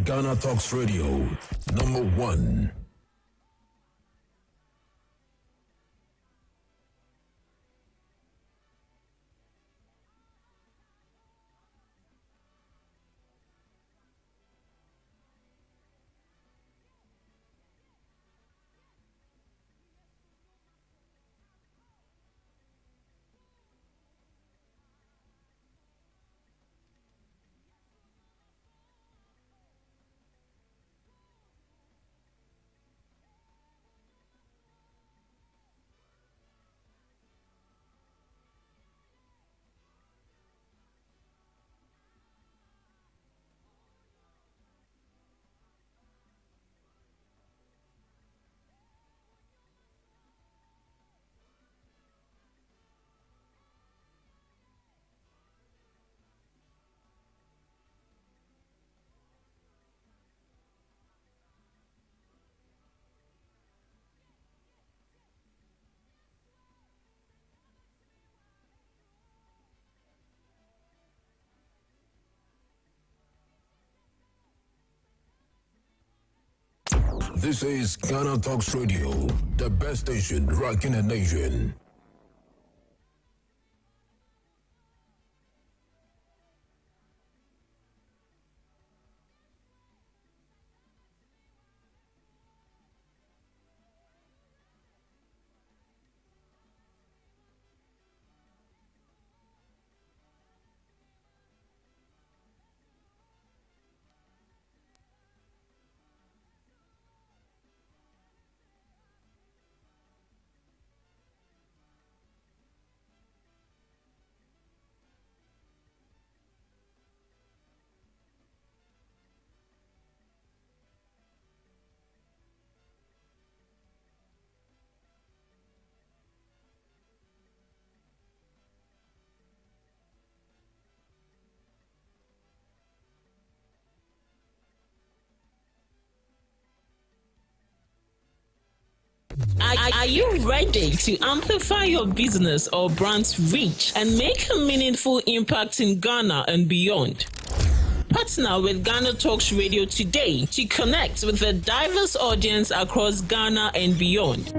Ghana Talks Radio, number one. This is Ghana Talks Radio, the best station rocking the nation. Are you ready to amplify your business or brand's reach and make a meaningful impact in Ghana and beyond? Partner with Ghana Talks Radio today to connect with a diverse audience across Ghana and beyond.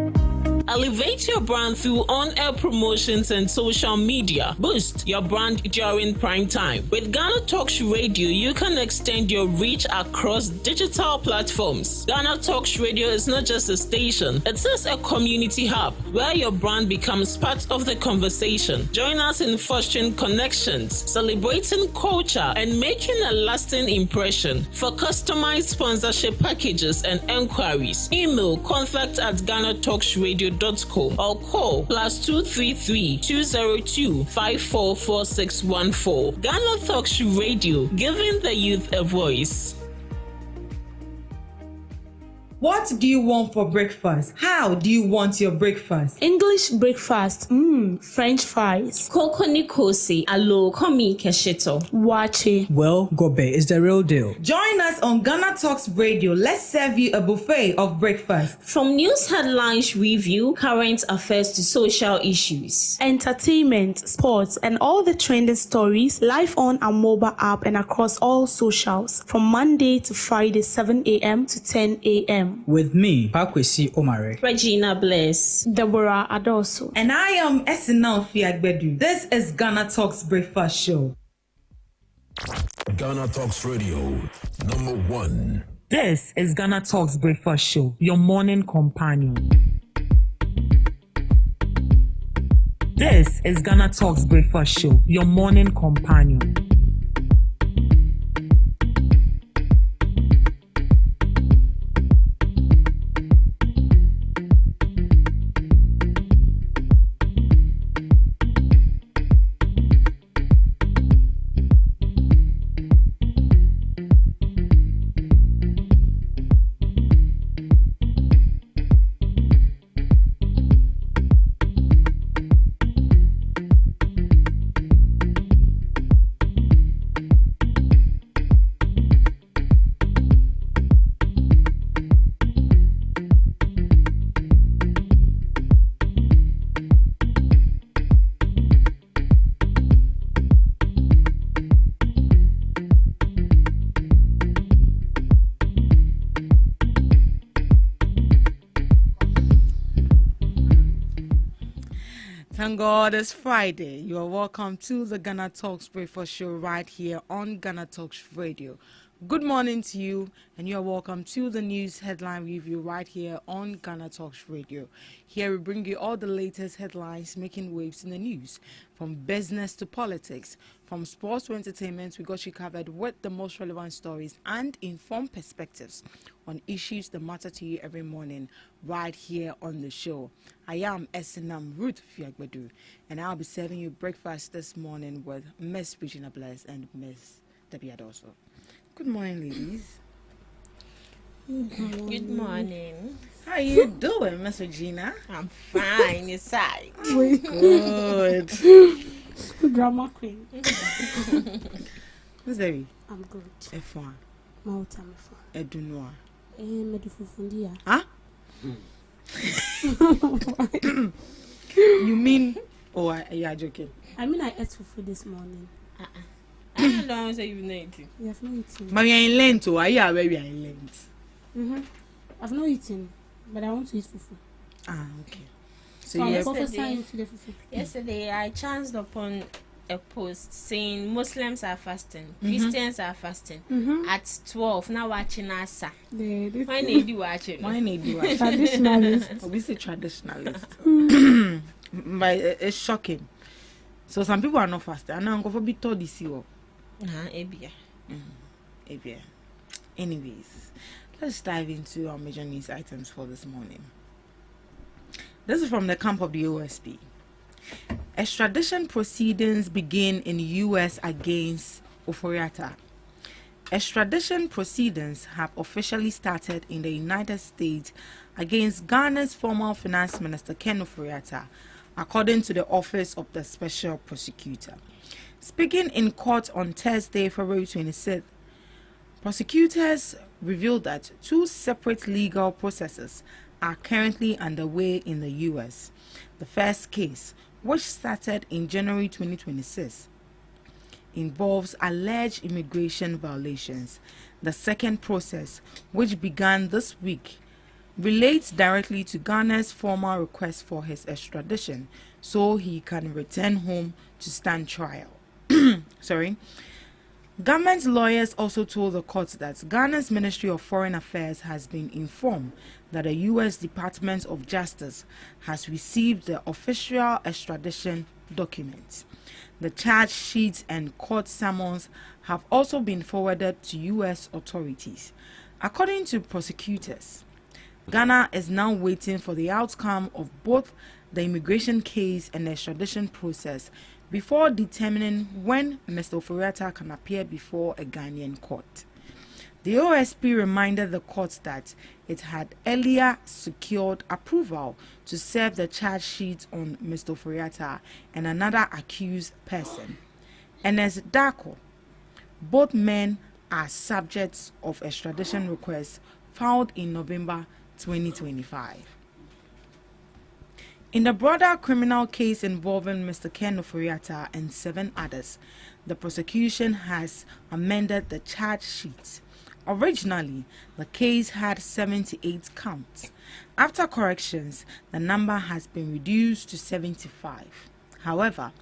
Elevate your brand through on-air promotions and social media. Boost your brand during prime time. With Ghana Talks Radio, you can extend your reach across digital platforms. Ghana Talks Radio is not just a station, it is a community hub where your brand becomes part of the conversation. Join us in fostering connections, celebrating culture, and making a lasting impression. For customized sponsorship packages and enquiries, email contact@GhanaTalksRadio.com or call +233 202 544614. Ghana Talks Radio, giving the youth a voice. What do you want for breakfast? How do you want your breakfast? English breakfast, French fries. Koko nikosi, alo komi kesheto. Wache. Well, Gobe is the real deal. Join us on Ghana Talks Radio. Let's serve you a buffet of breakfast. From news headlines review, current affairs to social issues. Entertainment, sports, and all the trending stories live on our mobile app and across all socials. From Monday to Friday, 7 a.m. to 10 a.m. With me, Pakwesi Omare, Regina Bless, Deborah Adoso, and I am Esinal Fiagbedu. This is Ghana Talks Breakfast Show. Ghana Talks Radio, number one. This is Ghana Talks Breakfast Show, your morning companion. This is Ghana Talks Breakfast Show, your morning companion. Thank God it's Friday. You are welcome to the Ghana Talks Breakfast Show right here on Ghana Talks Radio. Good morning to you, and you are welcome to the news headline review right here on Ghana Talks Radio. Here we bring you all the latest headlines making waves in the news, from business to politics, from sports to entertainment. We got you covered with the most relevant stories and informed perspectives on issues that matter to you every morning right here on the show. I am Esinam Ruth Fiagbedu, and I'll be serving you breakfast this morning with Miss Regina Bless and Miss Debbie Adoso. Good morning, ladies. Good morning. How are you doing, Miss Regina? I'm fine, inside. Good. Drama queen. Miss Debbie? I'm good. F1. Malta, I'm fine. Edunwa. Medufufundia. Huh? You mean? Oh, you are joking. I mean, I ate fufu this morning. I don't say you've not eaten. You have not eaten. But we are in Lent, or are you aware we are in Lent? I've not eaten, but I want to eat fufu. Ah, okay. So I'm prophesying to the fufu. Yesterday, I chanced upon a post saying Muslims are fasting, Christians are fasting at 12. Now watching Asa. Why need you watching? Why need you watch? Traditionalist. We say traditionalist. But it's shocking. So some people are not fasting. And I'm going to be told this year. Ebia. Anyways, let's dive into our major news items for this morning. This is from the camp of the OSP. Extradition proceedings begin in U.S. against Oforiatta. Extradition proceedings have officially started in the United States against Ghana's former finance minister Ken Oforiatta, according to the Office of the Special Prosecutor. Speaking in court on Thursday, February 26th, prosecutors revealed that two separate legal processes are currently underway in the U.S. The first case, which started in January 2026, involves alleged immigration violations. The second process, which began this week, relates directly to Ghana's former request for his extradition so he can return home to stand trial. Government lawyers also told the court that Ghana's Ministry of Foreign Affairs has been informed that the U.S. Department of Justice has received the official extradition documents. The charge sheets and court summons have also been forwarded to U.S. authorities. According to prosecutors, Ghana is now waiting for the outcome of both the immigration case and the extradition process before determining when Mr. Oforiatta can appear before a Ghanaian court. The OSP reminded the court that it had earlier secured approval to serve the charge sheet on Mr. Oforiatta and another accused person, Ernest Darko. Both men are subjects of extradition requests filed in November 2025. In the broader criminal case involving Mr. Ken Oforiatta and 7 others, the prosecution has amended the charge sheet. Originally, the case had 78 counts. After corrections, the number has been reduced to 75. However,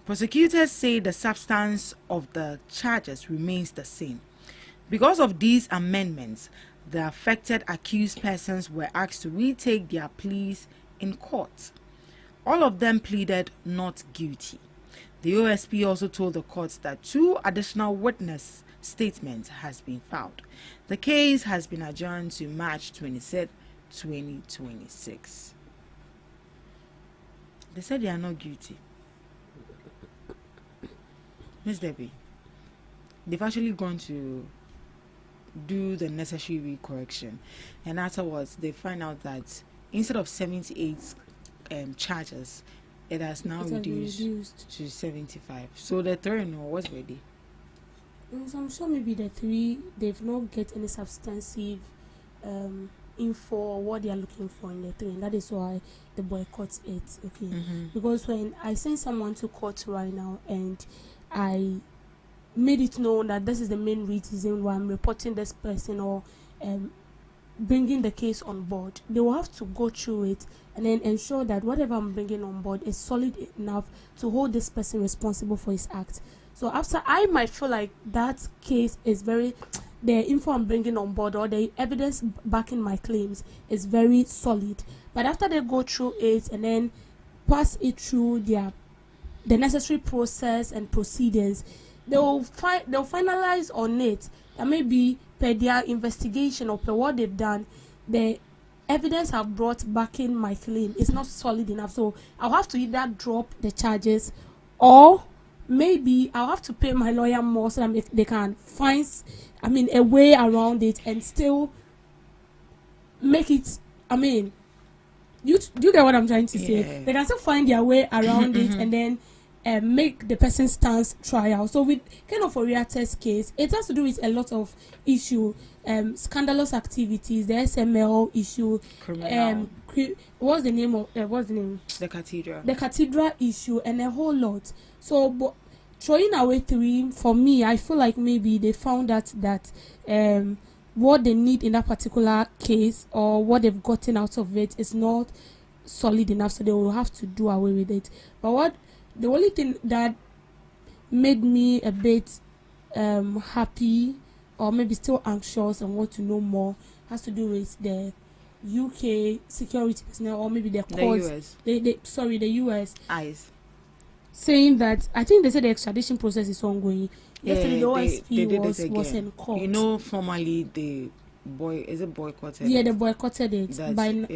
prosecutors say the substance of the charges remains the same. Because of these amendments, the affected accused persons were asked to retake their pleas in court. All of them pleaded not guilty. The OSP also told the courts that 2 additional witness statements has been filed. The case has been adjourned to March 27, 2026. They said they are not guilty. Miss Debbie, they've actually gone to do the necessary correction, and afterwards they find out that instead of 78 charges, it has now reduced to 75. So the 3 was ready. So I'm sure maybe the 3 they've not get any substantive info or what they are looking for in the 3, and that is why the boycott it. Okay, because when I send someone to court right now and I made it known that this is the main reason why I'm reporting this person or bringing the case on board, they will have to go through it and then ensure that whatever I'm bringing on board is solid enough to hold this person responsible for his act. So after, I might feel like that case is very, the info I'm bringing on board or the evidence backing my claims is very solid. But after they go through it and then pass it through the necessary process and proceedings, they'll finalize on it that maybe per their investigation or per what they've done, the evidence I've brought backing my claim is not solid enough. So I'll have to either drop the charges, or maybe I'll have to pay my lawyer more so that they can find, a way around it and still make it, you get what I'm trying to say? They can still find their way around it and then make the person stand trial. So with Ken Ofori-Attah's case, it has to do with a lot of issue, scandalous activities, the SML issue, what's the name? The cathedral issue, and a whole lot. So, but throwing away 3, for me, I feel like maybe they found out that what they need in that particular case or what they've gotten out of it is not solid enough, so they will have to do away with it. But the only thing that made me a bit happy or maybe still anxious and want to know more has to do with the UK security personnel, or maybe the courts. The US eyes, saying that, I think they said the extradition process is ongoing. Yesterday the OSP was in court. Formally the boycotted. Yeah, they boycotted it.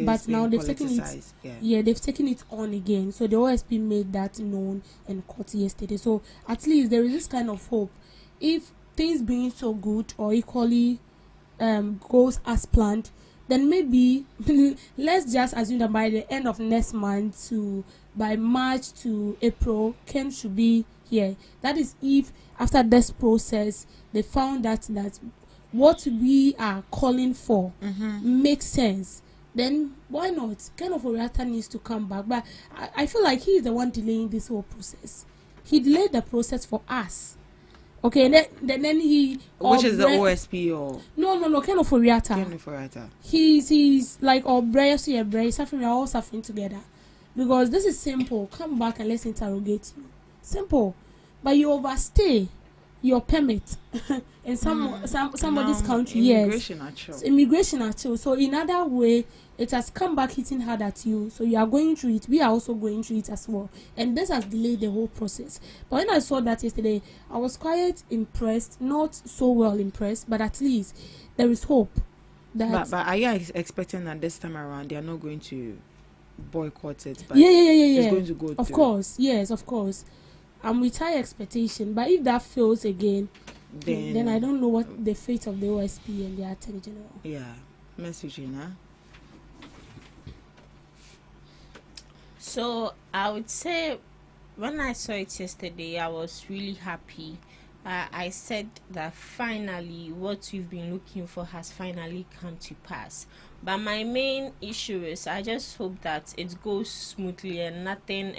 But now they've taken it. Yeah, they've taken it on again. So the OSP made that known in court yesterday. So at least there is this kind of hope. If things being so good or equally goes as planned, then maybe let's just assume that by the end of next month by March to April, Ken should be here. That is if after this process they found that what we are calling for makes sense, then why not? Ken Ofori-Attah needs to come back. But I feel like he is the one delaying this whole process. He delayed the process for us. Okay, and then he... Which is the OSP or... No, Ken Ofori-Attah. He's like, suffering, we're all suffering together. Because this is simple. Come back and let's interrogate you. Simple. But you overstay your permit in somebody's country. Immigration actually. So in other way, it has come back hitting hard at you. So you are going through it. We are also going through it as well. And this has delayed the whole process. But when I saw that yesterday, I was quite impressed. Not so well impressed, but at least there is hope. But are you expecting that this time around they are not going to boycott it? But yeah. It's going to go Of course, yes, of course. I'm with high expectation, but if that fails again, then I don't know what the fate of the OSP and the Attorney General. Yeah, message Gina. So I would say, when I saw it yesterday, I was really happy. I said that finally what we've been looking for has finally come to pass. But my main issue is I just hope that it goes smoothly and nothing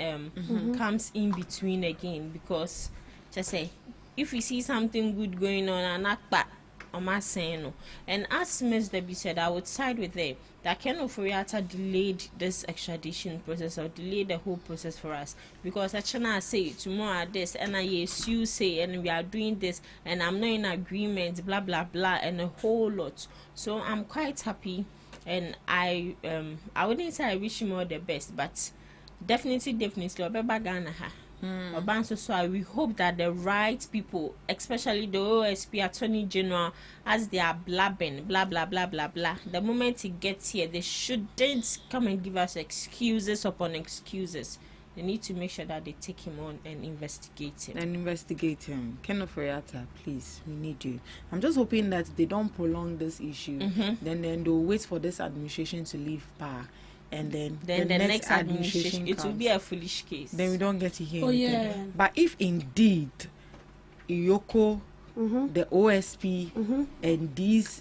comes in between again, because just say if we see something good going on and not bad, I'm not saying no. And as Ms. Debbie said, I would side with them that Ken Ofori-Attah delayed this extradition process or delayed the whole process for us, because I cannot say tomorrow this and I you say and we are doing this and I'm not in agreement, blah blah blah, and a whole lot. So I'm quite happy, and I wouldn't say I wish him all the best, but definitely Ghana. So we hope that the right people, especially the OSP Attorney General, as they are blabbing blah blah blah blah blah, the moment he gets here, they shouldn't come and give us excuses upon excuses. They need to make sure that they take him on and investigate him. Ken Ofori-Attah, please, we need you. I'm just hoping that they don't prolong this issue. Then they'll wait for this administration to leave power. And then the next administration comes, it will be a foolish case. Then we don't get to hear anything. Yeah. But if indeed Iyoko, the OSP, and these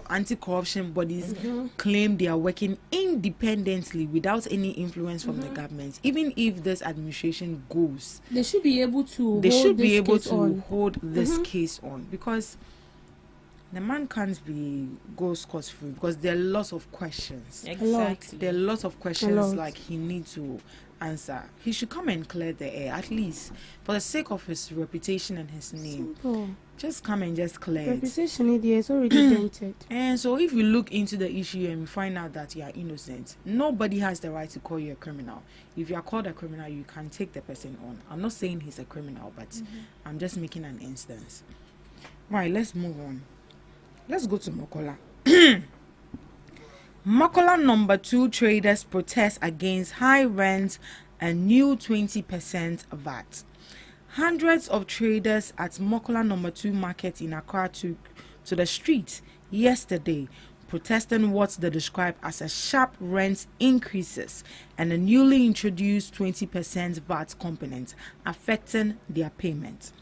anti-corruption bodies claim they are working independently without any influence from the government, even if this administration goes, they should be able to hold this case on, because the man can't be go scot free because there are lots of questions. Exactly. There are lots of questions like he needs to answer. He should come and clear the air, at least for the sake of his reputation and his name. Simple. Just come and just clear it. Reputation is already dented. And so if you look into the issue and you find out that you are innocent, nobody has the right to call you a criminal. If you are called a criminal, you can take the person on. I'm not saying he's a criminal, but I'm just making an instance. Right, let's move on. Let's go to Mokola. Mokola number 2 traders protest against high rent and new 20% VAT. Hundreds of traders at Mokola number 2 market in Accra took to the street yesterday, protesting what they describe as a sharp rent increases and a newly introduced 20% VAT component affecting their payment.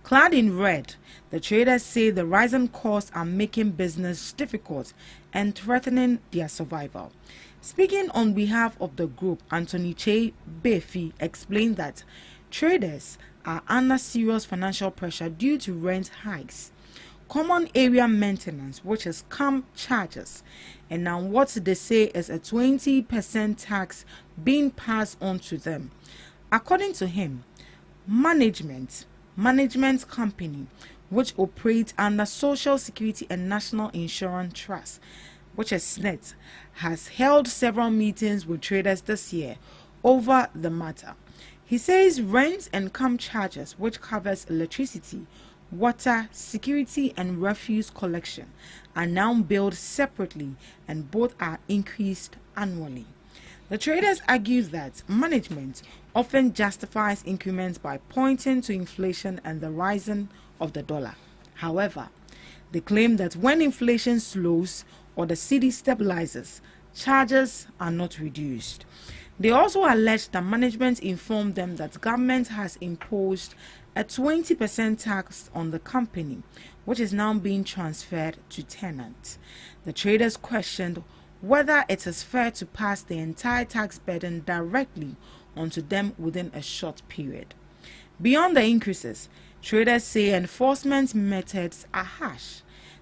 Clad in red, the traders say the rising costs are making business difficult and threatening their survival. Speaking on behalf of the group, Anthony Che Befi explained that traders are under serious financial pressure due to rent hikes, common area maintenance, which is CAM charges, and now what they say is a 20% tax being passed on to them. According to him, management company, which operates under Social Security and National Insurance Trust, which is SNET, has held several meetings with traders this year over the matter. He says rent and CAM charges, which covers electricity, water, security and refuse collection, are now billed separately and both are increased annually. The traders argue that management often justifies increments by pointing to inflation and the rising of the dollar. However, they claim that when inflation slows or the cedi stabilizes, charges are not reduced. They also allege that management informed them that government has imposed a 20% tax on the company, which is now being transferred to tenants. The traders questioned whether it is fair to pass the entire tax burden directly onto them within a short period. Beyond the increases, traders say enforcement methods are harsh.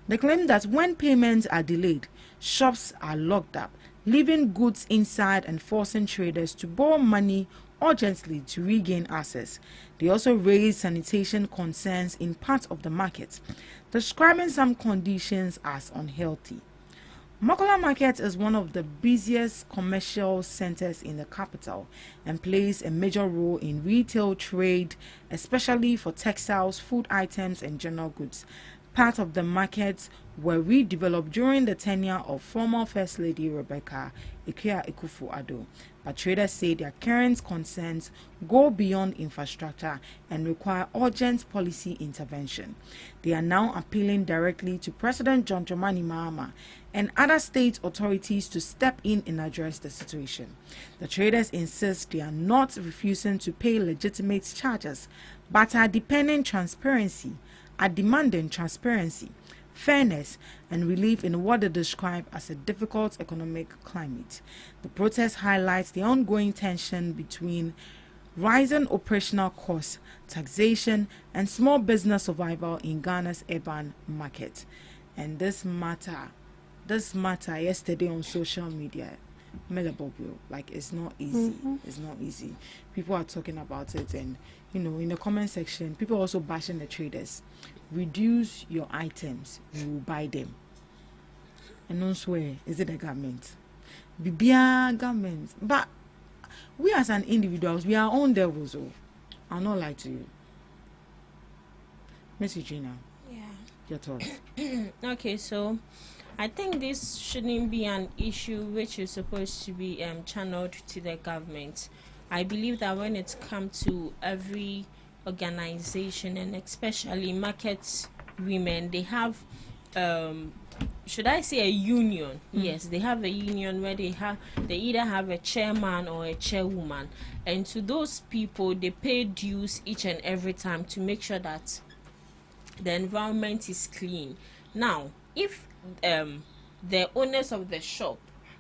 They claim that when payments are delayed, shops are locked up, leaving goods inside and forcing traders to borrow money urgently to regain access. They also raise sanitation concerns in parts of the market, describing some conditions as unhealthy. Mokola Market is one of the busiest commercial centers in the capital and plays a major role in retail trade, especially for textiles, food items, and general goods. Part of the markets were redeveloped during the tenure of former First Lady Rebecca Akufo-Addo, but traders say their current concerns go beyond infrastructure and require urgent policy intervention. They are now appealing directly to President John Dramani Mahama and other state authorities to step in and address the situation. The traders insist they are not refusing to pay legitimate charges, but are demanding transparency, fairness, and relief in what they describe as a difficult economic climate. The protest highlights the ongoing tension between rising operational costs, taxation, and small business survival in Ghana's urban market. And this matter yesterday on social media, like it's not easy. It's not easy. People are talking about it, and in the comment section, people also bashing the traders. Reduce your items, you will buy them. And don't swear, is it the government? Bibia government. But we as an individuals, we are our own devils. I'll not lie to you. Miss Eugenia. Yeah. Your thoughts. Okay, so I think this shouldn't be an issue which is supposed to be channeled to the government. I believe that when it comes to every organization and especially market women, they have should I say a union? Yes, they have a union where they either have a chairman or a chairwoman, and to those people they pay dues each and every time to make sure that the environment is clean. Now, if the owners of the shop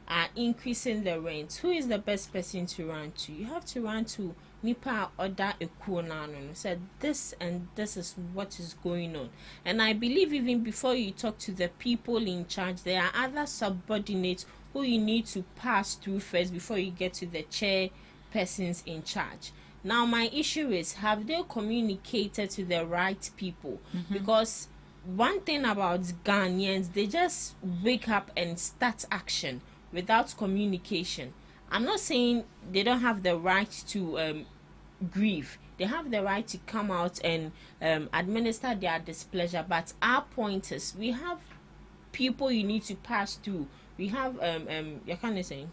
are increasing the rent, who is the best person to run to? You have to run to nipa order equal said this and this is what is going on. And I believe even before you talk to the people in charge, there are other subordinates who you need to pass through first before you get to the chair persons in charge. Now my issue is, have they communicated to the right people? Because one thing about Ghanaians, they just wake up and start action without communication. I'm not saying they don't have the right to grieve. They have the right to come out and administer their displeasure. But our point is, we have people you need to pass through. We have you can't say,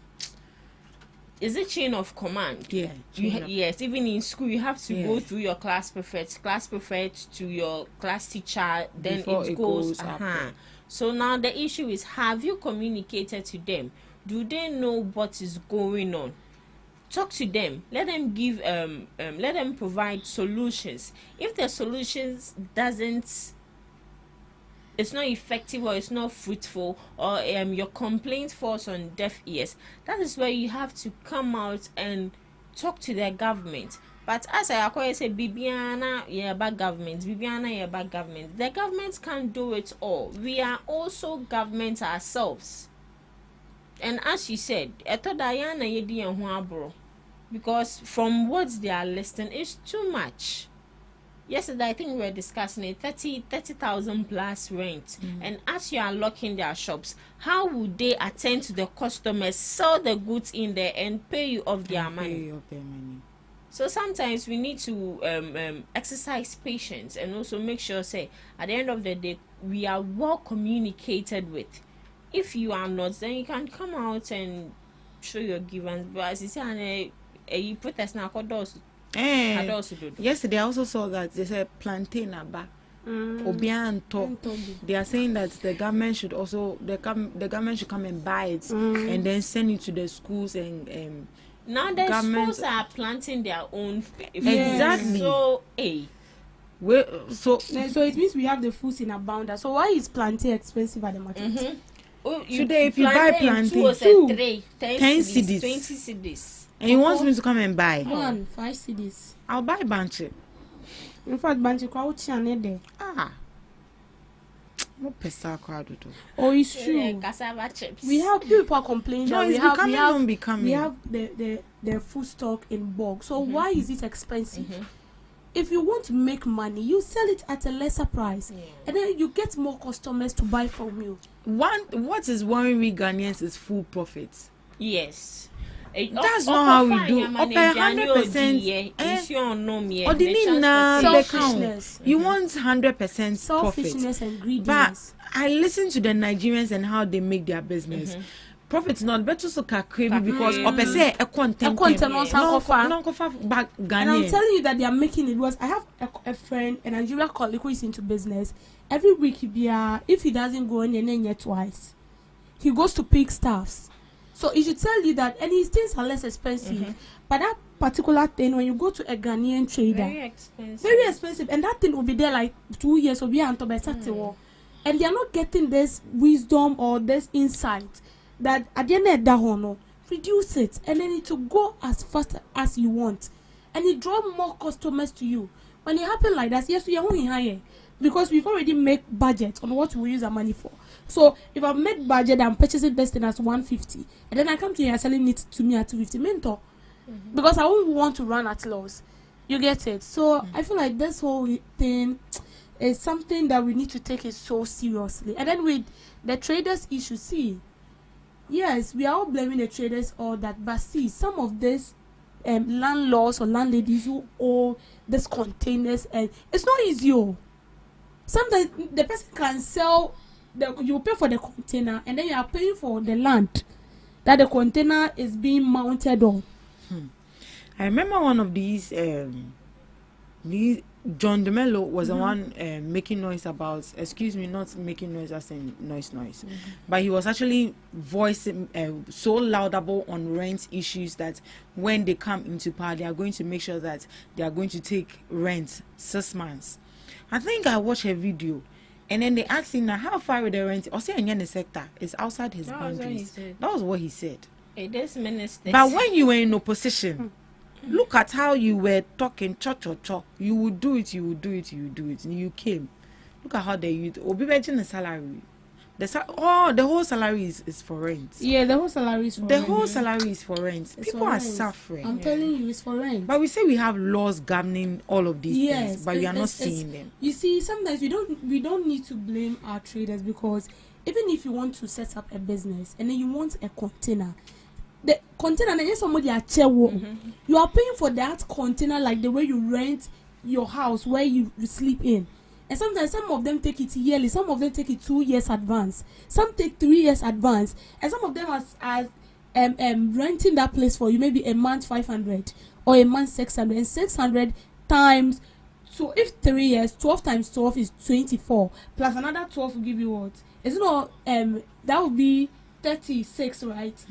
is it chain of command? Yeah. Yes, even in school you have to go through your class prefect to your class teacher, then Before it goes up. So now the issue is, have you communicated to them? Do they know what is going on? Talk to them. Let them give let them provide solutions. If the solutions it's not effective or it's not fruitful, or your complaint falls on deaf ears, that is where you have to come out and talk to the government. But as I always say, Bibiana, about government, Bibiana, about government. The government can't do it all. We are also government ourselves. And as you said, because from what they are listing, it's too much. Yesterday, I think we were discussing it, 30,000 plus rent. And as you are locking their shops, how would they attend to the customers, sell the goods in there, and pay you off their money? So sometimes we need to exercise patience and also make sure, say, at the end of the day, we are well communicated with. If you are not, then you can come out and show your grievance. But as you say, you protest now, yesterday I also saw that they said plantain aba obianto. They are saying that the government should also the government should come and buy it and then send it to the schools and now the schools are planting their own exactly. So so it means we have the foods in abundance. So why is plantain expensive at the market? Today if you buy plantain 10 cedis, 20 cedis. And you want me to come and buy? 5 cedis. I'll buy banche. In fact, banche kwauchi anede. What pesa kwadu? Oh, it's true. Cassava chips. We have people complaining that we have the food stock in bulk. So why is it expensive? If you want to make money, you sell it at a lesser price, and then you get more customers to buy from you. What is worrying we Ghanaians is full profits. Yes. That's not how we do. 100%. Selfishness. You want 100% selfishness profit. and greediness. But I listen to the Nigerians and how they make their business. Profits not better so crazy because opese a content back Ghanaian. And I'm telling you that they are making it worse. I have a friend, a Nigerian colleague who is into business. Every week if he doesn't go in yet twice, he goes to pick staffs. So it should tell you that any things are less expensive. But that particular thing, when you go to a Ghanaian trader, very expensive, and that thing will be there like 2 years or be until by Saturday. And they are not getting this wisdom or this insight that at the end of the day, reduce it, and then it will go as fast as you want, and it draw more customers to you. When it happen like that, yes, we are only higher because we've already made budget on what we use our money for. So if I make budget, I'm purchasing this thing as 150, and then I come to you and selling it to me at 250, mentor, because I won't want to run at loss. You get it? So I feel like this whole thing is something that we need to take it so seriously. And then with the traders issue, see, yes, we are all blaming the traders or that, but see, some of this landlords or landladies who own these containers, and it's not easy. Sometimes the person can sell. You pay for the container, and then you are paying for the land that the container is being mounted on. I remember one of these John DeMello was the one making noise about, excuse me, not making noise as in noise, but he was actually voicing so laudable on rent issues that when they come into power, they are going to make sure that they are going to take rent 6 months. I think I watched a video, And then they asked him, now, how far with the rent? Or say in the sector, it's outside his That was what he boundaries. said. That was what he said. It is ministers. But when you were in opposition, look at how you were talking, cho. You would do it. And you came. Look at how they used. Obi mentioned the salary. The whole salary is for rent. Yeah, the whole salary is for The rent. whole salary is for rent. It's People for are rent. suffering. I'm telling you, it's for rent. But we say we have laws governing all of these things, but we are not seeing them. You see, sometimes we don't need to blame our traders, because even if you want to set up a business and then you want a container, the container, and somebody at Chewo, you are paying for that container like the way you rent your house where you sleep in. And sometimes some of them take it yearly, some of them take it 2 years advance, some take 3 years advance, and some of them as renting that place for you maybe a month 500 or a month 600, and 600 times. So if 3 years, 12 times 12 is 24, plus another 12 will give you what? It's not that would be 36, right?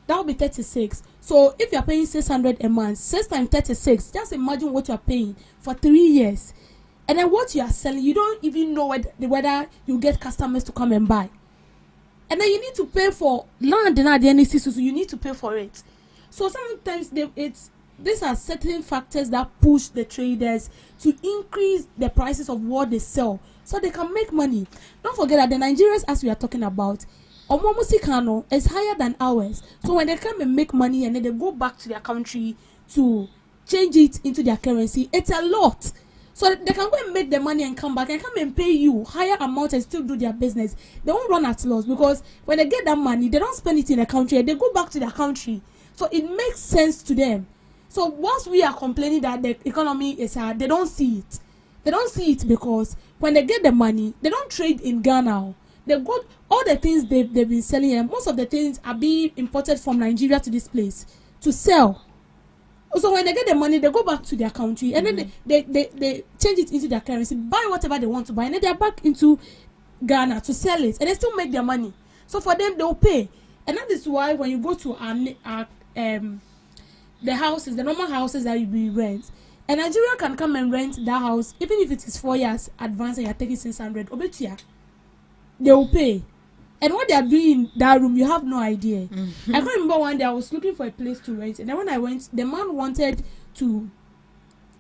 That would be 36. So if you are paying 600 a month, 6 times 36, just imagine what you are paying for 3 years. And then what you are selling, you don't even know whether you get customers to come and buy. And then you need to pay for land and the NEC, so you need to pay for it. So sometimes these are certain factors that push the traders to increase the prices of what they sell so they can make money. Don't forget that the Nigerians, as we are talking about, Omomusikano is higher than ours. So when they come and make money and then they go back to their country to change it into their currency, it's a lot. So they can go and make the money and come back and come and pay you higher amounts and still do their business. They won't run at loss, because when they get that money, they don't spend it in the country. They go back to their country. So it makes sense to them. So once we are complaining that the economy is hard, they don't see it. They don't see it because when they get the money, they don't trade in Ghana. They go, all the things they've been selling, and most of the things are being imported from Nigeria to this place to sell. So when they get the money, they go back to their country, and then they change it into their currency, buy whatever they want to buy, and then they're back into Ghana to sell it, and they still make their money. So for them, they'll pay. And that is why when you go to the houses, the normal houses that we rent, a Nigerian can come and rent that house, even if it is 4 years advance and you're taking 600, obetia, they will pay. And what they are doing in that room, you have no idea. I can't remember one day I was looking for a place to rent, and then when I went, the man wanted to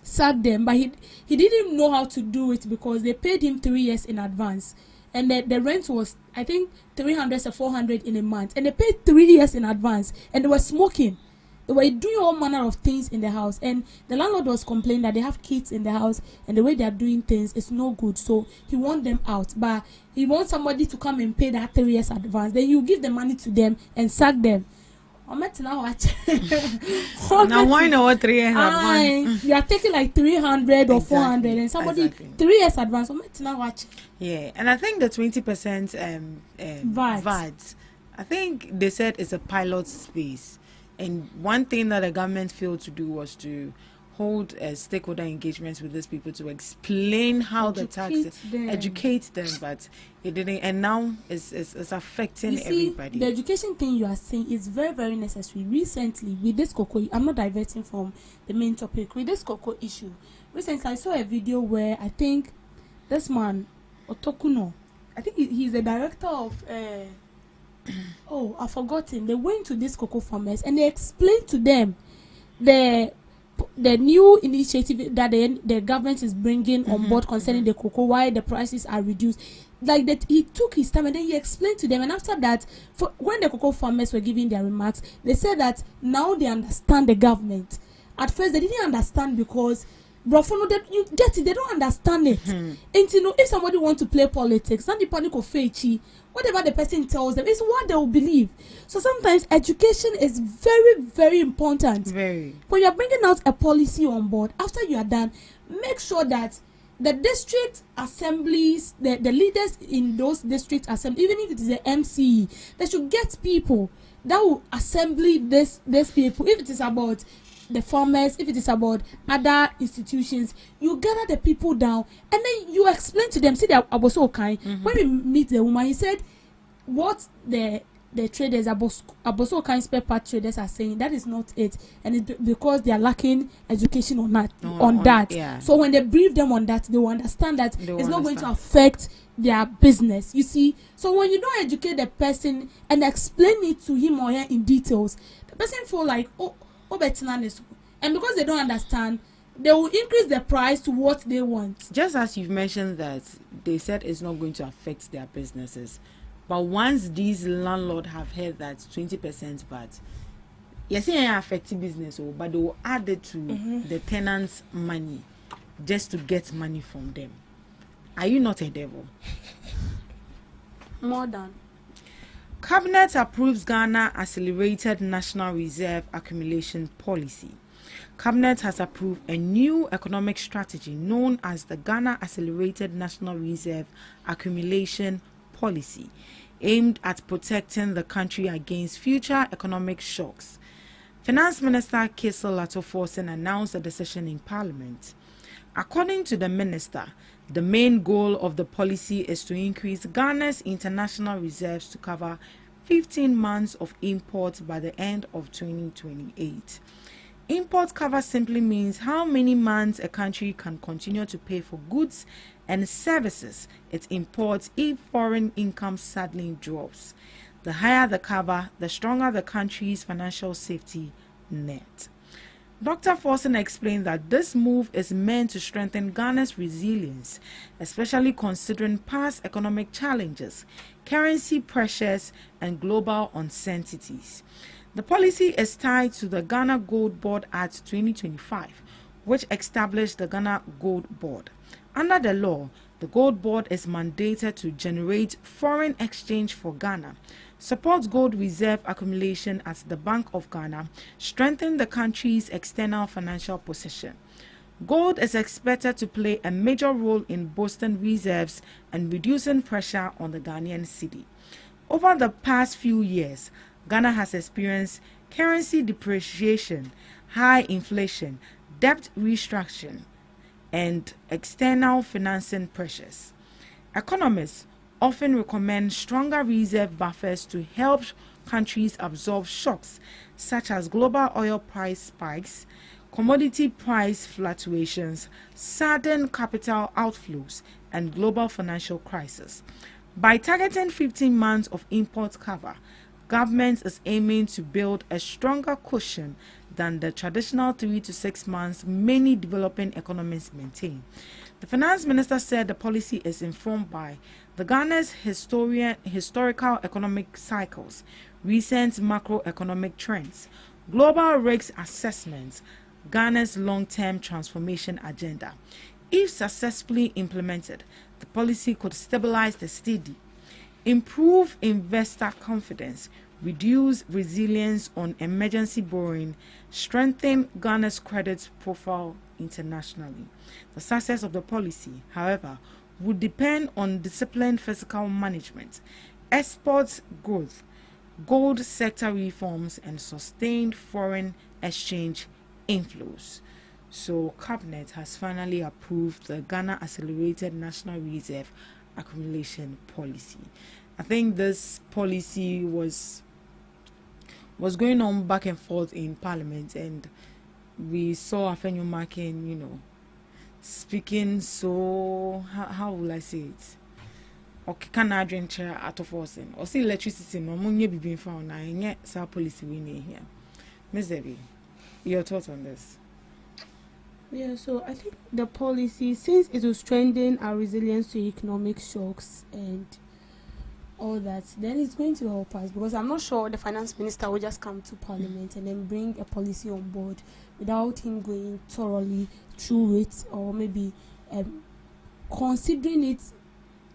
sack them, but he didn't know how to do it because they paid him 3 years in advance, and the rent was, I think, 300 or 400 in a month, and they paid 3 years in advance, and they were smoking. They were doing all manner of things in the house, and the landlord was complaining that they have kids in the house and the way they are doing things is no good. So he wants them out, but he wants somebody to come and pay that 3 years advance. Then you give the money to them and sack them. Now why not what 3 years advance? You are taking like 300 or 400, and somebody 3 years advance. Yeah, and I think the 20% VAT, I think they said it's a pilot space. And one thing that the government failed to do was to hold stakeholder engagements with these people to explain how the tax educate them, but it didn't. And now it's affecting everybody. The education thing you are saying is very, very necessary. Recently, with this cocoa, I'm not diverting from the main topic. With this cocoa issue, recently I saw a video where I think this man Otokuno, I think he's the director of. I've forgotten. They went to these cocoa farmers and they explained to them the new initiative that the government is bringing on board concerning the cocoa, why the prices are reduced. Like that, he took his time and then he explained to them. And after that, when the cocoa farmers were giving their remarks, they said that now they understand the government. At first, they didn't understand because you get it, they don't understand it. And if somebody wants to play politics, not the panic of feichi, whatever the person tells them is what they will believe. So sometimes education is very, very important. Very. When you are bringing out a policy on board, after you are done, make sure that the district assemblies, the leaders in those district assemblies, even if it is the MCE, they should get people that will assemble these people. If it is about the farmers, if it is about other institutions, you gather the people down and then you explain to them. See, that I was so kind. When we meet the woman, he said what the the traders, Aboso kind spare part traders are saying that is not it, and it's because they are lacking education on that. Yeah. So when they brief them on that, they will understand that it's not going to affect their business. You see, so when you don't educate the person and explain it to him or her in details, the person feel like better, and because they don't understand, they will increase the price to what they want. Just as you've mentioned that they said it's not going to affect their businesses, but once these landlords have heard that 20% VAT, yes, it affects business, but they will add it to the tenants' money just to get money from them. Are you not a devil? More than. Cabinet approves Ghana Accelerated National Reserve Accumulation Policy. Cabinet has approved a new economic strategy known as the Ghana Accelerated National Reserve Accumulation Policy, aimed at protecting the country against future economic shocks. Finance Minister Kessel Atoforsen announced the decision in Parliament. According to the minister, the main goal of the policy is to increase Ghana's international reserves to cover 15 months of imports by the end of 2028. Import cover simply means how many months a country can continue to pay for goods and services it imports if foreign income suddenly drops. The higher the cover, the stronger the country's financial safety net. Dr. Forsen explained that this move is meant to strengthen Ghana's resilience, especially considering past economic challenges, currency pressures, and global uncertainties. The policy is tied to the Ghana Gold Board Act 2025, which established the Ghana Gold Board. Under the law, the Gold Board is mandated to generate foreign exchange for Ghana, support gold reserve accumulation at the Bank of Ghana, strengthen the country's external financial position. Gold is expected to play a major role in boosting reserves and reducing pressure on the Ghanaian cedi. Over the past few years, Ghana has experienced currency depreciation, high inflation, debt restructuring, and external financing pressures. Economists often recommend stronger reserve buffers to help countries absorb shocks such as global oil price spikes, commodity price fluctuations, sudden capital outflows, and global financial crisis. By targeting 15 months of import cover, government is aiming to build a stronger cushion than the traditional 3 to 6 months many developing economies maintain. The finance minister said the policy is informed by the Ghana's historical economic cycles, recent macroeconomic trends, global risks assessments, Ghana's long-term transformation agenda. If successfully implemented, the policy could stabilize the cedi, improve investor confidence, reduce resilience on emergency borrowing, strengthen Ghana's credit profile internationally. The success of the policy, however, would depend on disciplined fiscal management, export growth, gold sector reforms, and sustained foreign exchange inflows. So, Cabinet has finally approved the Ghana Accelerated National Reserve Accumulation Policy. I think this policy was going on back and forth in Parliament, and we saw Afenyo Makin, speaking so, how will I say it? Okay, can I drink chair out of us? Or see electricity, no money be being found. I yet our policy we need here. Ms. Debbie, your thoughts on this? Yeah, so I think the policy, since it will strengthen our resilience to economic shocks and all that, then it's going to help us, because I'm not sure the finance minister will just come to Parliament and then bring a policy on board without him going thoroughly through it, or maybe considering it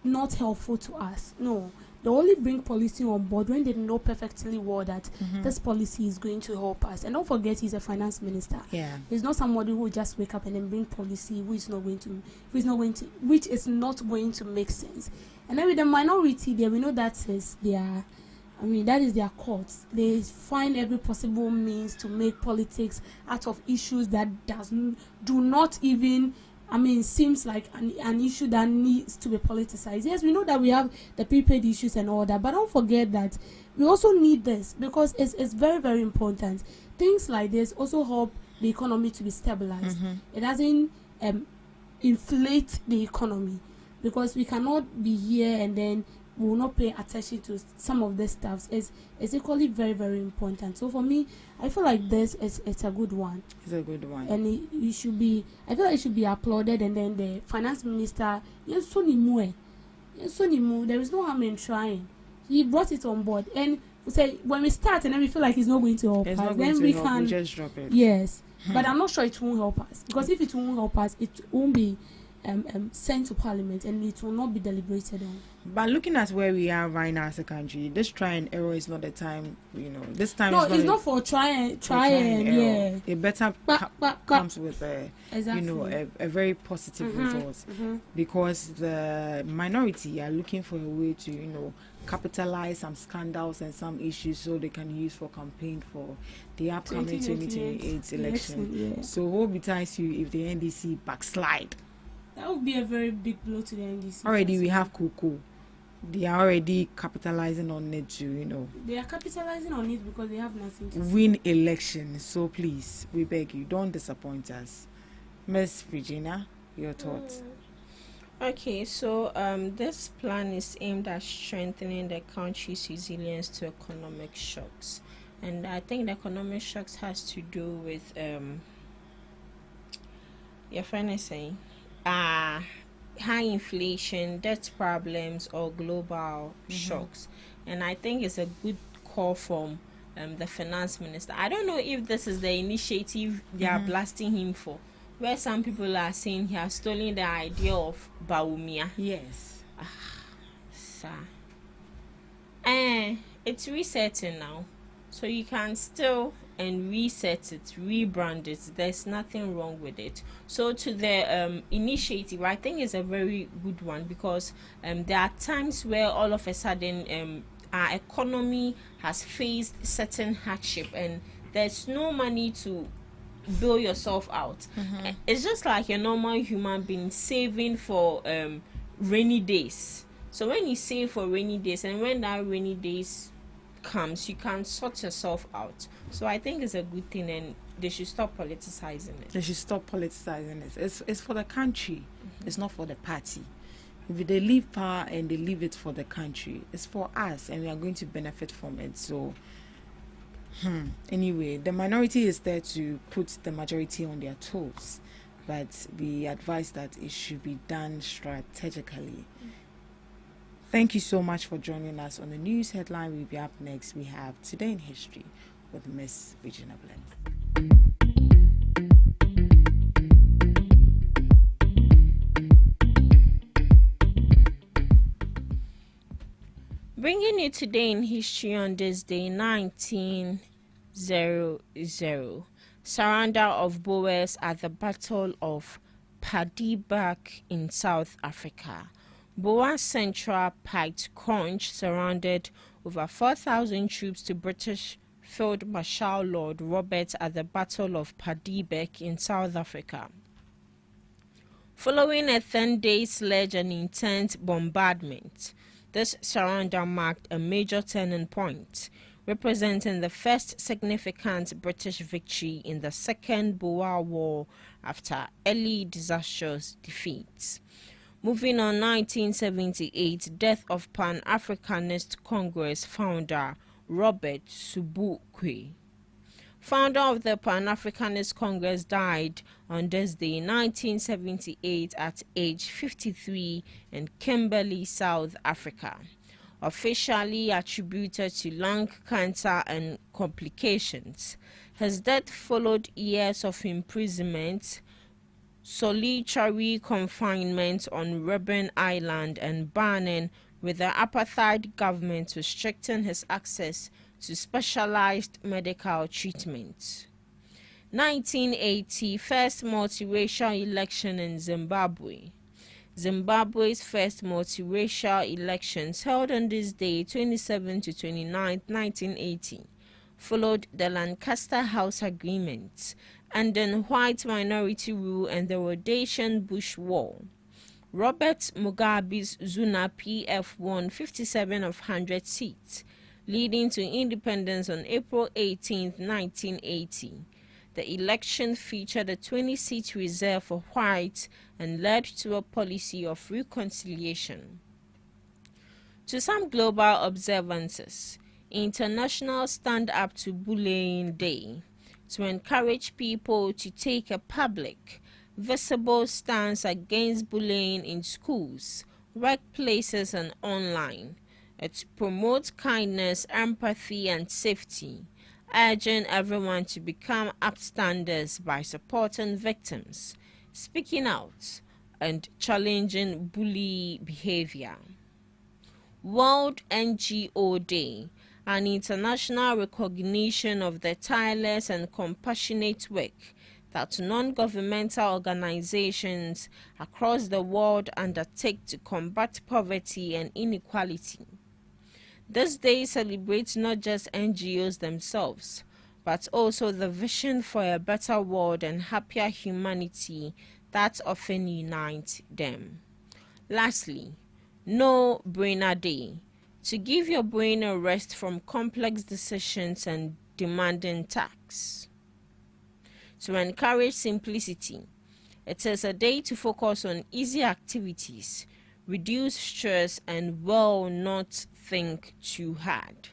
not helpful to us. No, they only bring policy on board when they know perfectly well that this policy is going to help us. And don't forget, he's a finance minister. Yeah, he's not somebody who will just wake up and then bring policy which is not going to make sense. And then with the minority there, we know that is their, that is their courts. They find every possible means to make politics out of issues that do not even I mean, seems like an issue that needs to be politicized. Yes, we know that we have the prepaid issues and all that, but don't forget that we also need this because it's very, very important. Things like this also help the economy to be stabilized. It doesn't inflate the economy, because we cannot be here and then we will not pay attention to some of this stuff. It's equally very, very important. So for me, I feel like this is it's a good one. It's a good one. And it should be, I feel like it should be applauded. And then the finance minister, there is no harm in trying. He brought it on board. And we say when we start and then we feel like it's not going to help us, then we can just drop it. Yes. But I'm not sure it won't help us, because if it won't help us, it won't be sent to Parliament and it will not be deliberated on. But looking at where we are right now as a country, this try and error is not the time. This time. No, it's not for try and yeah. It better comes with a very positive result, because the minority are looking for a way to capitalize some scandals and some issues so they can use for campaign for the upcoming 2028 election. Yeah. So woe betides you if the NDC backslide. That would be a very big blow to the NDC. Already we have Cocoa. They are already capitalizing on it to, They are capitalizing on it because they have nothing to win elections. So please, we beg you, don't disappoint us. Miss Regina, your thoughts? Okay, so this plan is aimed at strengthening the country's resilience to economic shocks. And I think the economic shocks has to do with, your friend is saying, high inflation, debt problems, or global shocks. And I think it's a good call from the finance minister. I don't know if this is the initiative they are blasting him for, where some people are saying he has stolen the idea of Baumia. Yes. It's resetting now, so you can still and reset it, rebrand it. There's nothing wrong with it. So to the initiative, I think is a very good one, because there are times where all of a sudden our economy has faced certain hardship and there's no money to bail yourself out. It's just like a normal human being saving for rainy days. So when you save for rainy days, and when that rainy days comes, you can sort yourself out. So I think it's a good thing, and they should stop politicizing it. They should stop politicizing it. It's for the country. It's not for the party. If they leave power and they leave it for the country, it's for us, and we are going to benefit from it. So anyway, the minority is there to put the majority on their toes, but we advise that it should be done strategically. Thank you so much for joining us on the news headline. We'll be up next. We have Today in History with Miss Regina Blend. Bringing you Today in History on this day, 1900. Surrender of Boers at the Battle of Paddyback in South Africa. Boer Central Pact Crunch surrounded over 4,000 troops to British Field Marshal Lord Roberts at the Battle of Paddyback in South Africa. Following a 10-day sledge and intense bombardment, this surrender marked a major turning point, representing the first significant British victory in the Second Boer War after early disastrous defeats. Moving on, 1978, death of Pan-Africanist Congress founder Robert Sobukwe. Founder of the Pan-Africanist Congress died on this day, 1978, at age 53 in Kimberley, South Africa. Officially attributed to lung cancer and complications, his death followed years of imprisonment, solitary confinement on Robben Island, and banning, with the apartheid government restricting his access to specialized medical treatment. 1980, first multiracial election in Zimbabwe. Zimbabwe's first multiracial elections held on this day, 27 to 29, 1980, followed the Lancaster House Agreement, and then white minority rule and the Rhodesian Bush War. Robert Mugabe's Zuna PF won 57 of 100 seats, leading to independence on April 18, 1980. The election featured a 20-seat reserve for whites and led to a policy of reconciliation. To some global observances, International Stand Up to Bullying Day, to encourage people to take a public, visible stance against bullying in schools, workplaces, and online, and to promote kindness, empathy, and safety, urging everyone to become upstanders by supporting victims, speaking out, and challenging bully behavior. World NGO Day, an international recognition of the tireless and compassionate work that non-governmental organizations across the world undertake to combat poverty and inequality. This day celebrates not just NGOs themselves, but also the vision for a better world and happier humanity that often unites them. Lastly, No Brainer Day, to give your brain a rest from complex decisions and demanding tasks. To encourage simplicity, it is a day to focus on easy activities, reduce stress, and not think too hard.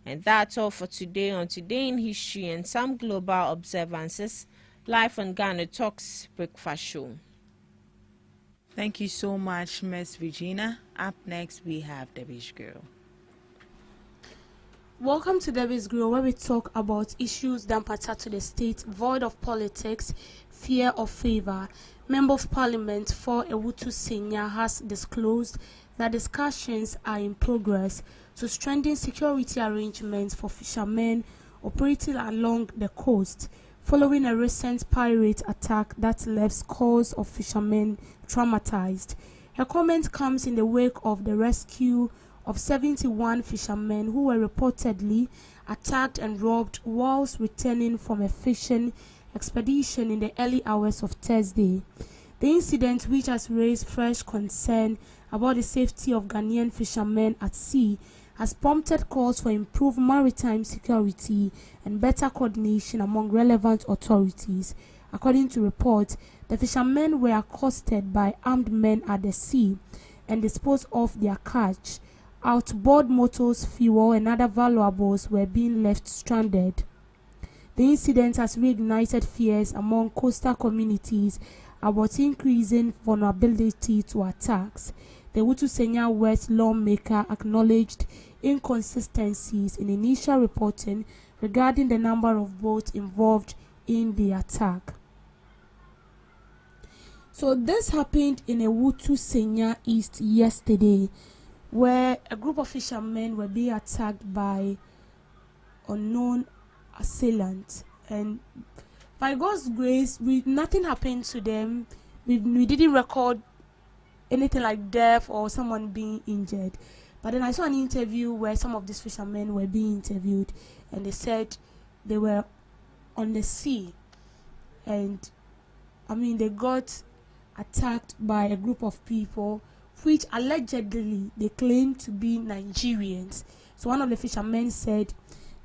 And that's all for today on Today in History and some global observances, live on GhanaTalks Breakfast Show. Thank you so much, Miss Regina. Up next, we have Debbie's Girl. Welcome to Debbie's Grill, where we talk about issues that matter to the state, void of politics, fear or favor. Member of Parliament for Ewutu Senya has disclosed that discussions are in progress to strengthen security arrangements for fishermen operating along the coast, following a recent pirate attack that left scores of fishermen traumatized. Her comment comes in the wake of the rescue of 71 fishermen who were reportedly attacked and robbed whilst returning from a fishing expedition in the early hours of Thursday. The incident, which has raised fresh concern about the safety of Ghanaian fishermen at sea, has prompted calls for improved maritime security and better coordination among relevant authorities. According to reports, the fishermen were accosted by armed men at the sea and disposed of their catch. Outboard motors, fuel, and other valuables were being left stranded. The incident has reignited fears among coastal communities about increasing vulnerability to attacks. The Ewutu Senya West lawmaker acknowledged inconsistencies in initial reporting regarding the number of boats involved in the attack. So this happened in Ewutu Senya East yesterday, where a group of fishermen were being attacked by unknown assailants, and by God's grace, nothing happened to them. We didn't record anything like death or someone being injured. But then I saw an interview where some of these fishermen were being interviewed, and they said they were on the sea, and they got attacked by a group of people which allegedly they claim to be Nigerians. So one of the fishermen said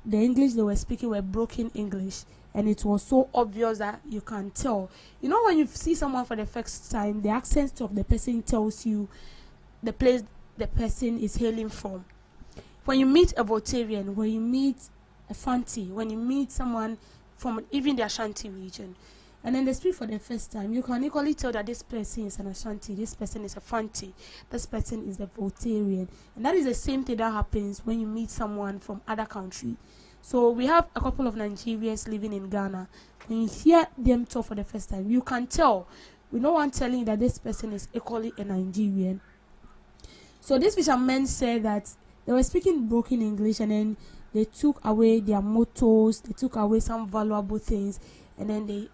the English they were speaking were broken English, and it was so obvious that you can tell. You know, when you see someone for the first time, the accent of the person tells you the place the person is hailing from. When you meet a Voltarian, when you meet a Fanti, when you meet someone from even the Ashanti region, and then they speak for the first time, you can equally tell that this person is an Ashanti, this person is a Fanti, this person is a Voltarian. And that is the same thing that happens when you meet someone from other country. So we have a couple of Nigerians living in Ghana. When you hear them talk for the first time, you can tell. We no one telling you that this person is equally a Nigerian. So these fishermen said that they were speaking broken English, and then they took away their motors, they took away some valuable things, and then they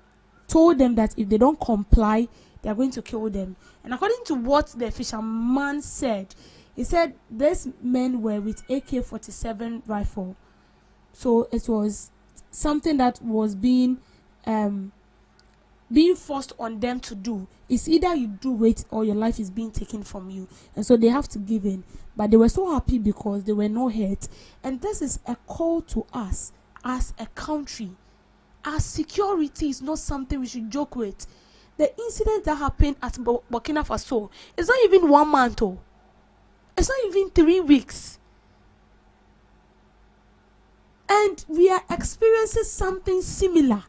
told them that if they don't comply, they are going to kill them. And according to what the fisherman said, he said these men were with AK-47 rifle. So it was something that was being forced on them to do. It's either you do it or your life is being taken from you. And so they have to give in. But they were so happy because they were not hurt. And this is a call to us as a country. Our security is not something we should joke with. The incident that happened at Burkina Faso is not even 1 month. Oh. It's not even 3 weeks. And we are experiencing something similar.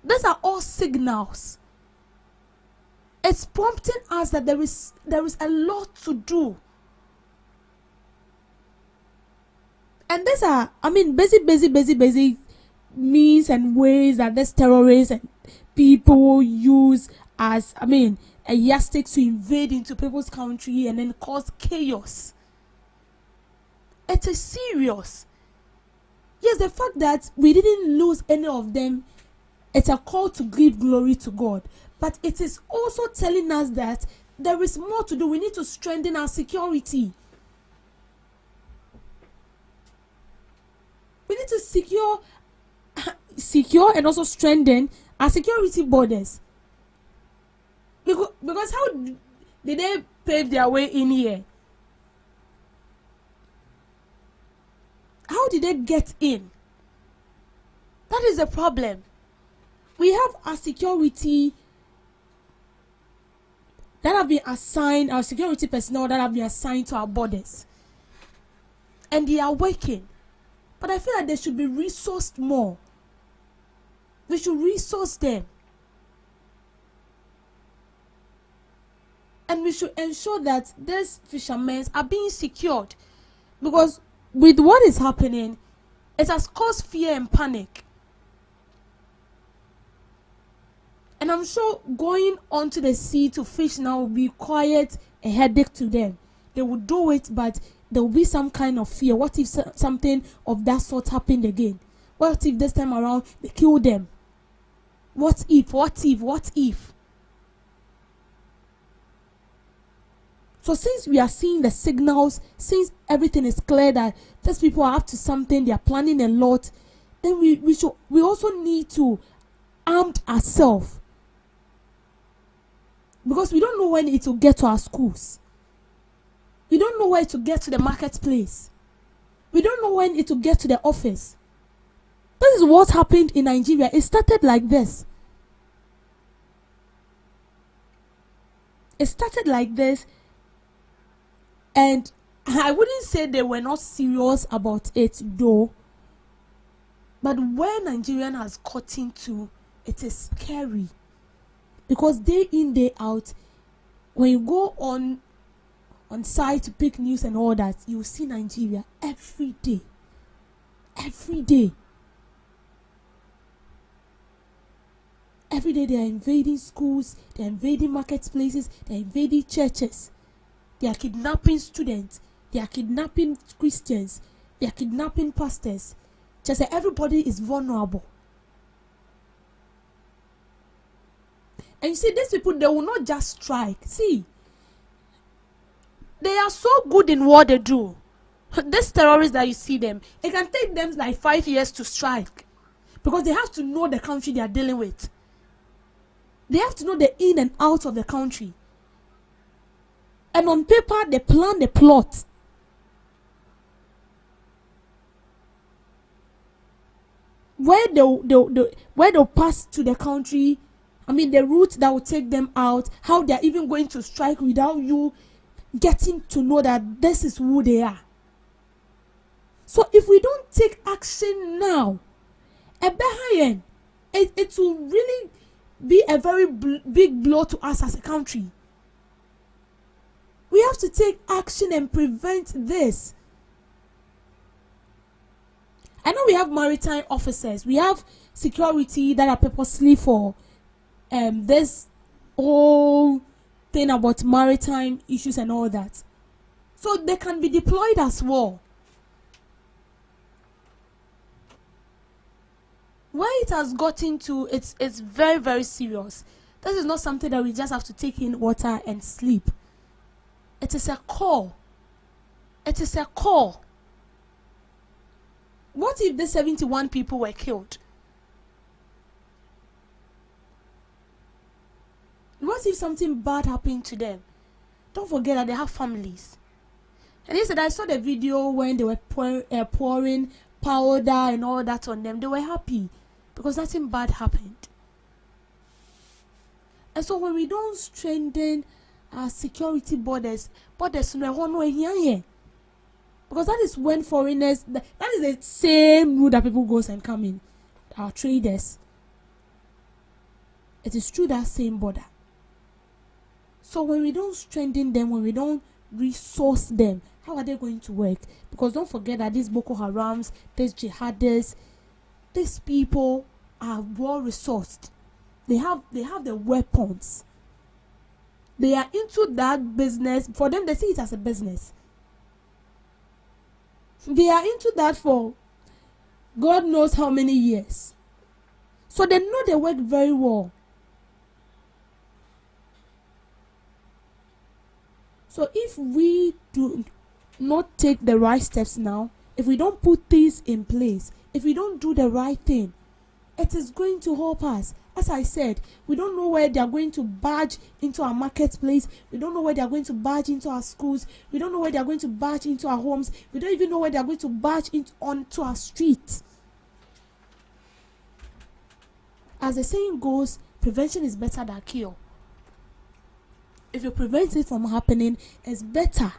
These are all signals. It's prompting us that there is a lot to do. And these are, basic means and ways that these terrorists and people use as, a yardstick to invade into people's country and then cause chaos. It is serious. Yes, the fact that we didn't lose any of them, it's a call to give glory to God. But it is also telling us that there is more to do. We need to strengthen our security. We need to secure and also strengthen our security borders. Because how did they pave their way in here? How did they get in? That is the problem. We have our security that have been assigned, our security personnel that have been assigned to our borders. And they are working. But I feel like they should be resourced more. We should resource them. And we should ensure that these fishermen are being secured. Because with what is happening, it has caused fear and panic. And I'm sure going onto the sea to fish now will be quite a headache to them. They will do it, but there will be some kind of fear. What if something of that sort happened again? What if this time around they kill them? What if? So since we are seeing the signals, since everything is clear that these people are up to something, they are planning a lot, then we also need to arm ourselves. Because we don't know when it will get to our schools. We don't know when it will get to the marketplace. We don't know when it will get to the office. This is what happened in Nigeria. It started like this. And I wouldn't say they were not serious about it though. But where Nigerian has gotten to, it is scary. Because day in, day out, when you go on site to pick news and all that, you see Nigeria every day. Every day. Every day they are invading schools, they are invading marketplaces, they are invading churches. They are kidnapping students, they are kidnapping Christians, they are kidnapping pastors. Just that everybody is vulnerable. And you see, these people, they will not just strike. See, they are so good in what they do. These terrorists that you see them, it can take them like 5 years to strike. Because they have to know the country they are dealing with. They have to know the in and out of the country. And on paper, they plan the plot. Where they'll pass to the country, the route that will take them out, how they're even going to strike without you getting to know that this is who they are. So if we don't take action now, it will really be a very big blow to us as a country. We have to take action and prevent this. I know we have maritime officers. We have security that are purposely for this whole thing about maritime issues and all that. So they can be deployed as well. Where it has gotten to, it's very, very serious. This is not something that we just have to take in water and sleep. It is a call. It is a call. What if the 71 people were killed? What if something bad happened to them? Don't forget that they have families. And yesterday I saw the video when they were pouring powder and all that on them. They were happy because nothing bad happened. And so when we don't strengthen our security borders, because that is when foreigners, that is the same route that people goes and come in, our traders. It is through that same border. So when we don't strengthen them, when we don't resource them, how are they going to work? Because don't forget that these Boko Harams, these jihadists, these people are well resourced. They have the weapons. They are into that business. For them, they see it as a business. They are into that for God knows how many years. So they know they work very well. So if we do not take the right steps now, if we don't put things in place, if we don't do the right thing, it is going to help us. As I said, we don't know where they are going to barge into our marketplace. We don't know where they are going to barge into our schools. We don't know where they are going to barge into our homes. We don't even know where they are going to barge onto our streets. As the saying goes, prevention is better than cure. If you prevent it from happening, it's better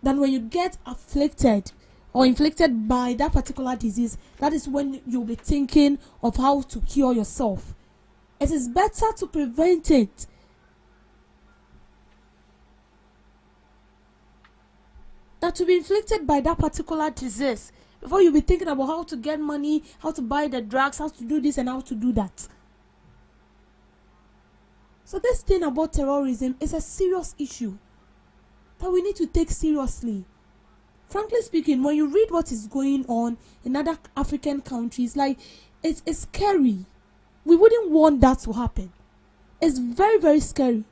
than when you get afflicted or inflicted by that particular disease. That is when you'll be thinking of how to cure yourself. It is better to prevent it. Than to be inflicted by that particular disease before you'll be thinking about how to get money, how to buy the drugs, how to do this and how to do that. So this thing about terrorism is a serious issue that we need to take seriously. Frankly speaking, when you read what is going on in other African countries, like, it's scary. We wouldn't want that to happen. It's very, very scary.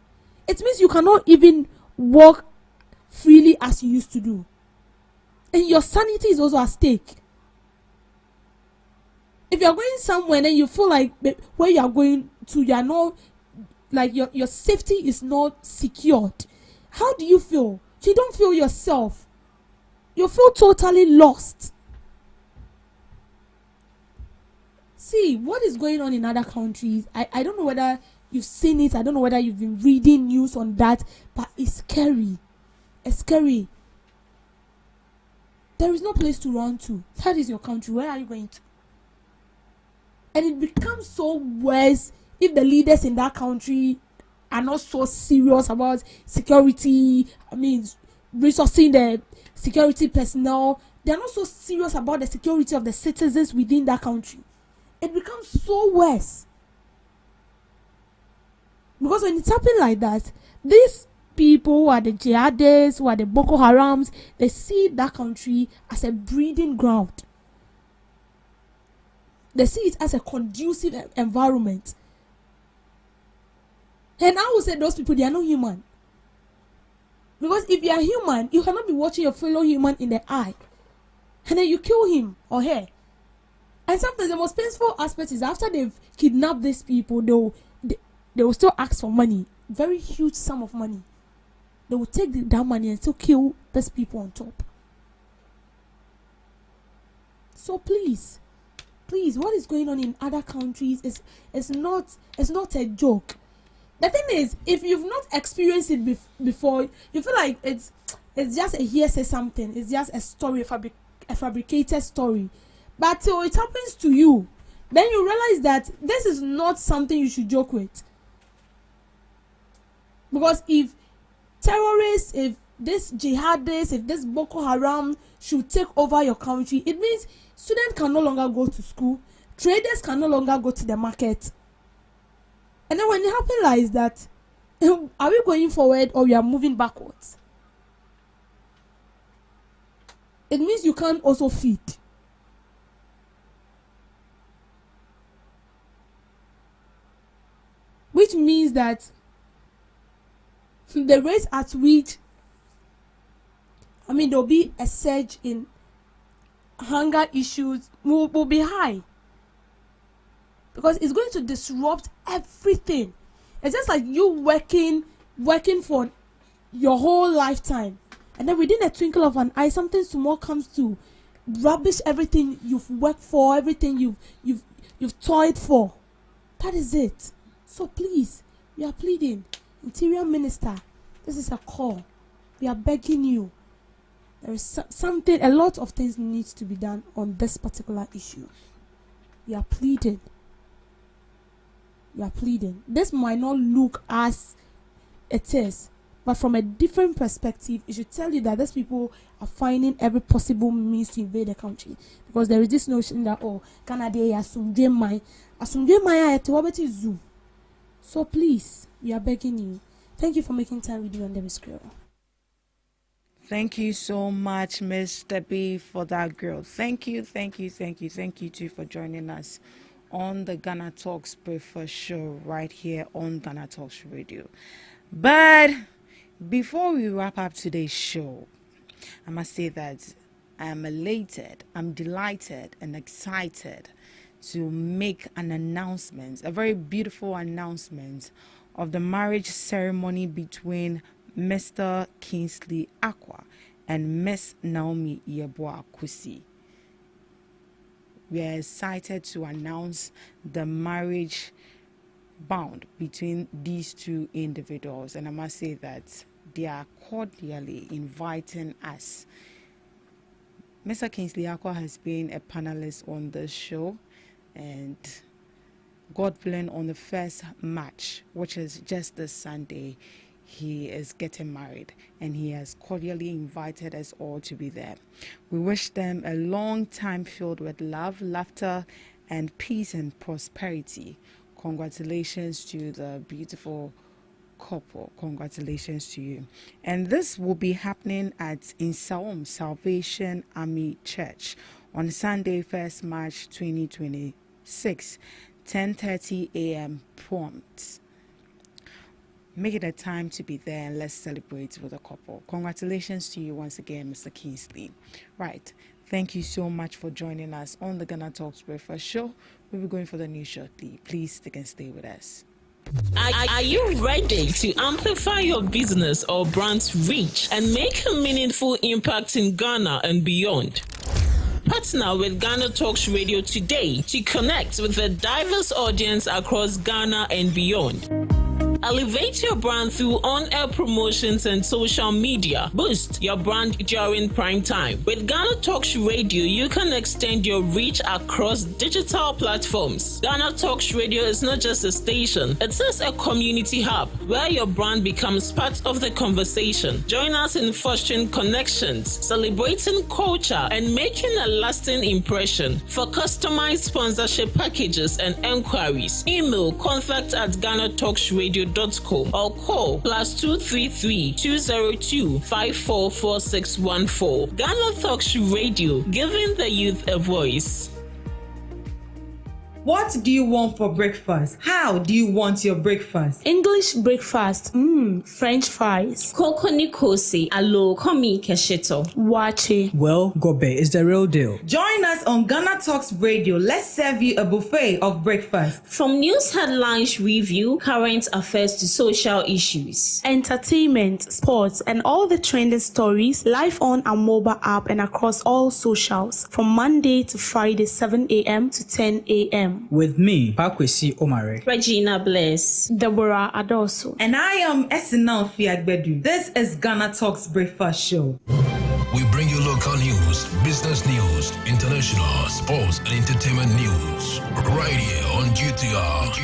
It means you cannot even walk freely as you used to do. And your sanity is also at stake. If you're going somewhere and you feel like where you are going to, you are not, like, your safety is not secured, how do you feel? You don't feel yourself. You feel totally lost. See, what is going on in other countries, I don't know whether you've seen it, I don't know whether you've been reading news on that, but it's scary. It's scary. There is no place to run to. That is your country. Where are you going to? And it becomes so worse if the leaders in that country are not so serious about security. I mean, resourcing the security personnel. They are not so serious about the security of the citizens within that country. It becomes so worse. Because when it's happening like that, these people who are the jihadists, who are the Boko Harams, they see that country as a breeding ground. They see it as a conducive environment. And I would say those people, they are not human. Because if you are human, you cannot be watching your fellow human in the eye and then you kill him or her. And sometimes the most painful aspect is after they've kidnapped these people, they will still ask for money, very huge sum of money. They will take that money and still kill these people on top. So please, what is going on in other countries is not a joke. The thing is, if you've not experienced it before, you feel like it's just a hearsay something. It's just a story, a fabricated story. But till it happens to you, then you realize that this is not something you should joke with. Because if terrorists, if this jihadists, if this Boko Haram should take over your country, it means students can no longer go to school, traders can no longer go to the market. And then when it happens like that, are we going forward or we are moving backwards? It means you can't also feed. Which means that the rate at which, there'll be a surge in hunger issues will be high, because it's going to disrupt everything. It's just like you working for your whole lifetime, and then within a twinkle of an eye, something small comes to rubbish everything you've worked for, everything you've toiled for. That is it. So please, we are pleading, Interior Minister, this is a call. We are begging you. There is something, a lot of things needs to be done on this particular issue. We are pleading. We are pleading. This might not look as it is, but from a different perspective, it should tell you that these people are finding every possible means to invade the country. Because there is this notion that, Canada is Zoom. So please, we are begging you. Thank you for making time with you on the screen. Thank you so much, Miss Debbie, for that girl. Thank you too for joining us on the Ghana Talks Breakfast Show right here on Ghana Talks Radio. But before we wrap up today's show, I must say that I am elated, I'm delighted and excited to make an announcement, a very beautiful announcement of the marriage ceremony between Mr. Kingsley Akwa and Miss Naomi Yeboah Kusi. We are excited to announce the marriage bound between these two individuals, and I must say that they are cordially inviting us. Mr. Kingsley Akwa has been a panelist on this show, and God willing, on the first March, which is just this Sunday, he is getting married, and he has cordially invited us all to be there. We wish them a long time filled with love, laughter, and peace and prosperity. Congratulations to the beautiful couple. Congratulations to you. And this will be happening at Insaom Salvation Army Church on Sunday, 1st March 2026, 10:30 a.m. prompt. Make it a time to be there, and let's celebrate with a couple. Congratulations to you once again, Mr. Kingsley. Right. Thank you so much for joining us on the Ghana Talks Breakfast Show. We'll be going for the news shortly. Please stick and stay with us. Are you ready to amplify your business or brand's reach and make a meaningful impact in Ghana and beyond? Partner with Ghana Talks Radio today to connect with a diverse audience across Ghana and beyond. Elevate your brand through on-air promotions and social media. Boost your brand during prime time. With Ghana Talks Radio, you can extend your reach across digital platforms. Ghana Talks Radio is not just a station, it is a community hub where your brand becomes part of the conversation. Join us in fostering connections, celebrating culture, and making a lasting impression. For customized sponsorship packages and enquiries, email contact@GhanaTalksRadio.com or call +233 202 544614. Ghana Talks Radio, giving the youth a voice. What do you want for breakfast? How do you want your breakfast? English breakfast, French fries, Koko Nikosi, alo komi kesheto. wache. Well, Gobe is the real deal. Join us on Ghana Talks Radio. Let's serve you a buffet of breakfast. From news headlines review, current affairs to social issues. Entertainment, sports, and all the trending stories live on our mobile app and across all socials from Monday to Friday, 7 a.m. to 10 a.m. With me, Pakwesi Omare. Regina Bless. Deborah Adoso. And I am Esinal Fiagbedu. This is Ghana Talks Breakfast Show. We bring you local news, business news, international, sports, and entertainment news. Right here on GTR.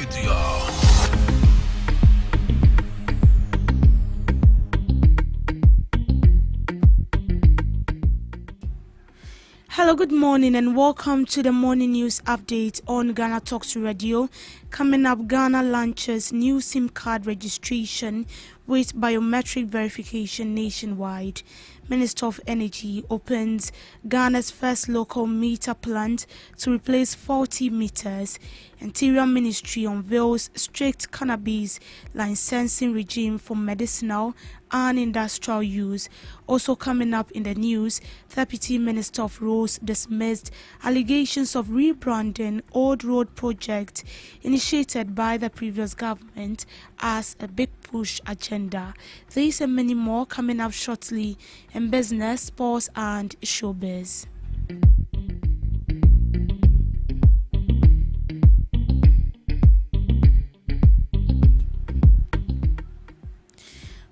Hello, good morning, and welcome to the morning news update on Ghana Talks Radio. Coming up, Ghana launches new SIM card registration with biometric verification nationwide. Minister of Energy opens Ghana's first local meter plant to replace faulty meters. Interior Ministry unveils strict cannabis licensing regime for medicinal and industrial use. Also coming up in the news, Deputy Minister of Roads dismissed allegations of rebranding Old Road project initiated by the previous government as a big push agenda. These and many more coming up shortly in business, sports and showbiz.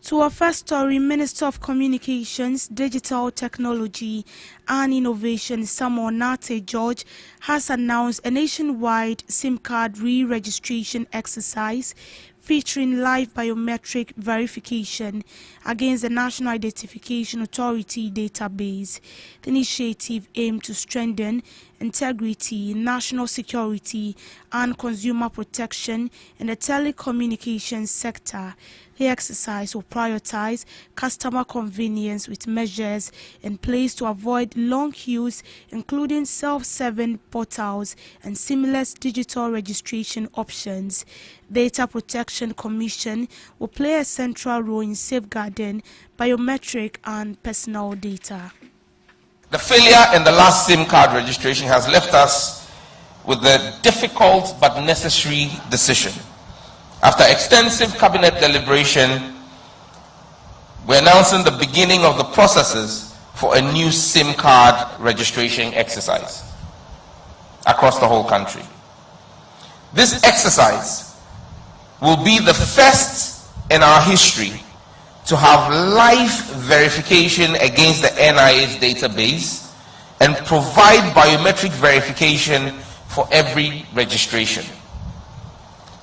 To our first story, Minister of Communications, Digital Technology and Innovation Samuel Nate George has announced a nationwide SIM card re-registration exercise featuring live biometric verification against the National Identification Authority database. The initiative aimed to strengthen integrity, national security and consumer protection in the telecommunications sector. The exercise will prioritize customer convenience with measures in place to avoid long queues, including self-serving portals and seamless digital registration options. Data Protection Commission will play a central role in safeguarding biometric and personal data. The failure in the last SIM card registration has left us with the difficult but necessary decision. After extensive cabinet deliberation, we're announcing the beginning of the processes for a new SIM card registration exercise across the whole country. This exercise will be the first in our history to have live verification against the NIA's database and provide biometric verification for every registration.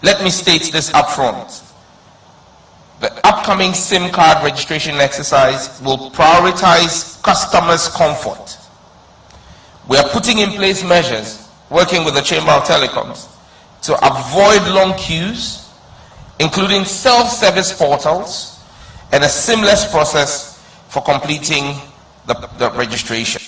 Let me state this up front. The upcoming SIM card registration exercise will prioritize customers' comfort. We are putting in place measures, working with the Chamber of Telecoms, to avoid long queues, including self-service portals, and a seamless process for completing the registration.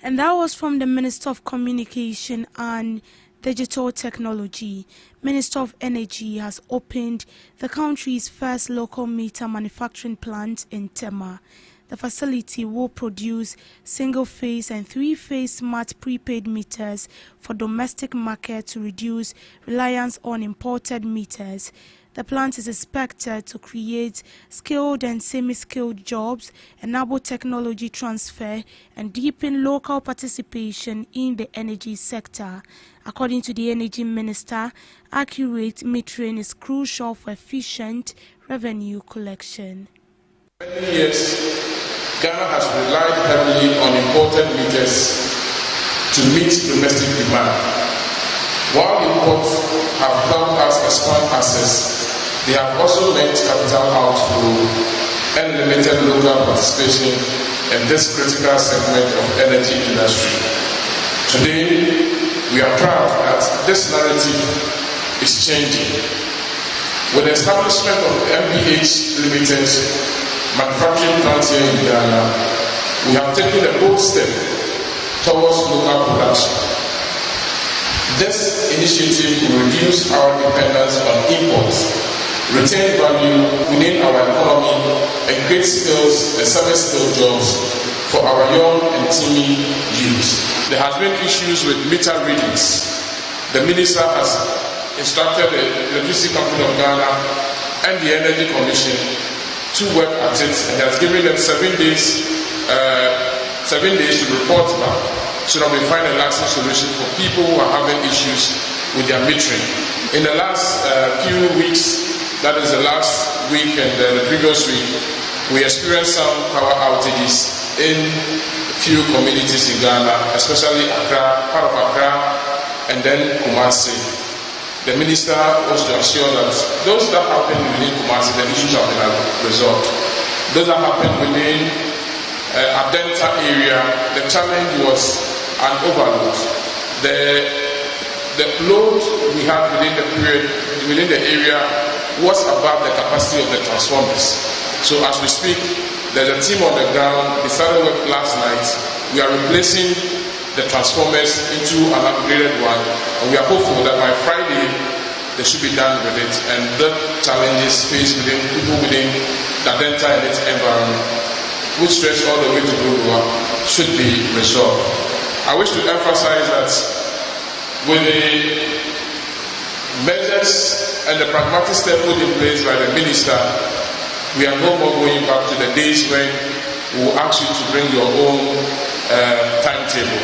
And that was from the Minister of Communication and Digital Technology. Minister of Energy has opened the country's first local meter manufacturing plant in Tema. The facility will produce single-phase and three-phase smart prepaid meters for domestic market to reduce reliance on imported meters. The plant is expected to create skilled and semi-skilled jobs, enable technology transfer, and deepen local participation in the energy sector. According to the Energy Minister, accurate metering is crucial for efficient revenue collection. For many years, Ghana has relied heavily on imported meters to meet domestic demand. While imports have helped us expand access, they have also meant capital outflow and limited local participation in this critical segment of energy industry. Today, we are proud that this narrative is changing. With the establishment of MPH Limited manufacturing plant here in Ghana, we have taken a bold step towards local production. This initiative will reduce our dependence on imports, retain value within our economy, and create skills and service-skilled jobs for our young and teeny youth. There has been issues with meter readings. The minister has instructed the Electricity Company of Ghana and the Energy Commission to work at it, and has given them 7 days to report back so that we find a lasting solution for people who are having issues with their metering. In the last few weeks, that is the last week and the previous week, we experienced some power outages in few communities in Ghana, especially Accra, part of Accra, and then Kumasi. The minister was to assure that those that happen within Kumasi, the issues have been resolved. Those that happen within Adenta area, the challenge was an overload. The load we had within the area was above the capacity of the transformers. So as we speak, there's a team on the ground. They started work last night. We are replacing the transformers into an upgraded one, and we are hopeful that by Friday they should be done with it, and the challenges faced within people within the Delta and its environment, which stretch all the way to Bulua, should be resolved. I wish to emphasize that with the measures and the pragmatic step put in place by the minister, we are no more going back to the days when we will ask you to bring your own timetable.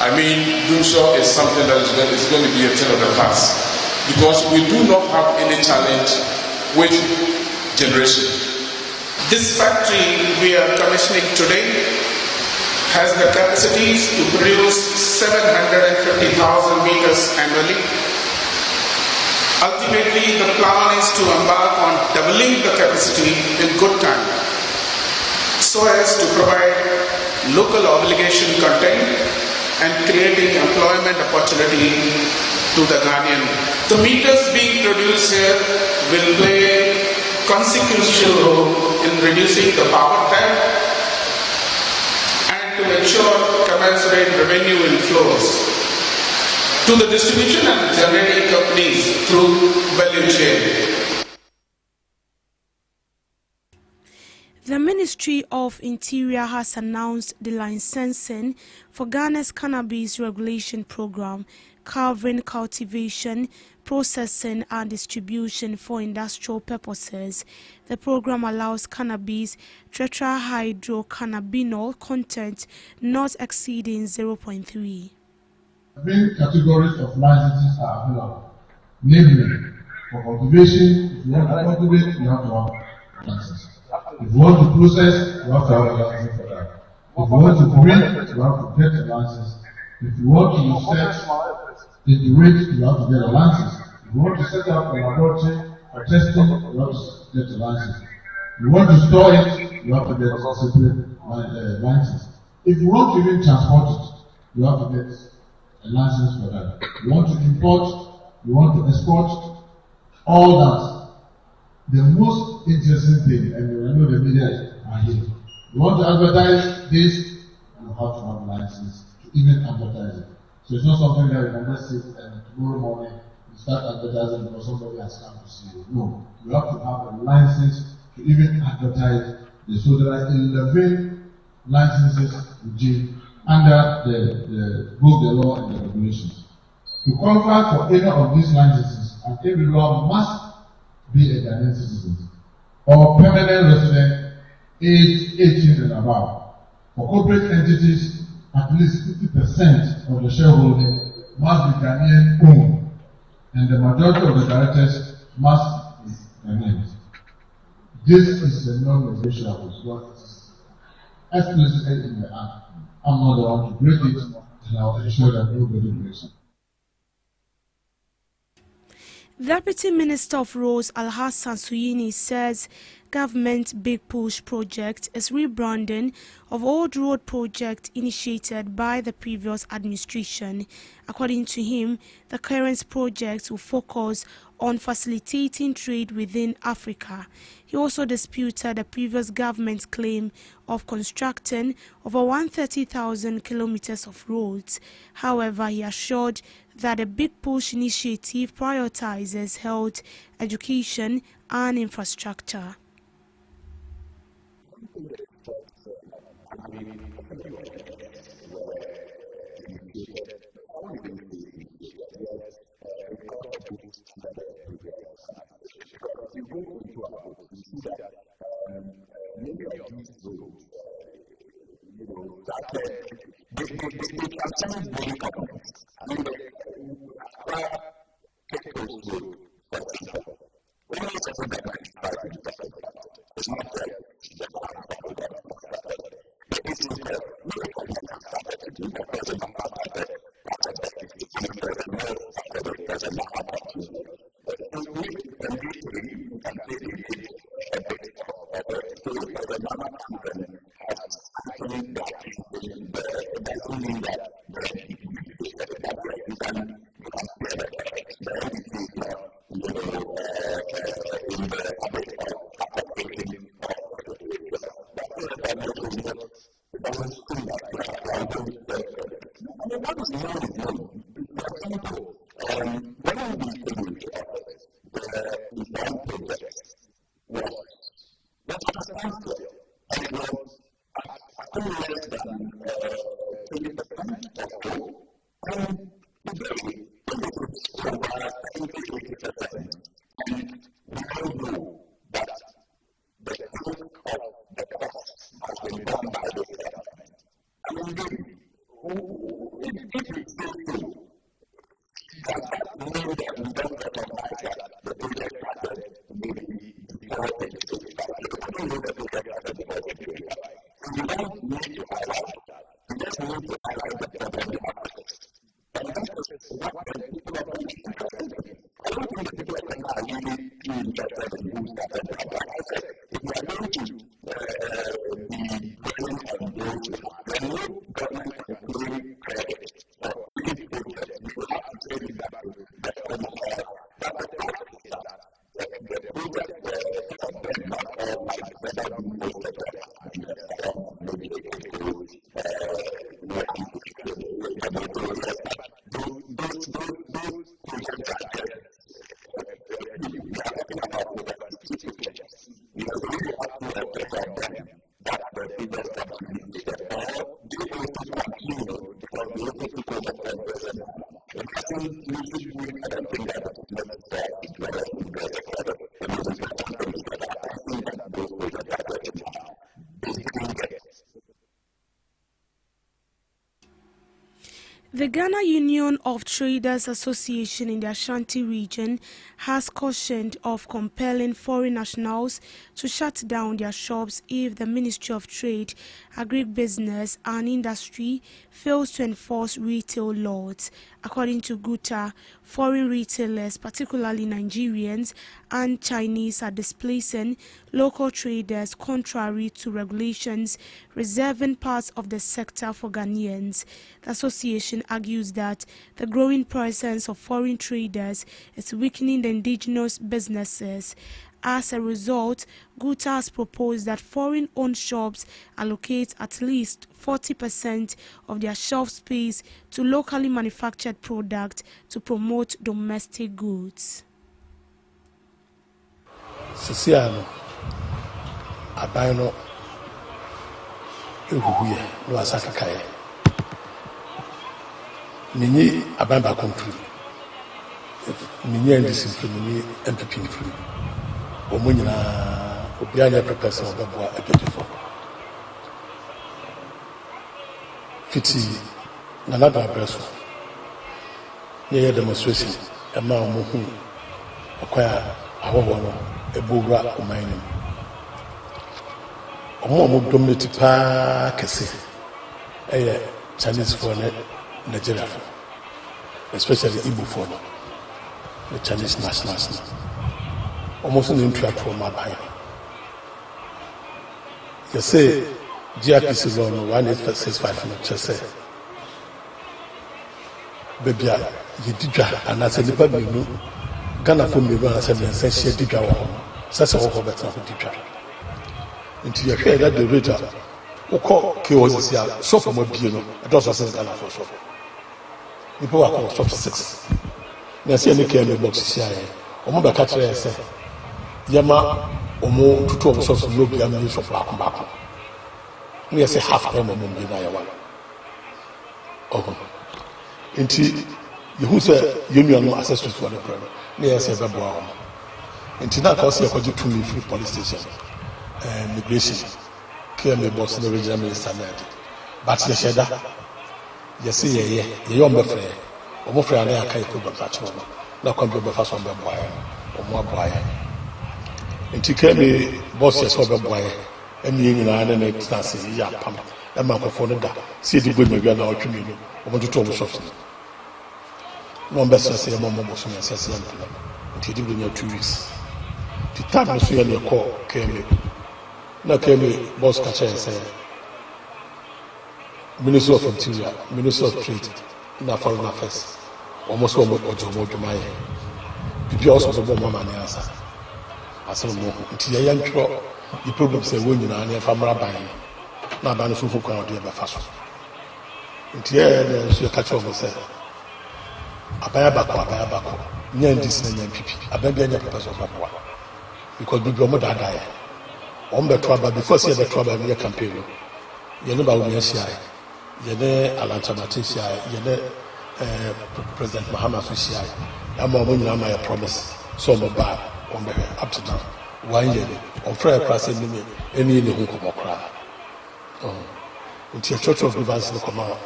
I mean, doing so is something that is going to be a thing of the past, because we do not have any challenge with generation. This factory we are commissioning today has the capacities to produce 750,000 meters annually. Ultimately, the plan is to embark on doubling the capacity in good time, so as to provide local obligation content and creating employment opportunity to the Ghanaian. The meters being produced here will play consequential role in reducing the power tariff and to ensure commensurate revenue inflows to the distribution and generating companies through value chain. The Ministry of Interior has announced the licensing for Ghana's cannabis regulation program, covering cultivation, processing and distribution for industrial purposes. The program allows cannabis tetrahydrocannabinol content not exceeding 0.3. Main categories of licenses are available. Namely, for cultivation, if you want to cultivate, you have to have a license. If you want to process, you have to have a license for that. If you want to breed, you have to get a license. If you want to research into it, you have to get a license. If you want to set up a laboratory for testing, you have to get a license. If you want to store it, you have to get a separate license. If you want to even transport it, you have to get a license for that. You want to import, you want to export, all that. The most interesting thing, and I know the media are here, you want to advertise this, you have to have a license to even advertise it. So it's not something that you can just sit and tomorrow morning you start advertising because somebody has come to see you. No, you have to have a license to even advertise this. So there are 11 licenses regime under both the law and the regulations. To qualify for any of these licenses, an individual must be a Ghanaian citizen or permanent resident aged 18 and above. For corporate entities, at least 50% of the shareholding must be Ghanaian owned, and the majority of the directors must be Ghanaians. This is a non-negotiable, but it is explicitly in the Act. I'm not the one to break it, and I'll ensure that nobody breaks it. Deputy Minister of Roads Alhassan Suyini says government Big Push project is rebranding of old road project initiated by the previous administration. According to him, the current project will focus on facilitating trade within Africa. He also disputed the previous government's claim of constructing over 130,000 kilometers of roads. However, he assured that the Big Push initiative prioritizes health, education, and infrastructure. The Ghana Union of Traders Association in the Ashanti region has cautioned of compelling foreign nationals to shut down their shops if the Ministry of Trade, Agribusiness and Industry fails to enforce retail laws. According to GUTA, foreign retailers, particularly Nigerians and Chinese, are displacing local traders contrary to regulations reserving parts of the sector for Ghanaians. The association argues that the growing presence of foreign traders is weakening the indigenous businesses. As a result, GUTA has proposed that foreign-owned shops allocate at least 40% of their shelf space to locally manufactured products to promote domestic goods. Sisiano, Abano, Uhuye, Luasaka Kaya. Mini Abamba country. Mini and discipline, mini MPP free. Omunina, Obiania prepares of Babua a beautiful. Fiti, Nanaba Bresso. Near demonstration, a man who acquire our one, a Bura or mining. Omo dominate pa kese, a Chinese for Nigeria, especially Igbo for the Chinese nationals. Almost an interact from my mind. You say, GRPC is on 1865 in Chelsea. Baby, you did that, and as a little bit, you know, Ghana for me, when I said, and said, she did that. Such a whole better of did that. Until you hear that the reader who call chaos here, so for my piano, it also says Ghana for shop. People are called shop 6. There's any care in the box here. Omo catcher say. Yama omo tutu of shops no be am use of back. Me say half them omo be na yawa. Oh. Inti you say union no access to the problem. Me say bebo am. Inti na cause you to me free police station. Migration. KM boss the regional minister na. But the sheda. You see ye you be free. Omo free na akai ko be patch no. Na kon be fa so be boy. Omo boy. Nti kemi boss yes obe boy emi nyina na na distance ya pam e ma kofo no da si di gbe mebia na otwemi no o mo tutu o mo shops no be se mo so na se no nti di gbe 2 weeks ti time so ya le ko kemi na kemi boss ka che say Minister of Interior, Minister of Trade na Foreign Affairs almost o mo ojomo dwumaye bibi also so bo mama na answer asem mo nti ya ntwo the problem say we nyina na famra ban na ban so fo kwa de be fa so nti ya na so ka cho mo say abaya bako nya ndis na nya pipi ababia nya papa so bako because bibi o mo da ya o mbe to aba before say be to aba me campaign no ye no ba wo me sia ye ne alanta matisia ye ne President Mahama Fushia am mo nyina ma ya promise so mo ba on be up to now 1 year on friend class any hu ko kra until church of rivers no come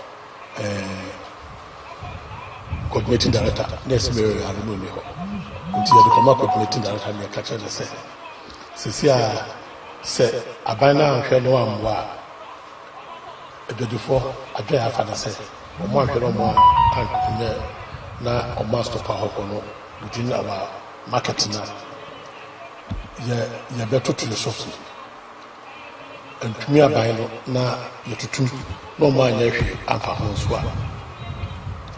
coordinating director next mayor harmony ho until the come coordinating director me catch the say sisi a sɛ aban no anhwɛ no ammoa a adwadifo adwa yɛ afa no sɛ ɔmo anhwɛ no ɔmo anyɛ na ɔmo astɔpa hɔ no within our market na yɛbɛtoto yɛ shops ntumi aban no na yɛtutu na ɔmo anyɛ hwee amfa ho nso a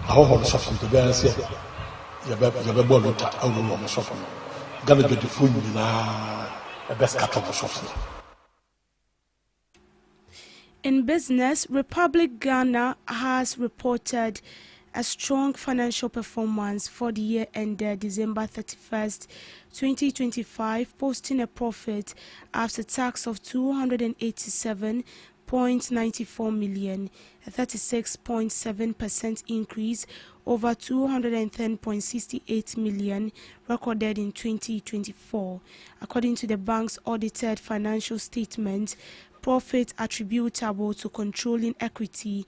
ahɔhɔ no shops no bɛbɛyɛ sɛ yɛbɛbɔ lota awuro wɔ mo shops no Ghana adwadifo nyinaa ɛbɛskata ɔmo shops no. In business, Republic Ghana has reported a strong financial performance for the year ended December 31st, 2025, posting a profit after tax of 287.94 million, a 36.7% increase over 210.68 million recorded in 2024. According to the bank's audited financial statement, profit attributable to controlling equity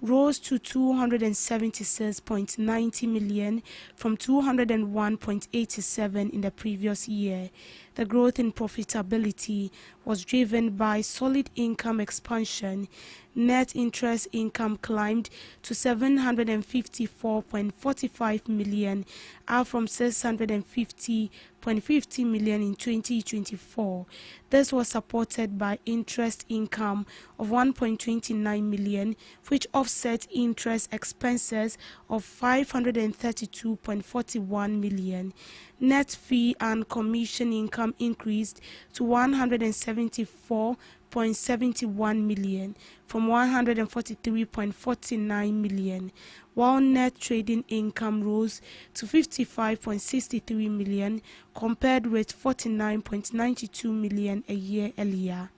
rose to 276.90 million from 201.87 in the previous year. The growth in profitability was driven by solid income expansion. Net interest income climbed to 754.45 million, up from 650.50 million in 2024. This was supported by interest income of 1.29 million, which offset interest expenses of 532.41 million. Net fee and commission income increased to 174.71 million from 143.49 million, while net trading income rose to 55.63 million compared with 49.92 million a year earlier.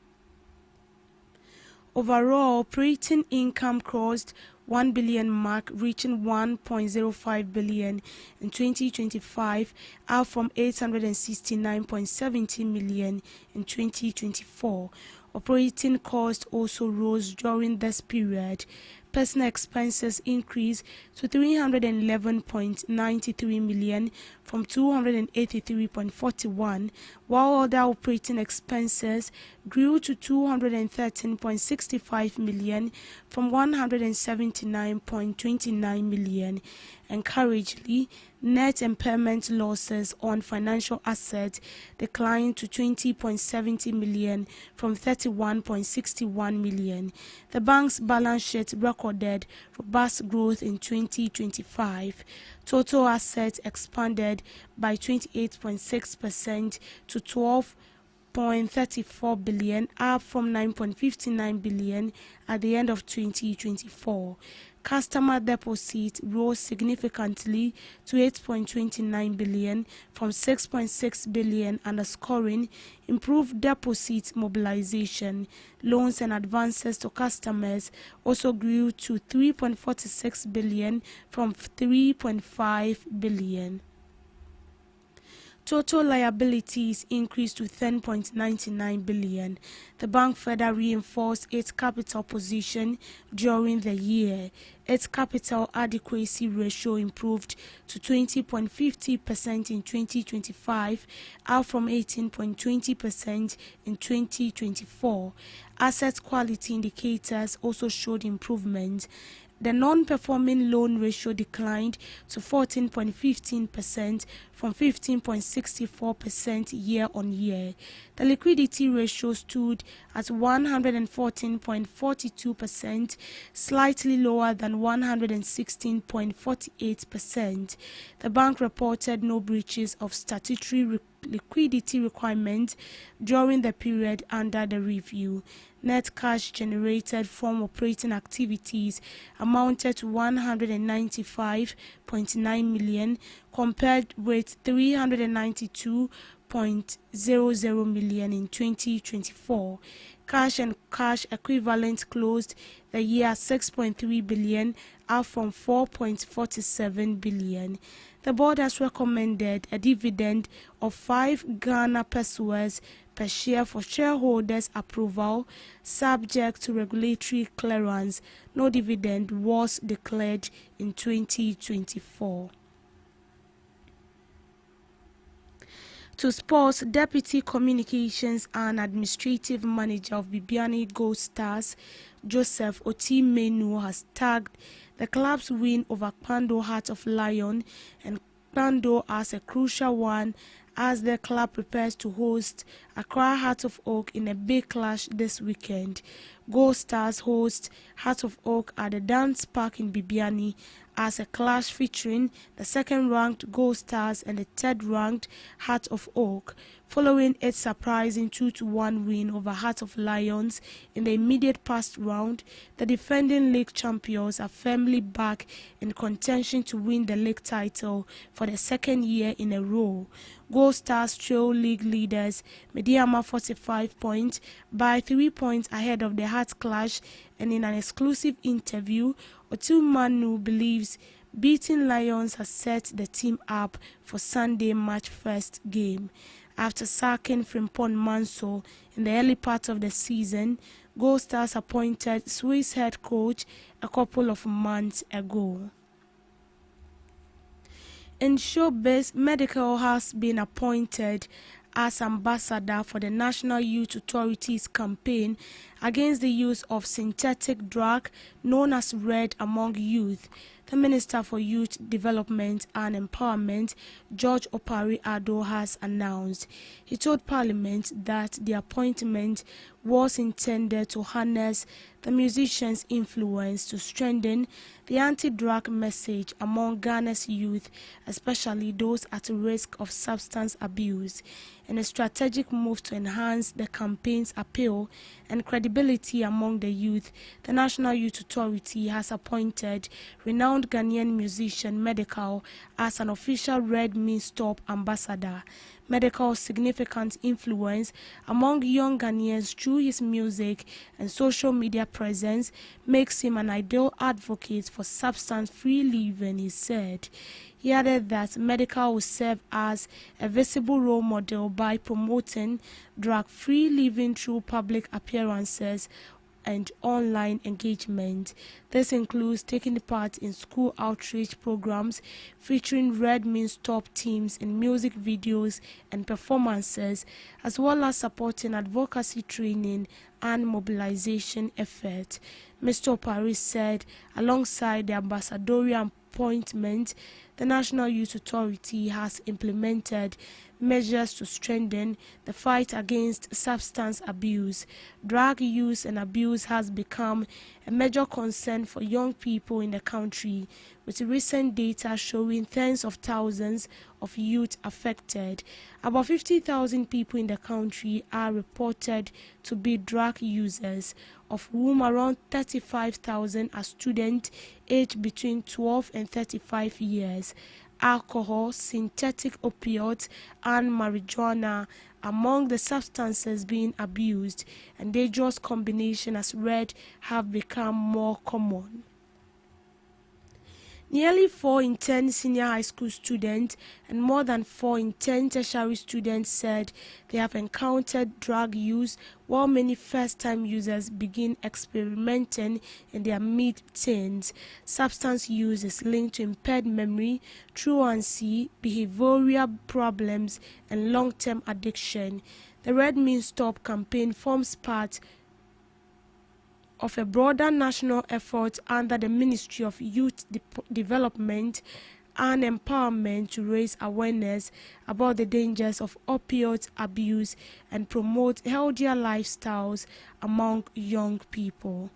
Overall, operating income crossed 1 billion mark, reaching 1.05 billion in 2025, up from 869.70 million in 2024. Operating costs also rose during this period. Personal expenses increased to 311.93 million from 283.41, while other operating expenses grew to 213.65 million from 179.29 million. Encouragingly, net impairment losses on financial assets declined to 20.70 million from 31.61 million. The bank's balance sheet recorded robust growth in 2025. Total assets expanded by 28.6% to 12.34 billion, up from 9.59 billion at the end of 2024. Customer deposits rose significantly to 8.29 billion from 6.6 billion, underscoring improved deposit mobilization. Loans and advances to customers also grew to 3.46 billion from 3.5 billion. Total liabilities increased to 10.99 billion. The bank further reinforced its capital position during the year. Its capital adequacy ratio improved to 20.50% in 2025, up from 18.20% in 2024. Asset quality indicators also showed improvement. The non-performing loan ratio declined to 14.15% from 15.64% year-on-year. The liquidity ratio stood at 114.42%, slightly lower than 116.48%. The bank reported no breaches of statutory liquidity requirements during the period under the review. Net cash generated from operating activities amounted to 195.9 million compared with 392.00 million in 2024. Cash and cash equivalents closed the year at 6.3 billion, up from 4.47 billion. The board has recommended a dividend of 5 Ghana pesos per share for shareholders' approval, subject to regulatory clearance. No dividend was declared in 2024. To sports, Deputy Communications and Administrative Manager of Bibiani Gold Stars, Joseph Otimenu, has tagged the club's win over Kpando Heart of Lion and Kpando as a crucial one as the club prepares to host Accra Heart of Oak in a big clash this weekend. Gold Stars host Heart of Oak at the Dance Park in Bibiani as a clash featuring the second-ranked Gold Stars and the third-ranked Heart of Oak, following its surprising 2-1 win over Heart of Lions in the immediate past round. The defending league champions are firmly back in contention to win the league title for the second year in a row. Gold Stars trail league leaders Mediama 45 points by 3 points ahead of the Heart clash, and in an exclusive interview, Otumanu believes beating Lions has set the team up for Sunday March 1st game. After sacking Frimpong Manso in the early part of the season, Gold Stars appointed Swiss head coach a couple of months ago. In showbiz, Medical has been appointed as ambassador for the National Youth Authority's campaign against the use of synthetic drug known as Red among youth. The Minister for Youth Development and Empowerment, George Opari Ado, has announced. He told Parliament that the appointment was intended to harness the musician's influence to strengthen the anti-drug message among Ghana's youth, especially those at risk of substance abuse. In a strategic move to enhance the campaign's appeal and credibility among the youth, the National Youth Authority has appointed renowned Ghanaian musician Medical as an official Red Means Stop ambassador. Medical's significant influence among young Ghanaians through his music and social media presence makes him an ideal advocate for substance-free living, he said. He added that Medical will serve as a visible role model by promoting drug-free living through public appearances and online engagement. This includes taking part in school outreach programs featuring Red Means Stop teams in music videos and performances, as well as supporting advocacy training and mobilization efforts. Mr. Opari said alongside the ambassadorial appointment, the National Youth Authority has implemented measures to strengthen the fight against substance abuse. Drug use and abuse has become a major concern for young people in the country, with recent data showing tens of thousands of youth affected. About 50,000 people in the country are reported to be drug users, of whom around 35,000 are students aged between 12 and 35 years. Alcohol, synthetic opioids, and marijuana among the substances being abused, and dangerous combination as Red have become more common. Nearly 4 in 10 senior high school students and more than 4 in 10 tertiary students said they have encountered drug use, while many first-time users begin experimenting in their mid-teens. Substance use is linked to impaired memory, truancy, behavioral problems, and long-term addiction. The Red Means Stop campaign forms part of a broader national effort under the Ministry of Youth Development and Empowerment to raise awareness about the dangers of opioid abuse and promote healthier lifestyles among young people.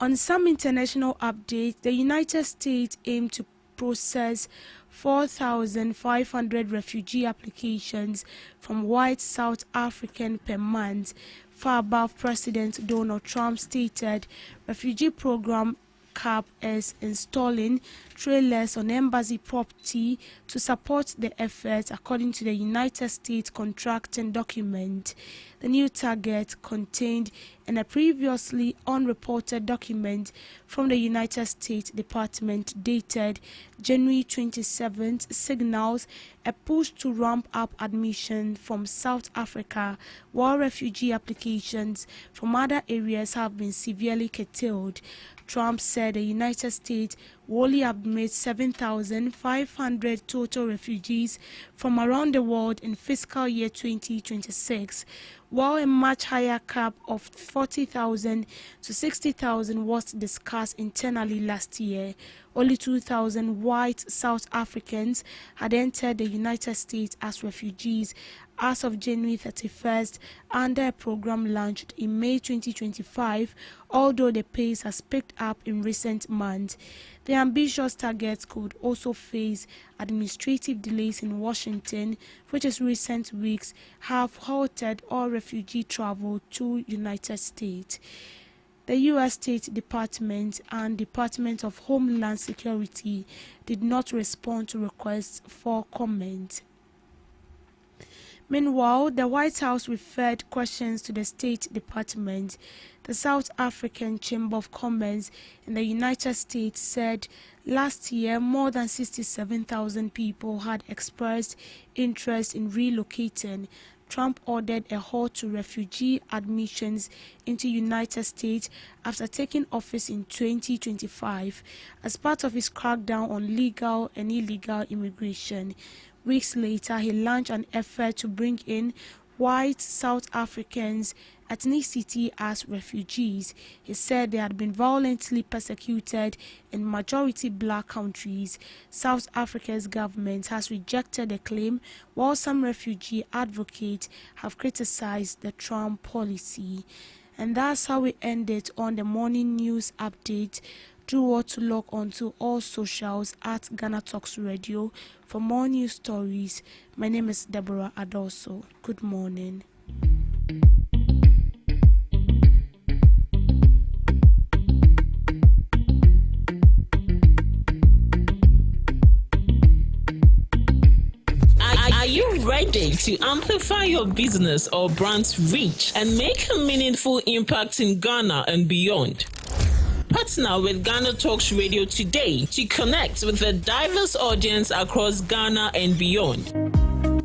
On some international updates, the United States aimed to process 4,500 refugee applications from white South Africans per month, far above President Donald Trump stated refugee program cap is installing trailers on embassy property to support the efforts, according to the United States contracting document. The new target, contained in a previously unreported document from the United States Department dated January 27th, signals a push to ramp up admission from South Africa, while refugee applications from other areas have been severely curtailed. Trump said the United States will only admit 7,500 total refugees from around the world in fiscal year 2026, while a much higher cap of 40,000 to 60,000 was discussed internally last year. Only 2,000 white South Africans had entered the United States as refugees as of January 31st under a program launched in May 2025, although the pace has picked up in recent months. The ambitious targets could also face administrative delays in Washington, which in recent weeks have halted all refugee travel to United States. The U.S. State Department and Department of Homeland Security did not respond to requests for comment. Meanwhile, the White House referred questions to the State Department. The South African Chamber of Commerce in the United States said last year more than 67,000 people had expressed interest in relocating. Trump ordered a halt to refugee admissions into United States after taking office in 2025 as part of his crackdown on legal and illegal immigration. Weeks later, he launched an effort to bring in white South Africans ethnicity as refugees. He said they had been violently persecuted in majority black countries. South Africa's government has rejected the claim, while some refugee advocates have criticized the Trump policy. And that's how we end it on the morning news update. Do what to log on to all socials at GhanaTalks Radio for more news stories. My name is Deborah Adoso. Good morning. Are you ready to amplify your business or brand's reach and make a meaningful impact in Ghana and beyond? Partner with GhanaTalks Radio today to connect with a diverse audience across Ghana and beyond.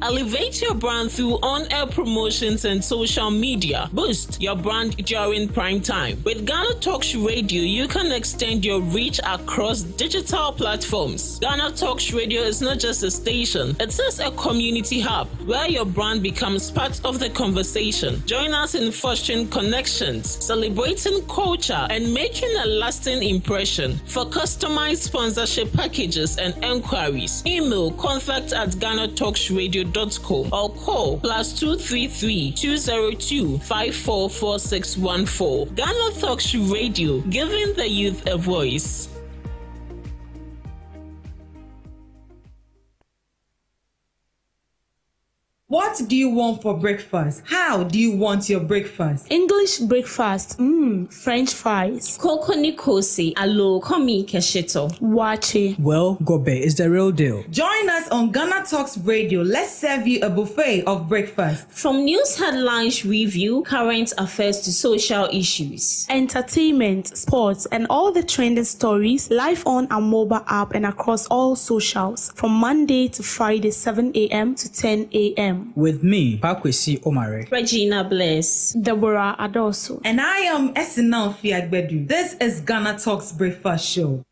Elevate your brand through on-air promotions and social media. Boost your brand during prime time. With GhanaTalks Radio, you can extend your reach across digital platforms. GhanaTalks Radio is not just a station, it is a community hub where your brand becomes part of the conversation. Join us in fostering connections, celebrating culture, and making a lasting impression. For customized sponsorship packages and enquiries, email contact@GhanaTalksRadio.com or call +233 202 544614. GhanaTalks Radio, giving the youth a voice. What do you want for breakfast? How do you want your breakfast? English breakfast, French fries. Koko Nikosi, alo komi kesheto. Wache. Well, Gobe is the real deal. Join us on Ghana Talks Radio. Let's serve you a buffet of breakfast. From news headlines review, current affairs to social issues. Entertainment, sports, and all the trending stories live on our mobile app and across all socials from Monday to Friday, 7 a.m. to 10 a.m. With me, Pakwesi Omare. Regina Bless. Deborah Adoso. And I am Esinal Fiagbedu. This is Ghana Talks Breakfast Show.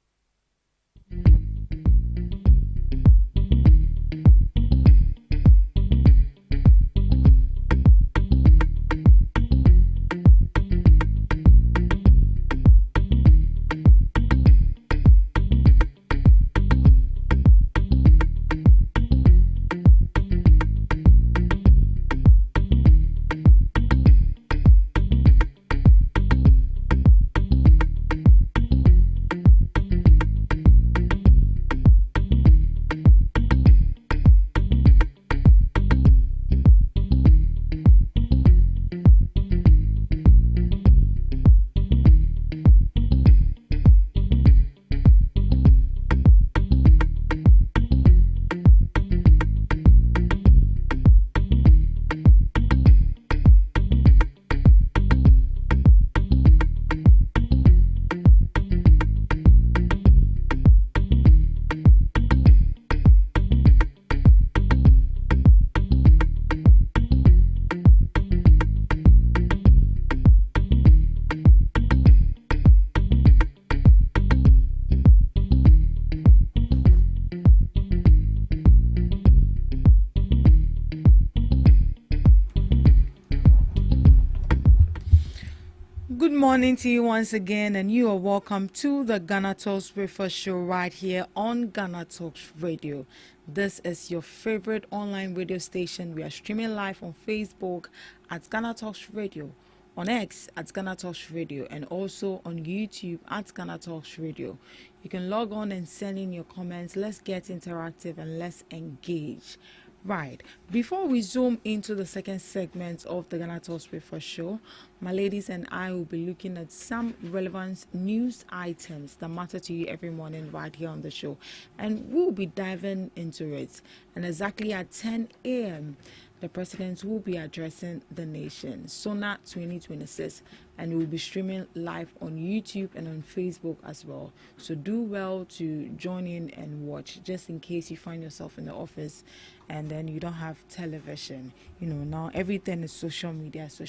Good morning to you once again, and you are welcome to the GhanaTalks Breakfast Show right here on GhanaTalks Radio. This is your favorite online radio station. We are streaming live on Facebook at GhanaTalks Radio, on X at GhanaTalks Radio, and also on YouTube at GhanaTalks Radio. You can log on and send in your comments. Let's get interactive and let's engage. Right, before we zoom into the second segment of the GhanaTalks Breakfast Show, my ladies and I will be looking at some relevant news items that matter to you every morning right here on the show, and we'll be diving into it. And exactly at 10 a.m., the president will be addressing the nation, SONA 2026, and we'll be streaming live on YouTube and on Facebook as well. So do well to join in and watch, just in case you find yourself in the office and then you don't have television. You know, now everything is social media. So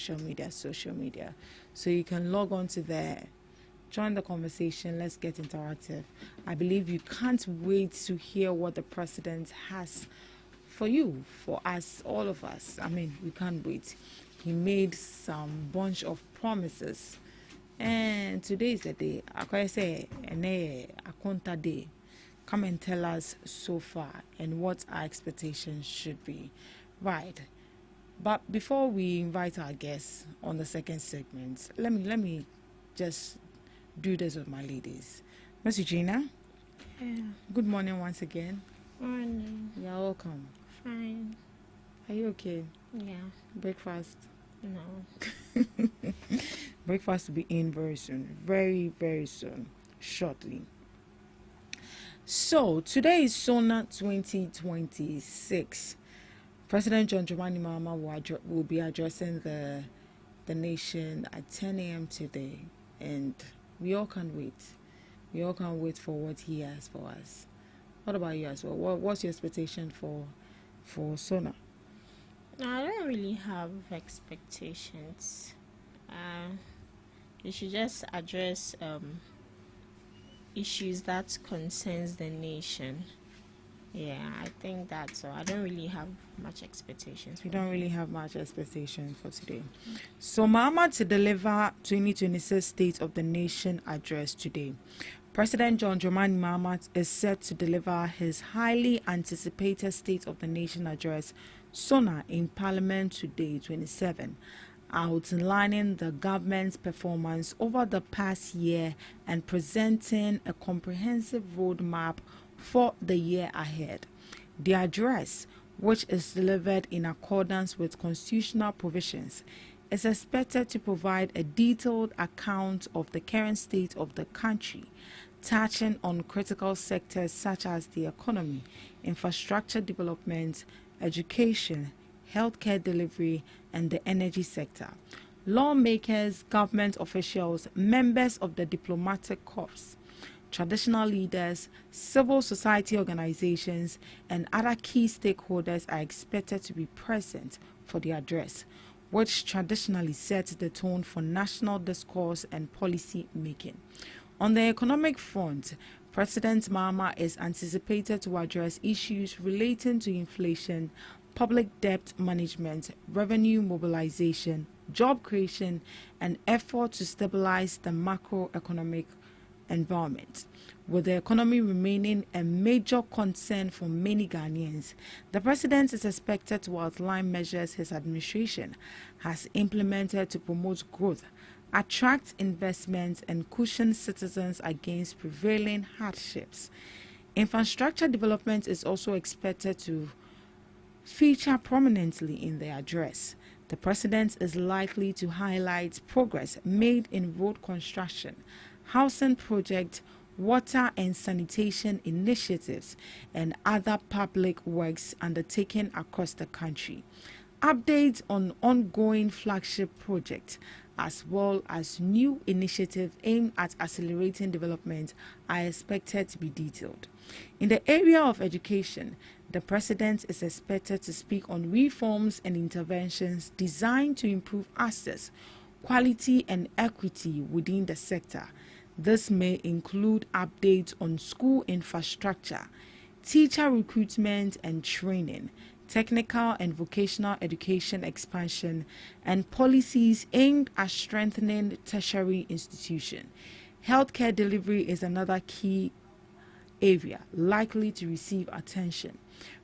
you can log on to there, join the conversation. Let's get interactive. I believe you can't wait to hear what the president has for you, for us, all of us. I mean, we can't wait. He made some bunch of promises, and today is the day. I say, a day. Come and tell us so far and what our expectations should be. Right. But before we invite our guests on the second segment, let me just do this with my ladies. Miss Eugenia. Yeah. Good morning once again. Morning. You're welcome. Fine. Are you okay? Yeah. Breakfast? No. Breakfast will be in very soon. Very, very soon. Shortly. So, today is SONA 2026. President John Dramani Mahama will be addressing the nation at 10 a.m. today. And we all can't wait. We all can't wait for what he has for us. What about you as well? What's your expectation for SONA? I don't really have expectations. You should just address issues that concerns the nation. Yeah, I think that's all. I don't really have much expectations. You don't really have much expectation for today. So Mahama to deliver 2026 State of the Nation address today. President John Dramani Mahama is set to deliver his highly anticipated State of the Nation address, SONA, in Parliament today, 27, outlining the government's performance over the past year and presenting a comprehensive roadmap for the year ahead. The address, which is delivered in accordance with constitutional provisions, is expected to provide a detailed account of the current state of the country, touching on critical sectors such as the economy, infrastructure development, education, healthcare delivery, and the energy sector. Lawmakers, government officials, members of the diplomatic corps, traditional leaders, civil society organizations, and other key stakeholders are expected to be present for the address, which traditionally sets the tone for national discourse and policy making. On the economic front, President Mahama is anticipated to address issues relating to inflation, public debt management, revenue mobilization, job creation, and effort to stabilize the macroeconomic environment. With the economy remaining a major concern for many Ghanaians, the president is expected to outline measures his administration has implemented to promote growth, attract investments, and cushion citizens against prevailing hardships. Infrastructure development is also expected to feature prominently in the address. The president is likely to highlight progress made in road construction, housing projects, water and sanitation initiatives, and other public works undertaken across the country. Updates on ongoing flagship projects as well as new initiatives aimed at accelerating development are expected to be detailed. In the area of education, the president is expected to speak on reforms and interventions designed to improve access, quality, and equity within the sector. This may include updates on school infrastructure, teacher recruitment and training, technical and vocational education expansion, and policies aimed at strengthening tertiary institutions. Healthcare delivery is another key area likely to receive attention.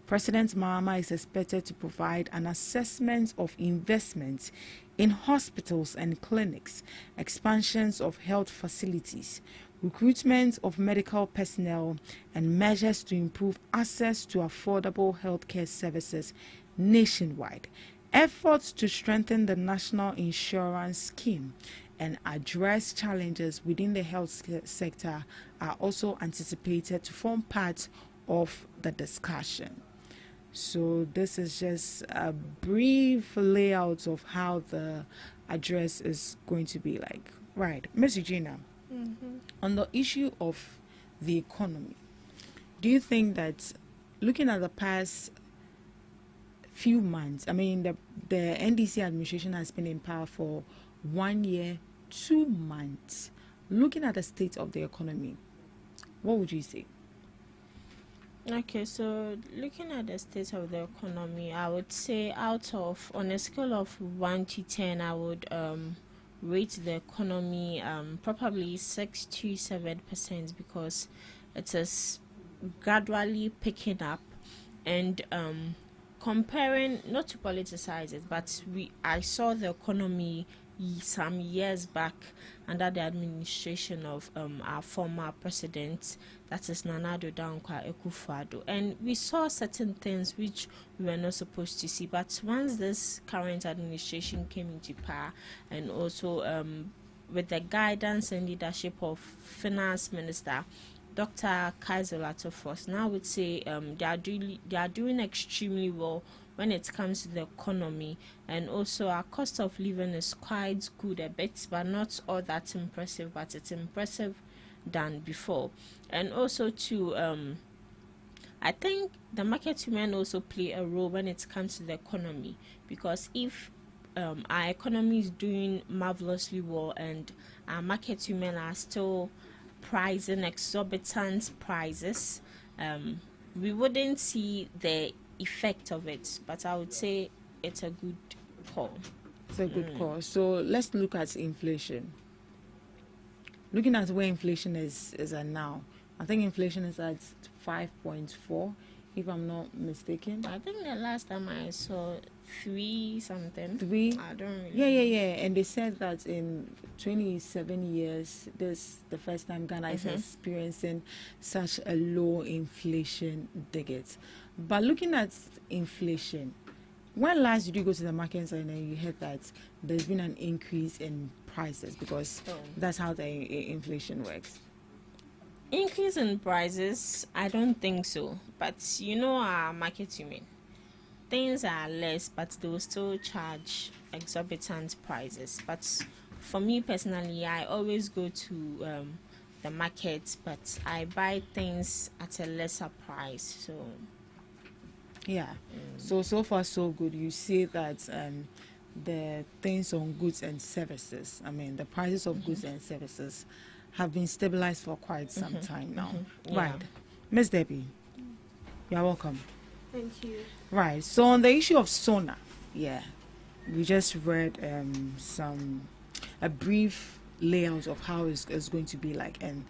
President Mahama is expected to provide an assessment of investments in hospitals and clinics, expansions of health facilities, recruitment of medical personnel, and measures to improve access to affordable healthcare services nationwide. Efforts to strengthen the national insurance scheme and address challenges within the health sector are also anticipated to form part of the discussion. So this is just a brief layout of how the address is going to be like. Right, Ms. Eugenia, on the issue of the economy, do you think that looking at the past few months, I mean, the NDC administration has been in power for 1 year, 2 months. Looking at the state of the economy, what would you say? Okay, so looking at the state of the economy, I would say on a scale of 1 to 10, I would rate the economy probably 6 to 7% because it is gradually picking up, and comparing, not to politicize it, but I saw the economy some years back under the administration of our former president, that is Nana Addo Dankwa Akufo-Addo, and we saw certain things which we were not supposed to see. But once this current administration came into power, and also with the guidance and leadership of Finance Minister Dr. Kaiser Latofos, now I would say they are doing extremely well when it comes to the economy, and also our cost of living is quite good a bit, but not all that impressive, but it's impressive than before. And also I think the market women also play a role when it comes to the economy, because if our economy is doing marvelously well and our market women are still pricing exorbitant prices, we wouldn't see the effect of it. But I would say it's a good call. It's a good call. So let's look at inflation. Looking at where inflation is at now, I think inflation is at 5.4, if I'm not mistaken. I think the last time I saw 3 something. 3? I don't really Yeah. And they said that in 27 years, this is the first time Ghana is experiencing such a low inflation digit. But looking at inflation, when last did you go to the market and you heard that there's been an increase in prices? Because that's how the inflation works. Increase in prices, I don't think so. But our market women, things are less, but they will still charge exorbitant prices. But for me personally, I always go to the market, but I buy things at a lesser price. So yeah. So far so good. You see that the things on goods and services, I mean the prices of goods and services have been stabilized for quite some time now. Right. Miss Debbie, you're welcome. Thank you. Right. So on the issue of SONA, we just read a brief layout of how it's going to be like, and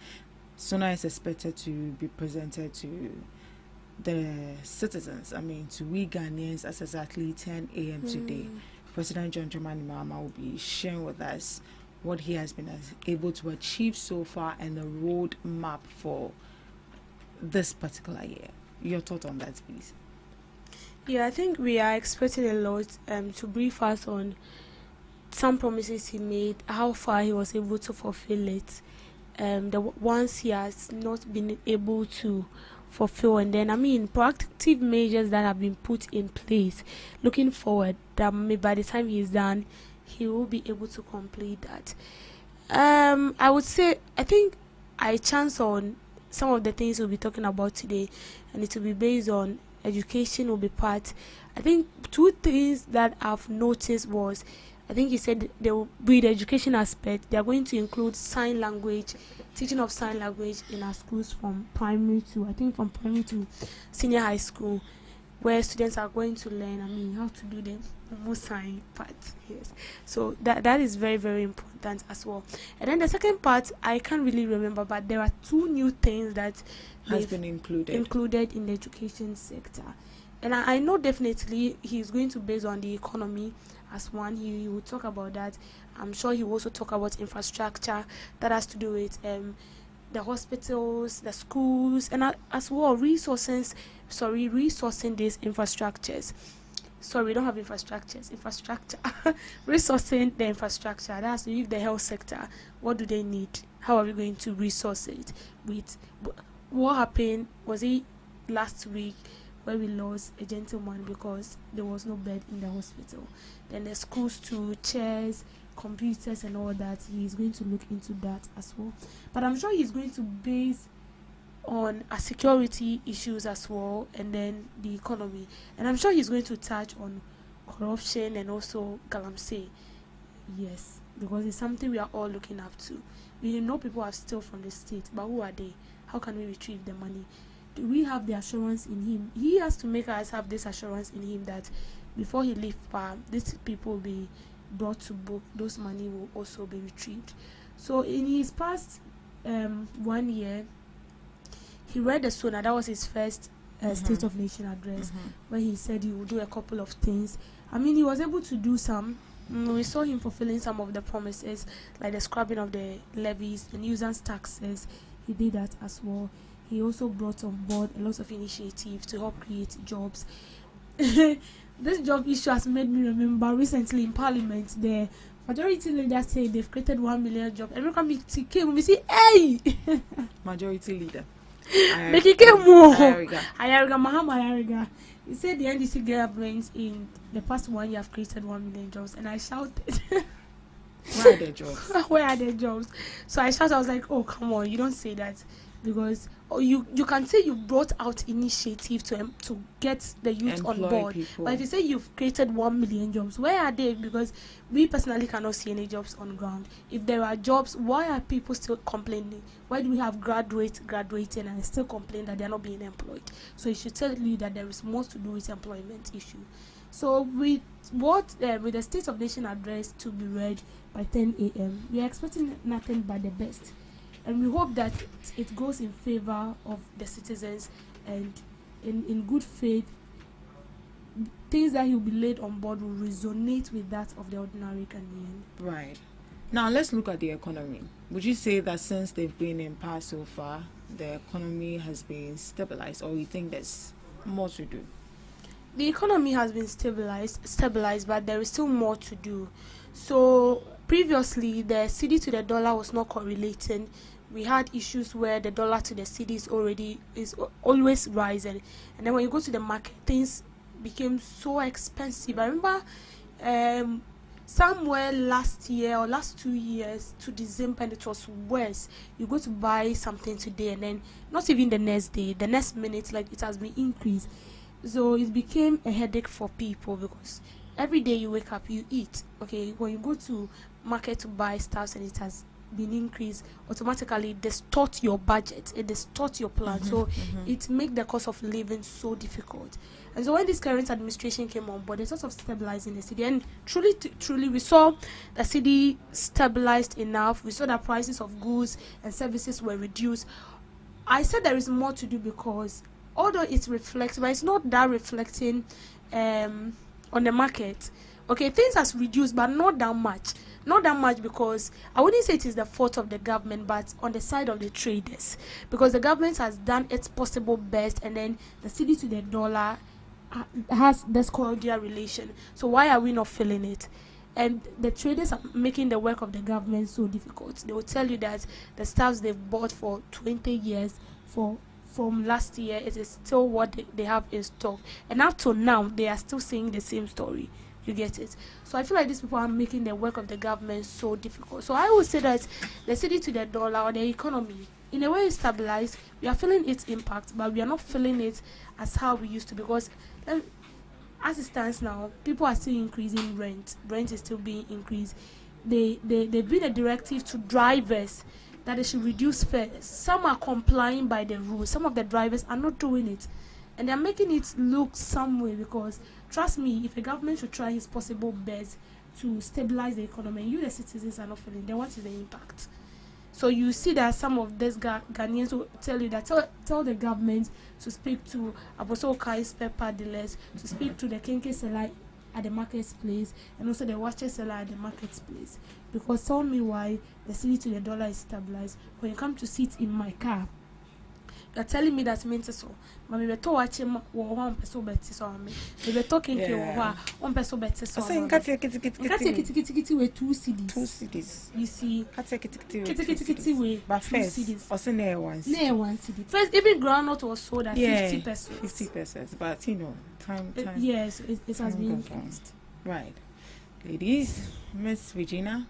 SONA is expected to be presented to the citizens, I mean to we Ghanaians, at exactly 10 a.m. today. President John Dramani Mahama will be sharing with us what he has been able to achieve so far and the roadmap for this particular year. Your thought on that, please? Yeah, I think we are expecting a lot to brief us on some promises he made, how far he was able to fulfill it, the ones he has not been able to fulfill, and then proactive measures that have been put in place looking forward that by the time he's done he will be able to complete that. I would say I think I chance on some of the things we'll be talking about today, and it will be based on education will be part. I think 2 things that I've noticed was, I think he said they will, with the education aspect, they are going to include sign language, teaching of sign language in our schools from primary to senior high school. where students are going to learn, how to do the Musai part. Yes. So that is very, very important as well. And then the second part, I can't really remember, but there are 2 new things that has been included in the education sector. And I know definitely he's going to base on the economy as one. He will talk about that. I'm sure he will also talk about infrastructure that has to do with the hospitals, the schools, and as well resourcing these infrastructures. Sorry, we don't have infrastructure. Resourcing the infrastructure. That's to the health sector. What do they need? How are we going to resource it? With what happened, was it last week, where we lost a gentleman because there was no bed in the hospital? Then the schools to chairs, computers and all that. He's going to look into that as well. But I'm sure he's going to base on security issues as well, and then the economy. And I'm sure he's going to touch on corruption and also galamsey. Yes, because it's something we are all looking up to. We know people are still from the state, but who are they? How can we retrieve the money? Do we have the assurance in him? He has to make us have this assurance in him that before he leaves power, these people will be brought to book. Those money will also be retrieved. So in his past 1 year, he read the SONA. That was his first State of Nation address, where he said he would do a couple of things. He was able to do some. We saw him fulfilling some of the promises, like the scrapping of the levies, the nuisance taxes. He did that as well. He also brought on board a lot of initiatives to help create jobs. This job issue has made me remember recently in Parliament, the majority leader said they've created 1 million jobs. Every committee came, we see, hey! Majority leader. Ayariga, Mahama Ayariga. He said the NDC government in the past 1 year have created 1 million jobs, and I shouted. Where are their jobs? Where are their jobs? So I shouted, I was like, oh, come on, you don't say that. Because you can say you brought out initiative to get the youth on board. People. But if you say you've created 1 million jobs, where are they? Because we personally cannot see any jobs on ground. If there are jobs, why are people still complaining? Why do we have graduates graduating and still complain that they're not being employed? So it should tell you that there is more to do with employment issue. So with the State of Nation address to be read by 10 a.m., we are expecting nothing but the best. And we hope that it goes in favor of the citizens, and in good faith, things that will be laid on board will resonate with that of the ordinary Ghanaian. Right. Now let's look at the economy. Would you say that since they've been in power so far, the economy has been stabilized, or you think there's more to do? The economy has been stabilized, but there is still more to do. So previously, the cedi to the dollar was not correlating. We had issues where the dollar to the cedi is always rising, and then when you go to the market, things became so expensive. I remember somewhere last year or last 2 years to December, and it was worse. You go to buy something today, and then not even the next day, the next minute, like it has been increased. So it became a headache for people, because every day you wake up, you eat. Okay, when you go to market to buy stuff and it has been increased, automatically it distorts your budget, it distorts your plan. It makes the cost of living so difficult. And so when this current administration came on board, they sort of stabilizing the cedi, and truly we saw the cedi stabilized enough. We saw that prices of goods and services were reduced. I said there is more to do, because although it reflects, but it's not that reflecting on the market. Okay, things has reduced, but not that much. Not that much, because I wouldn't say it is the fault of the government, but on the side of the traders, because the government has done its possible best, and then the cedi to the dollar has this cordial relation. So why are we not feeling it? And the traders are making the work of the government so difficult. They will tell you that the stuffs they've bought for 20 years from last year, it is still what they have in stock, and up to now they are still saying the same story. You get it? So I feel like these people are making the work of the government so difficult. So I would say that the cedi to the dollar, or the economy, in a way is stabilized. We are feeling its impact, but we are not feeling it as how we used to, because as it stands now, people are still increasing rent. Rent is still being increased. They've been a directive to drivers that they should reduce fares. Some are complying by the rules. Some of the drivers are not doing it. and they're making it look some way, because trust me, if a government should try his possible best to stabilize the economy, and you the citizens are not feeling, then what is the impact? So you see that some of these Ghanaians will tell you that tell the government to speak to Apostle Kai's pepper dealers, to speak to the Kenke seller at the marketplace, and also the watcher seller at the marketplace. Because tell me why the cedi to the dollar is stabilized. When you come to sit in my car, you're telling me that means so. But we better watch him 1 peso better so me. We better talking to 1 peso better so. Saying kitty with 2 cedis. 2 cedis. You see, kitty with but 2 first, cedis. also near 1 cedi. Near 1 cedi. First, even groundnut was sold at 50 pesos. 50 pesos. But you know, time. Yes, it has been increased. Right, ladies, Miss Regina.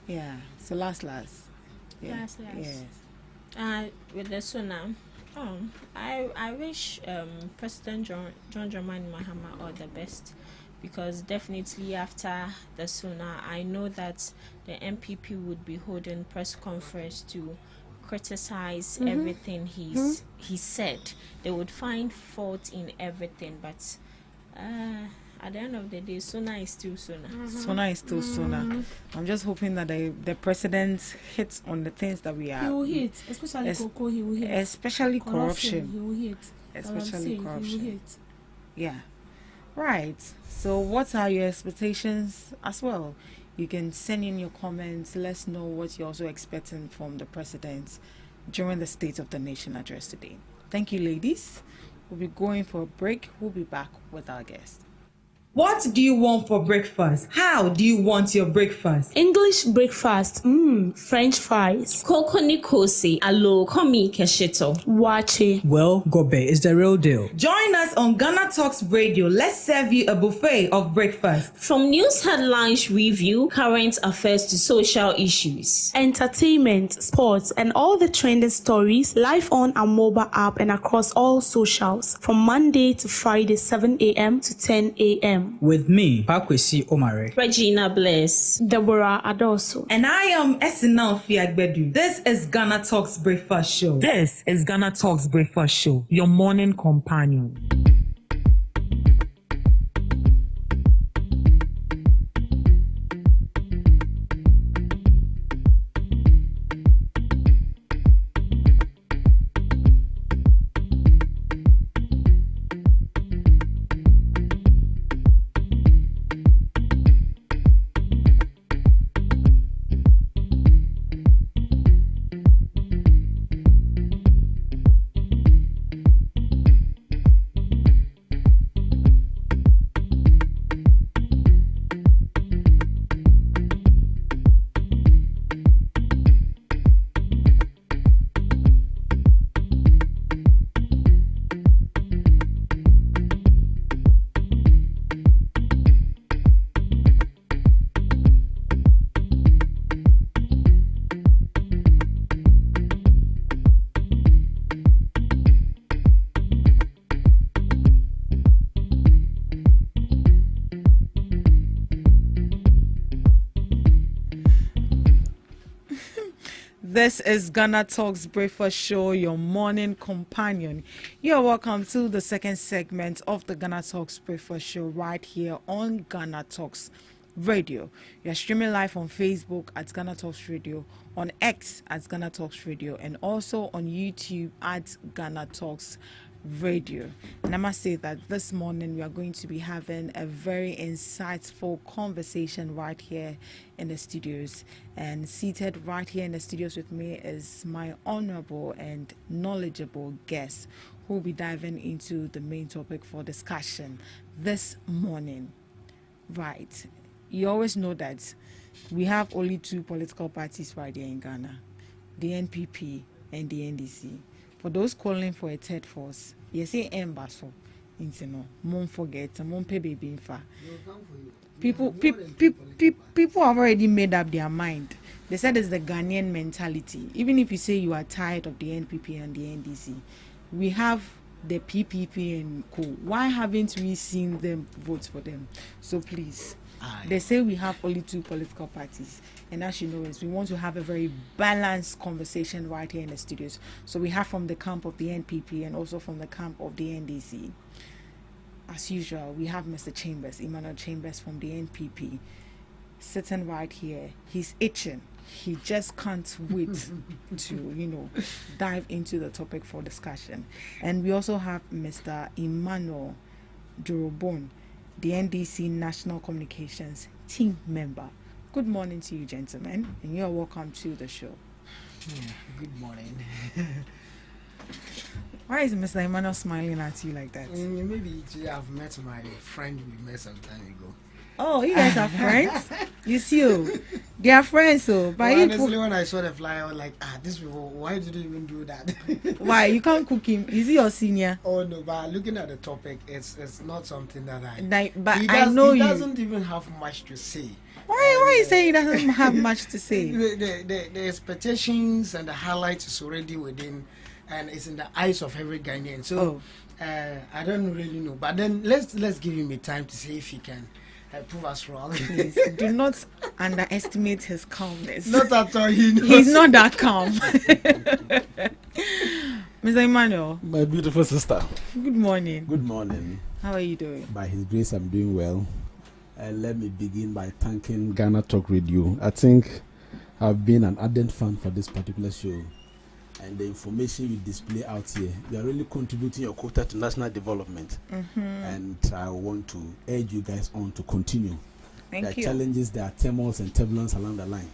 Yeah. So last. Yeah. Last. Yes. With the Suna, I wish President John Dramani Mahama all the best, because definitely after the Suna, I know that the MPP would be holding press conference to criticize everything he said. They would find fault in everything, but at the end of the day, Suna is still Suna. Suna is still Suna. I'm just hoping that the president hits on the things that we are. He will hit, especially cocoa. He will hit, especially corruption. He will hit, especially corruption. He will hit. Yeah, right. So, what are your expectations as well? You can send in your comments. Let's know what you're also expecting from the president during the State of the Nation address today. Thank you, ladies. We'll be going for a break. We'll be back with our guest. What do you want for breakfast? How do you want your breakfast? English breakfast. French fries. Koko Nikosi, alo komi kesheto. Wache. Well, Gobe is the real deal. Join us on Ghana Talks Radio. Let's serve you a buffet of breakfast. From news headlines review, current affairs to social issues. Entertainment, sports, and all the trending stories live on our mobile app and across all socials from Monday to Friday, 7 a.m. to 10 a.m. With me, Pakwesi Omare. Regina Bless. Deborah Adoso. And I am Esinal Fiagbedu. This is Ghana Talks Breakfast Show. This is Ghana Talks Breakfast Show, your morning companion. This is Ghana Talks Breakfast Show, your morning companion. You're welcome to the second segment of the Ghana Talks Breakfast Show right here on Ghana Talks Radio. You're streaming live on Facebook at Ghana Talks Radio, on X at Ghana Talks Radio, and also on YouTube at Ghana Talks Radio. And I must say that this morning we are going to be having a very insightful conversation right here in the studios. And seated right here in the studios with me is my honorable and knowledgeable guest who will be diving into the main topic for discussion this morning. Right. You always know that we have only two political parties right here in Ghana, the NPP and the NDC. For those calling for a third force, you say embasso, no, won't forget, won't pay baby infa. People have already made up their mind. They said it's the Ghanaian mentality. Even if you say you are tired of the NPP and the NDC, we have the PPP and co. Why haven't we seen them vote for them? So please, They say we have only 2 political parties, and as you know, we want to have a very balanced conversation right here in the studios. So we have from the camp of the NPP and also from the camp of the NDC. As usual, we have Mr. Chambers, Emmanuel Chambers from the NPP, sitting right here. He's itching. He just can't wait to, dive into the topic for discussion. And we also have Mr. Emmanuel Durobon, the NDC National Communications team member. Good morning to you, gentlemen, and you are welcome to the show. Good morning. Why is Mr. Emmanuel smiling at you like that? Maybe I've met my friend we met some time ago. Oh, you guys are friends? You see, they are friends, so. But honestly, when I saw the flyer, I was like, this people, why did you even do that? Why? You can't cook him. Is he your senior? Oh, no, but looking at the topic, it's not something that he doesn't even have much to say. Why you say he doesn't have much to say? The expectations and the highlights is already within, and it's in the eyes of every Ghanaian. So, I don't really know. But then let's give him a time to see if he can prove us wrong. Please, do not underestimate his calmness. Not at all. He's not that calm. Mr. Emmanuel. My beautiful sister. Good morning. Good morning. How are you doing? By His grace, I'm doing well. Let me begin by thanking Ghana Talk Radio. I think I've been an ardent fan for this particular show. And the information you display out here, you are really contributing your quota to national development. And I want to urge you guys on to continue. Thank you. There are challenges, there are turmoils and turbulence along the line.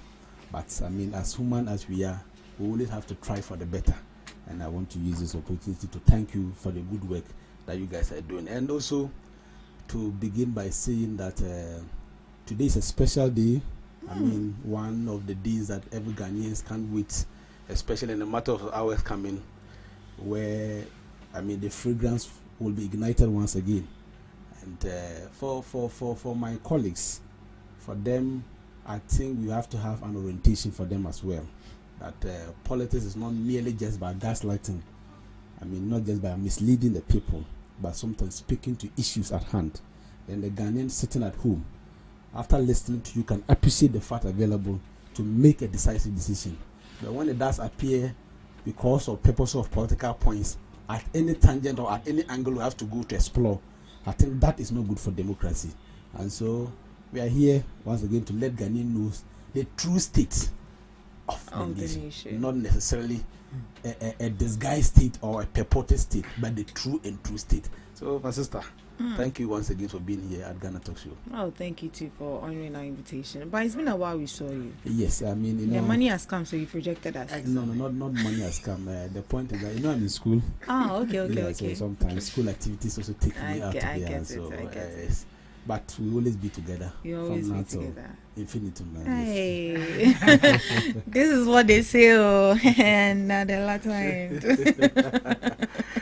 But I mean, as human as we are, we always have to try for the better. And I want to use this opportunity to thank you for the good work that you guys are doing. And also to begin by saying that today is a special day. I mean, one of the days that every Ghanaians can't wait, especially in a matter of hours coming, where I mean the fragrance will be ignited once again. And for my colleagues, for them, I think we have to have an orientation for them as well. That politics is not merely just by gaslighting. I mean, not just by misleading the people, but sometimes speaking to issues at hand. Then the Ghanaian sitting at home, after listening to you, can appreciate the fact available to make a decisive decision. But when it does appear because of purpose of political points, at any tangent or at any angle we have to go to explore, I think that is not good for democracy. And so we are here once again to let Ghanaians know the true state of the nation. Not necessarily a disguised state or a purported state, but the true and true state. So, my sister, thank you once again for being here at GhanaTalks Show. Oh, thank you too for honoring our invitation. But it's been a while we saw you. Yes, I mean, the money has come, so you projected us. No, not money has come. The point is that I'm in school. Okay. So sometimes school activities also take me out. I get it. But we always be together. You always be together. Infinitum. Hey, this is what they say. And not the latter end.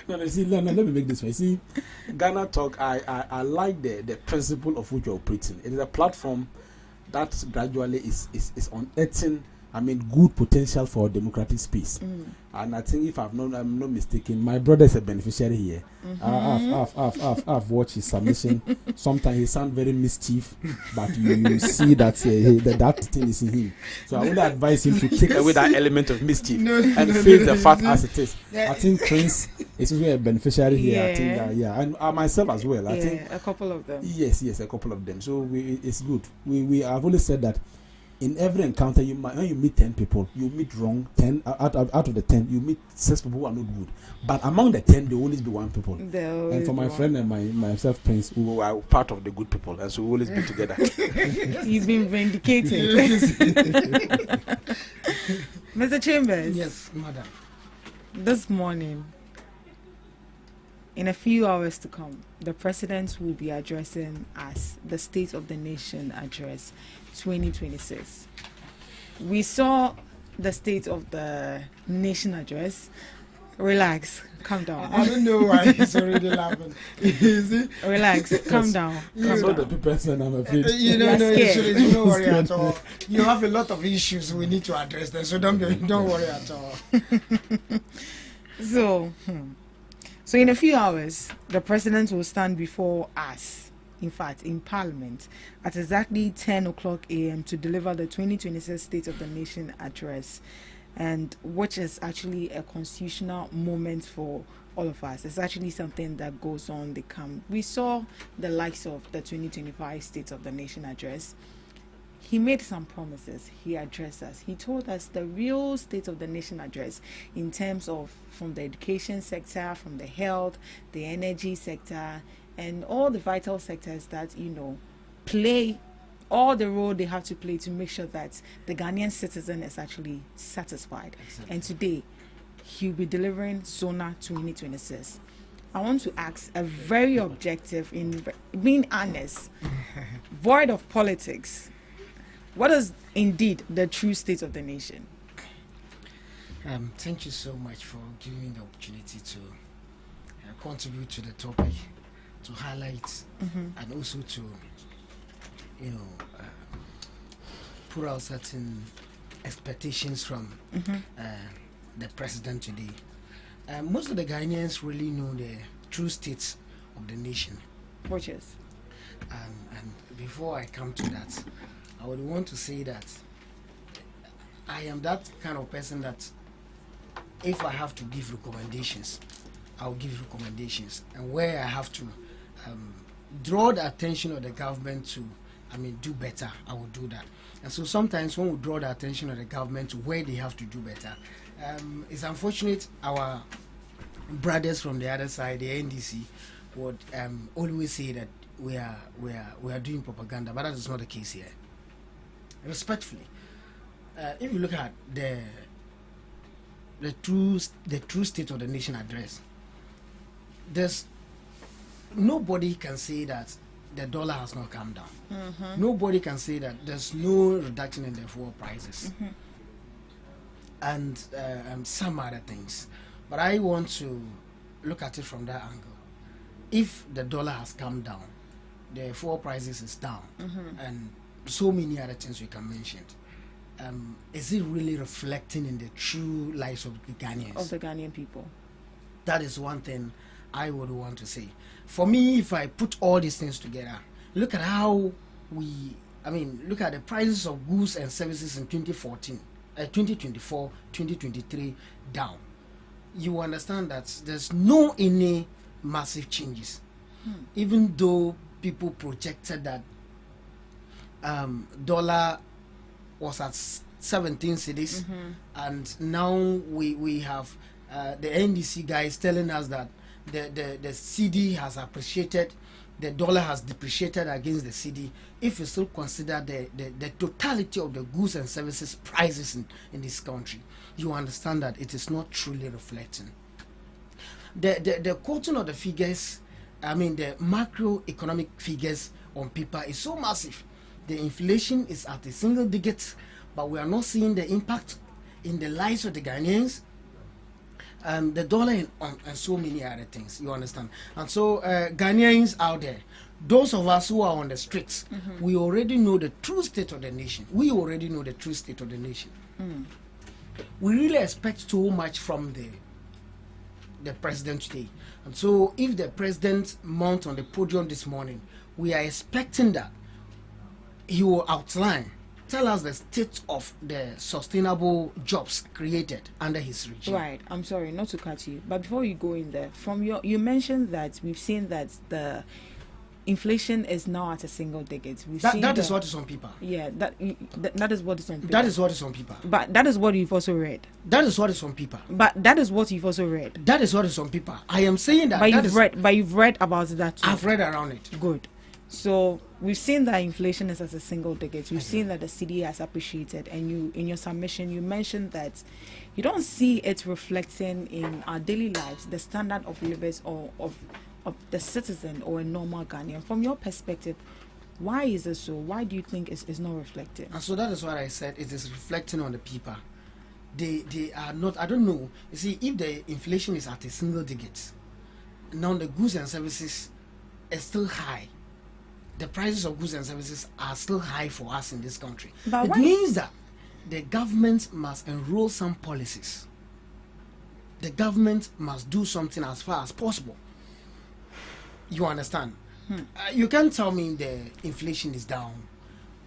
No, let me make this one. See, Ghana Talk, I like the principle of which you're operating. It is a platform that gradually is unearthing, I mean, good potential for democratic space. And I think if I'm not mistaken, my brother is a beneficiary here. I've watched his submission. Sometimes he sounds very mischief, but you see that that thing is in him. So I would advise him to take away that element of mischief and face the fact as it is. I think Prince is really a beneficiary here. I think and myself as well. I think a couple of them. Yes, a couple of them. So it's good. We have always said that in every encounter, when you meet 10 people, you meet wrong 10 out of the 10. You meet 6 people who are not good, but among the 10, there will always be 1 people. And for my friend and myself, Prince, we are part of the good people, and so we always be together. You've been vindicated, Mr. Chambers. Yes, madam. This morning, in a few hours to come, the president will be addressing us the State of the Nation Address 2026. We saw the State of the Nation Address. Relax, calm down. I don't know why he's already laughing. Relax, calm down. I'm not the person, I'm afraid. You don't worry at all. You have a lot of issues we need to address them, so don't worry at all. So in a few hours, the president will stand before us, in fact, in Parliament at exactly 10 o'clock a.m. to deliver the 2026 State of the Nation address, and which is actually a constitutional moment for all of us. It's actually something that goes on the camp. We saw the likes of the 2025 State of the Nation address. He made some promises. He addressed us. He told us the real State of the Nation address in terms of from the education sector, from the health, the energy sector, and all the vital sectors that, you know, play all the role they have to play to make sure that the Ghanaian citizen is actually satisfied. Exactly. And today, he'll be delivering SONA 2026. I want to ask a very objective, in being honest, void of politics. What is indeed the true state of the nation? Thank you so much for giving me the opportunity to contribute to the topic, to highlight, and also to, you know, put out certain expectations from the president today. Most of the Ghanaians really know the true state of the nation. Which is? And before I come to that, I would want to say that I am that kind of person that if I have to give recommendations, I'll give recommendations. And where I have to draw the attention of the government to, do better, I will do that. And so sometimes when we draw the attention of the government to where they have to do better, it's unfortunate our brothers from the other side, the NDC, would always say that we are doing propaganda, but that is not the case here. Respectfully, if you look at the true state of the nation address, there's nobody can say that the dollar has not come down. Nobody can say that there's no reduction in the fuel prices and some other things. But I want to look at it from that angle. If the dollar has come down, the fuel prices is down, and so many other things we can mention. Is it really reflecting in the true lives of the Ghanaians? Of the Ghanaian people. That is one thing I would want to say. For me, if I put all these things together, look at how look at the prices of goods and services in 2024, 2023 down. You understand that there's no any massive changes. Even though people projected that dollar was at 17 cedis, and now we have the NDC guys telling us that the CD has appreciated, the dollar has depreciated against the CD. If you still consider the totality of the goods and services prices in this country, you understand that it is not truly reflecting. The quoting of the figures, the macroeconomic figures on paper is so massive. The inflation is at a single digit, but we are not seeing the impact in the lives of the Ghanaians, the dollar and so many other things, you understand. And so Ghanaians out there, those of us who are on the streets, we already know the true state of the nation. We already know the true state of the nation. We really expect too much from the president today. And so if the president mount on the podium this morning, we are expecting that he will outline, tell us the state of the sustainable jobs created under his regime. Right. I'm sorry not to cut you, but before you go in there, you mentioned that we've seen that the inflation is now at a single digit. That is what is on paper. Yeah, that is what is on paper. That is what is on paper. But that is what you've also read. That is what is on paper. But that is what you've also read. That is what is on paper. I am saying that. But you've read about that too. I've read around it. Good. So we've seen that inflation is at a single digit. We've seen that the CD has appreciated, and you, in your submission, you mentioned that you don't see it reflecting in our daily lives, the standard of living or of the citizen or a normal Ghanaian. From your perspective, why is it so? Why do you think it's not reflecting? And so that is what I said. It is reflecting on the people. They are not. I don't know. You see, if the inflation is at a single digit, now the goods and services is still high. The prices of goods and services are still high for us in this country. But it means that the government must enroll some policies. The government must do something as far as possible. You understand? You can't tell me the inflation is down,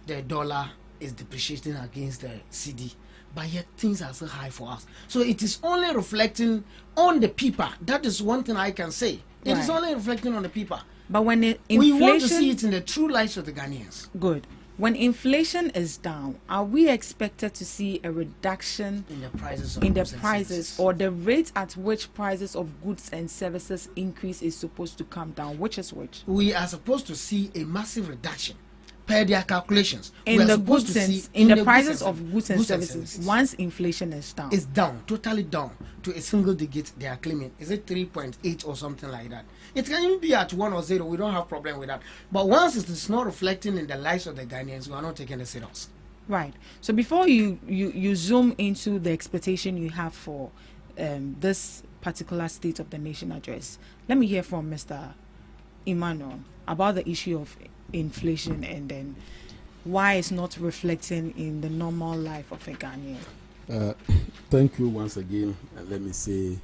the dollar is depreciating against the CD, but yet things are so high for us. So it is only reflecting on the people. That is one thing I can say. It is only reflecting on the people. But when inflation, we want to see it in the true lives of the Ghanaians. Good. When inflation is down, are we expected to see a reduction in the prices or the rate at which prices of goods and services increase is supposed to come down? Which is which? We are supposed to see a massive reduction per their calculations. In the goods and in the prices of goods and services once inflation is down. It's down, totally down to a single digit they are claiming. Is it 3.8 or something like that? It can even be at 1 or 0. We don't have problem with that. But once it is not reflecting in the lives of the Ghanaians, we are not taking it serious. Right. So before you zoom into the expectation you have for this particular State of the Nation address, let me hear from Mr. Emmanuel about the issue of inflation and then why it's not reflecting in the normal life of a Ghanaian. Thank you once again, and let me say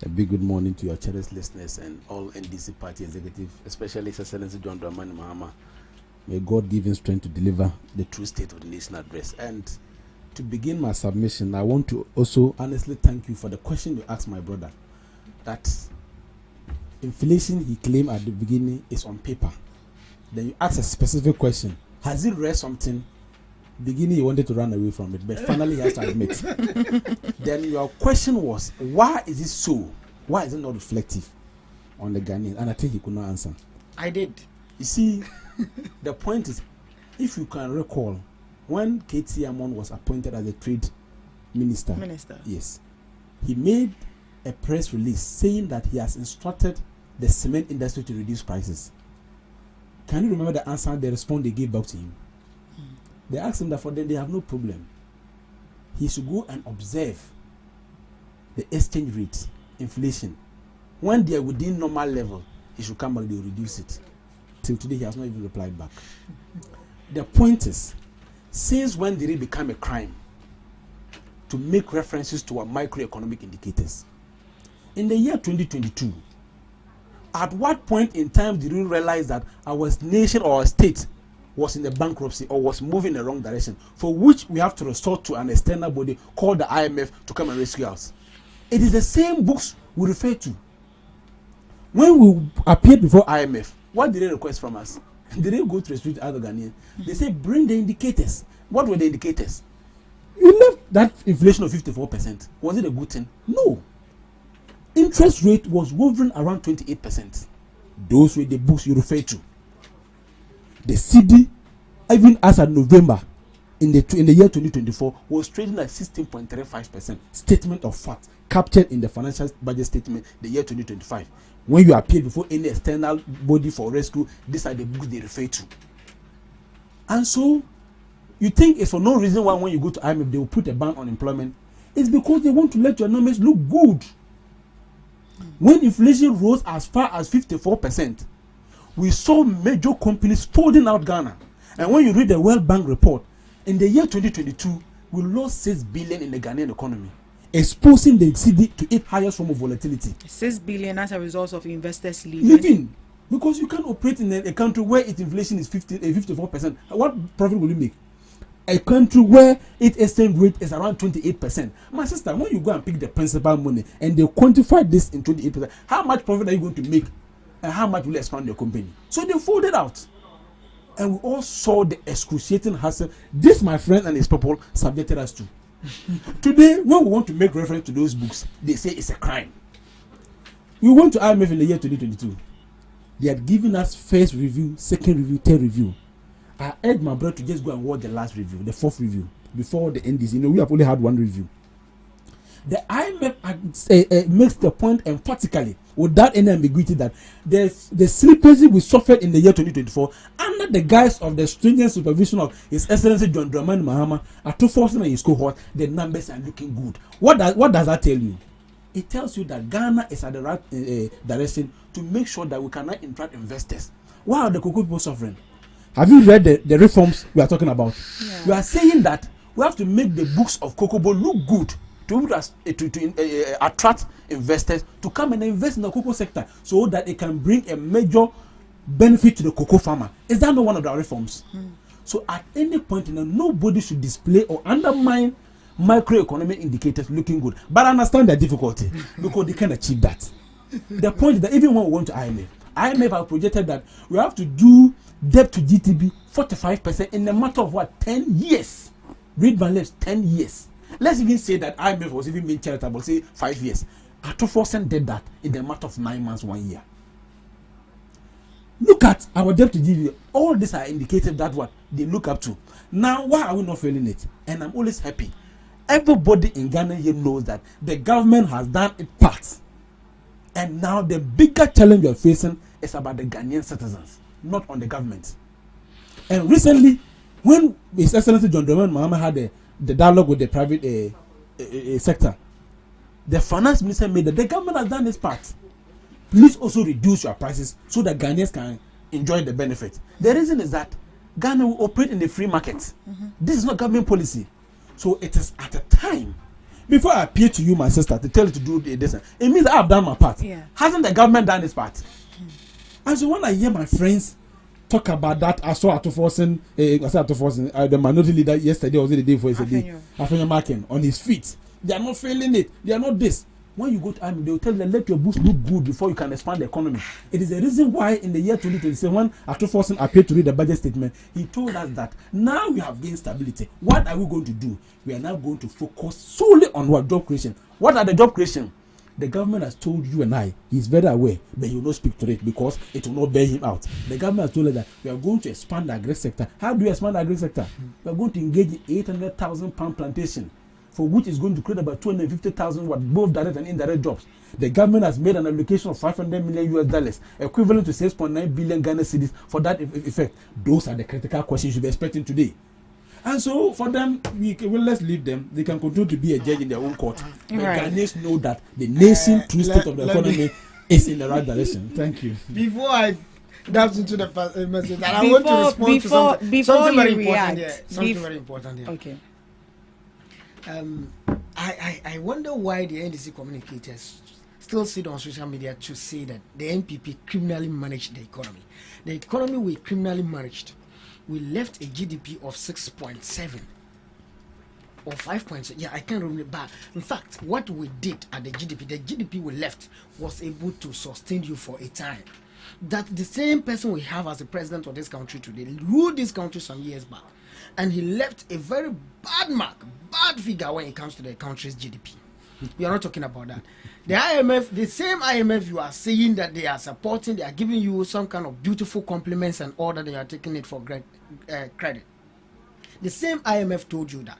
a big good morning to your cherished listeners and all NDC party executive, especially His Excellency John Dramani Mahama. May God give him strength to deliver the true State of the Nation address. And to begin my submission, I want to also honestly thank you for the question you asked my brother, that inflation he claimed at the beginning is on paper. Then you ask a specific question. Has he read something? Beginning he wanted to run away from it, but finally he has to admit. Then your question was, why is it so? Why is it not reflective on the Ghanaian? And I think he could not answer. I did. You see, the point is, if you can recall, when K.T. Amon was appointed as a trade minister, yes, he made a press release saying that he has instructed the cement industry to reduce prices. Can you remember the answer, the response they gave back to him? They asked him that for them they have no problem. He should go and observe the exchange rate, inflation. When they are within normal level, he should come back, they will reduce it. Till today, he has not even replied back. The point is, since when did it become a crime to make references to our microeconomic indicators? In the year 2022, at what point in time did we realize that our nation or our state was in the bankruptcy or was moving in the wrong direction, for which we have to resort to an external body called the IMF to come and rescue us? It is the same books we refer to. When we appeared before IMF, what did they request from us? They didn't go to restrict other Ghanaians. They said, bring the indicators. What were the indicators? You left that inflation of 54%. Was it a good thing? No. Interest rate was hovering around 28%. Those were the books you refer to. The CD, even as of November, in the year 2024, was trading at 16.35%. Statement of fact captured in the financial budget statement, the year 2025. When you appear before any external body for rescue, these are the books they refer to. And so, you think it's for no reason why when you go to IMF, they will put a ban on employment? It's because they want to let your numbers look good. When inflation rose as far as 54%, we saw major companies folding out Ghana. And when you read the World Bank report, in the year 2022, we lost 6 billion in the Ghanaian economy, exposing the CD to its highest form of volatility. 6 billion as a result of investors leaving. Because you can't operate in a country where its inflation is 54%. What profit will you make? A country where its exchange rate is around 28%. My sister, when you go and pick the principal money and they quantify this in 28%, how much profit are you going to make? And how much will you expand your company? So they folded out. And we all saw the excruciating hassle this, my friend and his people, subjected us to. Today, when we want to make reference to those books, they say it's a crime. We went to IMF in the year 2022. They had given us first review, second review, third review. I urged my brother to just go and watch the last review, the fourth review, before the NDC. We have only had one review. The IMF makes the point emphatically, without any ambiguity, that the slippages we suffered in the year 2024, under the guise of the stringent supervision of His Excellency John Dramani Mahama, at 240 and his cohort, the numbers are looking good. What does that tell you? It tells you that Ghana is at the right direction to make sure that we cannot attract investors. Why are the cocoa people suffering? Have you read the reforms we are talking about? Yeah. We are saying that we have to make the books of cocoa look good to attract investors to come and invest in the cocoa sector, so that it can bring a major benefit to the cocoa farmer. Is that not one of the reforms? So at any point, nobody should display or undermine microeconomic indicators looking good. But I understand the difficulty because they can achieve that. The point is that even when we went to IMF have projected that we have to do debt to GDP 45% in a matter of 10 years. Read my lips, 10 years. Let's even say that IMF was even being charitable, say 5 years. Atoforsen did that in a matter of 9 months, 1 year. Look at our debt to GDP. All these are indicators that what they look up to. Now, why are we not feeling it? And I'm always happy. Everybody in Ghana here knows that the government has done its part. And now the bigger challenge we are facing is about the Ghanaian citizens, not on the government. And recently, when His Excellency John Dramani Mahama had the dialogue with the private sector, the finance minister made that the government has done its part. Please also reduce your prices so that Ghanaians can enjoy the benefit. The reason is that Ghana will operate in the free market. This is not government policy. So it is at a time. Before I appeal to you, my sister, to tell you to do this, it means I have done my part. Yeah. Hasn't the government done its part? And so when I hear my friends talk about that, I saw Atoforsen, the minority leader yesterday, or the day before yesterday, Afenya Markin, on his feet. They are not failing it. They are not this. When you go to army, they will tell them, let your books look good before you can expand the economy. It is the reason why in the year 2027, when Atoforsen appeared to read the budget statement, he told us that now we have gained stability. What are we going to do? We are now going to focus solely on what job creation. What are the job creation? The government has told you and I, he's very aware, but he will not speak to it because it will not bear him out. The government has told us that we are going to expand the agri sector. How do we expand the agri sector? We are going to engage in 800,000 pound plantation, for which is going to create about 250,000 both direct and indirect jobs. The government has made an allocation of $500 million, equivalent to 6.9 billion Ghana cedis for that effect. Those are the critical questions you should be expecting today. And so for them, let's leave them. They can continue to be a judge in their own court. But Ghanaians know that the nation, true state of the economy is in the right direction. Thank you. Before I dive into the message, and I want to respond to something very important here. Something very important here. Okay. I wonder why the NDC communicators still sit on social media to say that the NPP criminally managed the economy. The economy we criminally managed. We left a GDP of 6.7 or 5.6. Yeah, I can't remember. But in fact, what we did at the GDP we left was able to sustain you for a time. That the same person we have as the president of this country today ruled this country some years back, and he left a very bad figure when it comes to the country's GDP. We are not talking about that. The IMF, the same IMF you are saying that they are supporting, they are giving you some kind of beautiful compliments and all that, they are taking it for credit. The same IMF told you that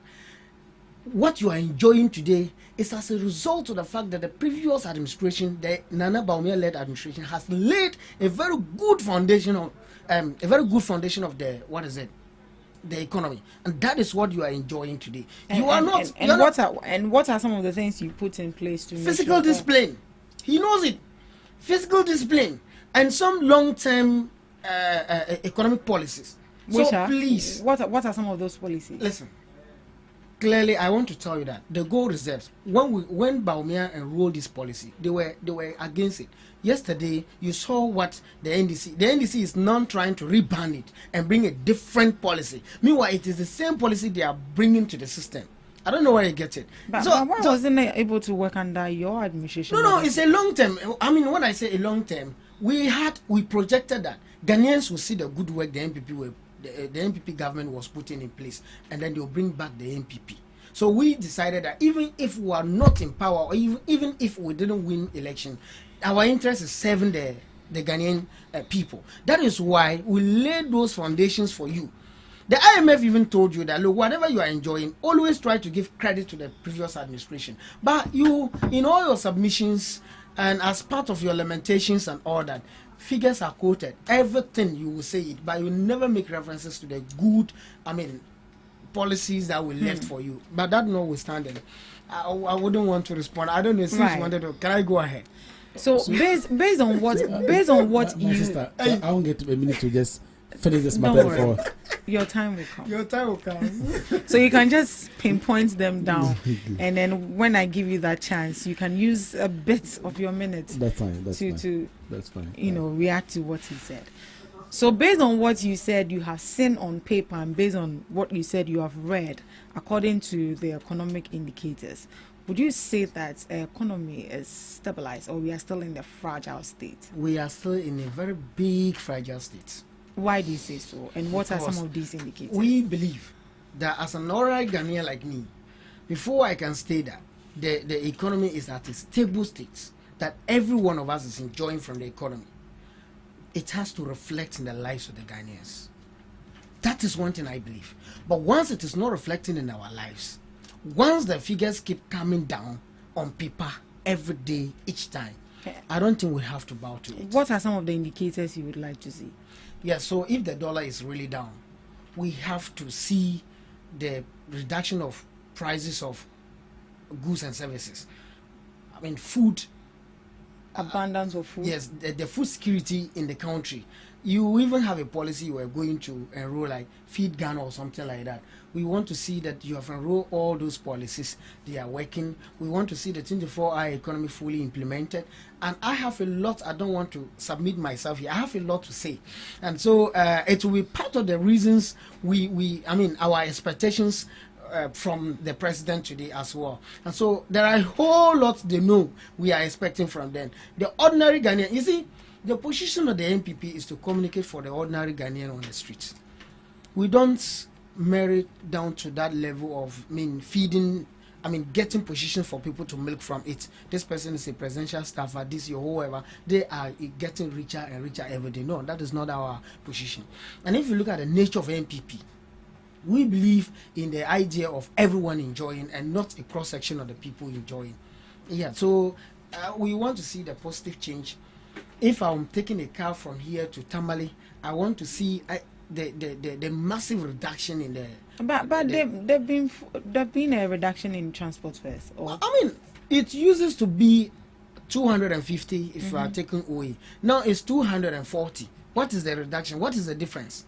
what you are enjoying today is as a result of the fact that the previous administration, the Nana Bawumia-led administration, has laid a very good foundation of the economy, and that is what you are enjoying today. What are some of the things you put in place to physical discipline? He knows it. Physical discipline and some long-term economic policies. What are some of those policies? Listen, clearly, I want to tell you that the gold reserves, when Bawumia enrolled this policy, they were against it. Yesterday, you saw what the NDC is now trying to rebrand it and bring a different policy. Meanwhile, it is the same policy they are bringing to the system. I don't know where you get it. But why wasn't it able to work under your administration? No, it's a long term. I mean, when I say a long term, we projected that Ghanaians will see the good work the NPP government was putting in place, and then they'll bring back the NPP. So we decided that even if we are not in power, or even if we didn't win election, our interest is serving the Ghanaian people. That is why we laid those foundations for you. The IMF even told you that, look, whatever you are enjoying, always try to give credit to the previous administration. But you, in all your submissions and as part of your lamentations and all that, figures are quoted. Everything you will say it, but you never make references to the good, policies that we left for you. But that notwithstanding, I wouldn't want to respond. I don't know since you wanted to. Can I go ahead? So based on what my sister, I won't get a minute to just finish this matter before. Your time will come. So you can just pinpoint them down, and then when I give you that chance, you can use a bit of your minute. That's fine. That's fine. React to what he said. So based on what you said you have seen on paper and based on what you said you have read, according to the economic indicators, would you say that the economy is stabilized or we are still in the fragile state? We are still in a very big fragile state. Why do you say so? And what are some of these indicators? We believe that as an ordinary Ghanaian like me, before I can stay that the economy is at a stable state, that every one of us is enjoying from the economy, it has to reflect in the lives of the Ghanaians. That is one thing I believe. But once it is not reflecting in our lives, once the figures keep coming down on paper every day, each time, I don't think we have to bow to it. What are some of the indicators you would like to see? Yeah, so if the dollar is really down, we have to see the reduction of prices of goods and services. I mean, food. Abundance of food. Yes, the food security in the country. You even have a policy you are going to enroll, like Feed Ghana or something like that. We want to see that you have enrolled all those policies. They are working. We want to see the 24-hour economy fully implemented. And I have a lot. I don't want to submit myself here. I have a lot to say. And so it will be part of the reasons our expectations from the president today as well. And so there are a whole lot they know we are expecting from them. The ordinary Ghanaian, you see, the position of the NPP is to communicate for the ordinary Ghanaian on the streets. We don't merit down to that level of getting position for people to milk from it. This person is a presidential staffer, this your whoever. They are getting richer and richer every day. No, that is not our position. And if you look at the nature of NPP, we believe in the idea of everyone enjoying and not a cross-section of the people enjoying. Yeah, so we want to see the positive change. If I'm taking a car from here to Tamale, I want to see the massive reduction in the... But there've been a reduction in transport fares. Or? I mean, it uses to be 250 if you are taking OE. Now it's 240. What is the reduction? What is the difference?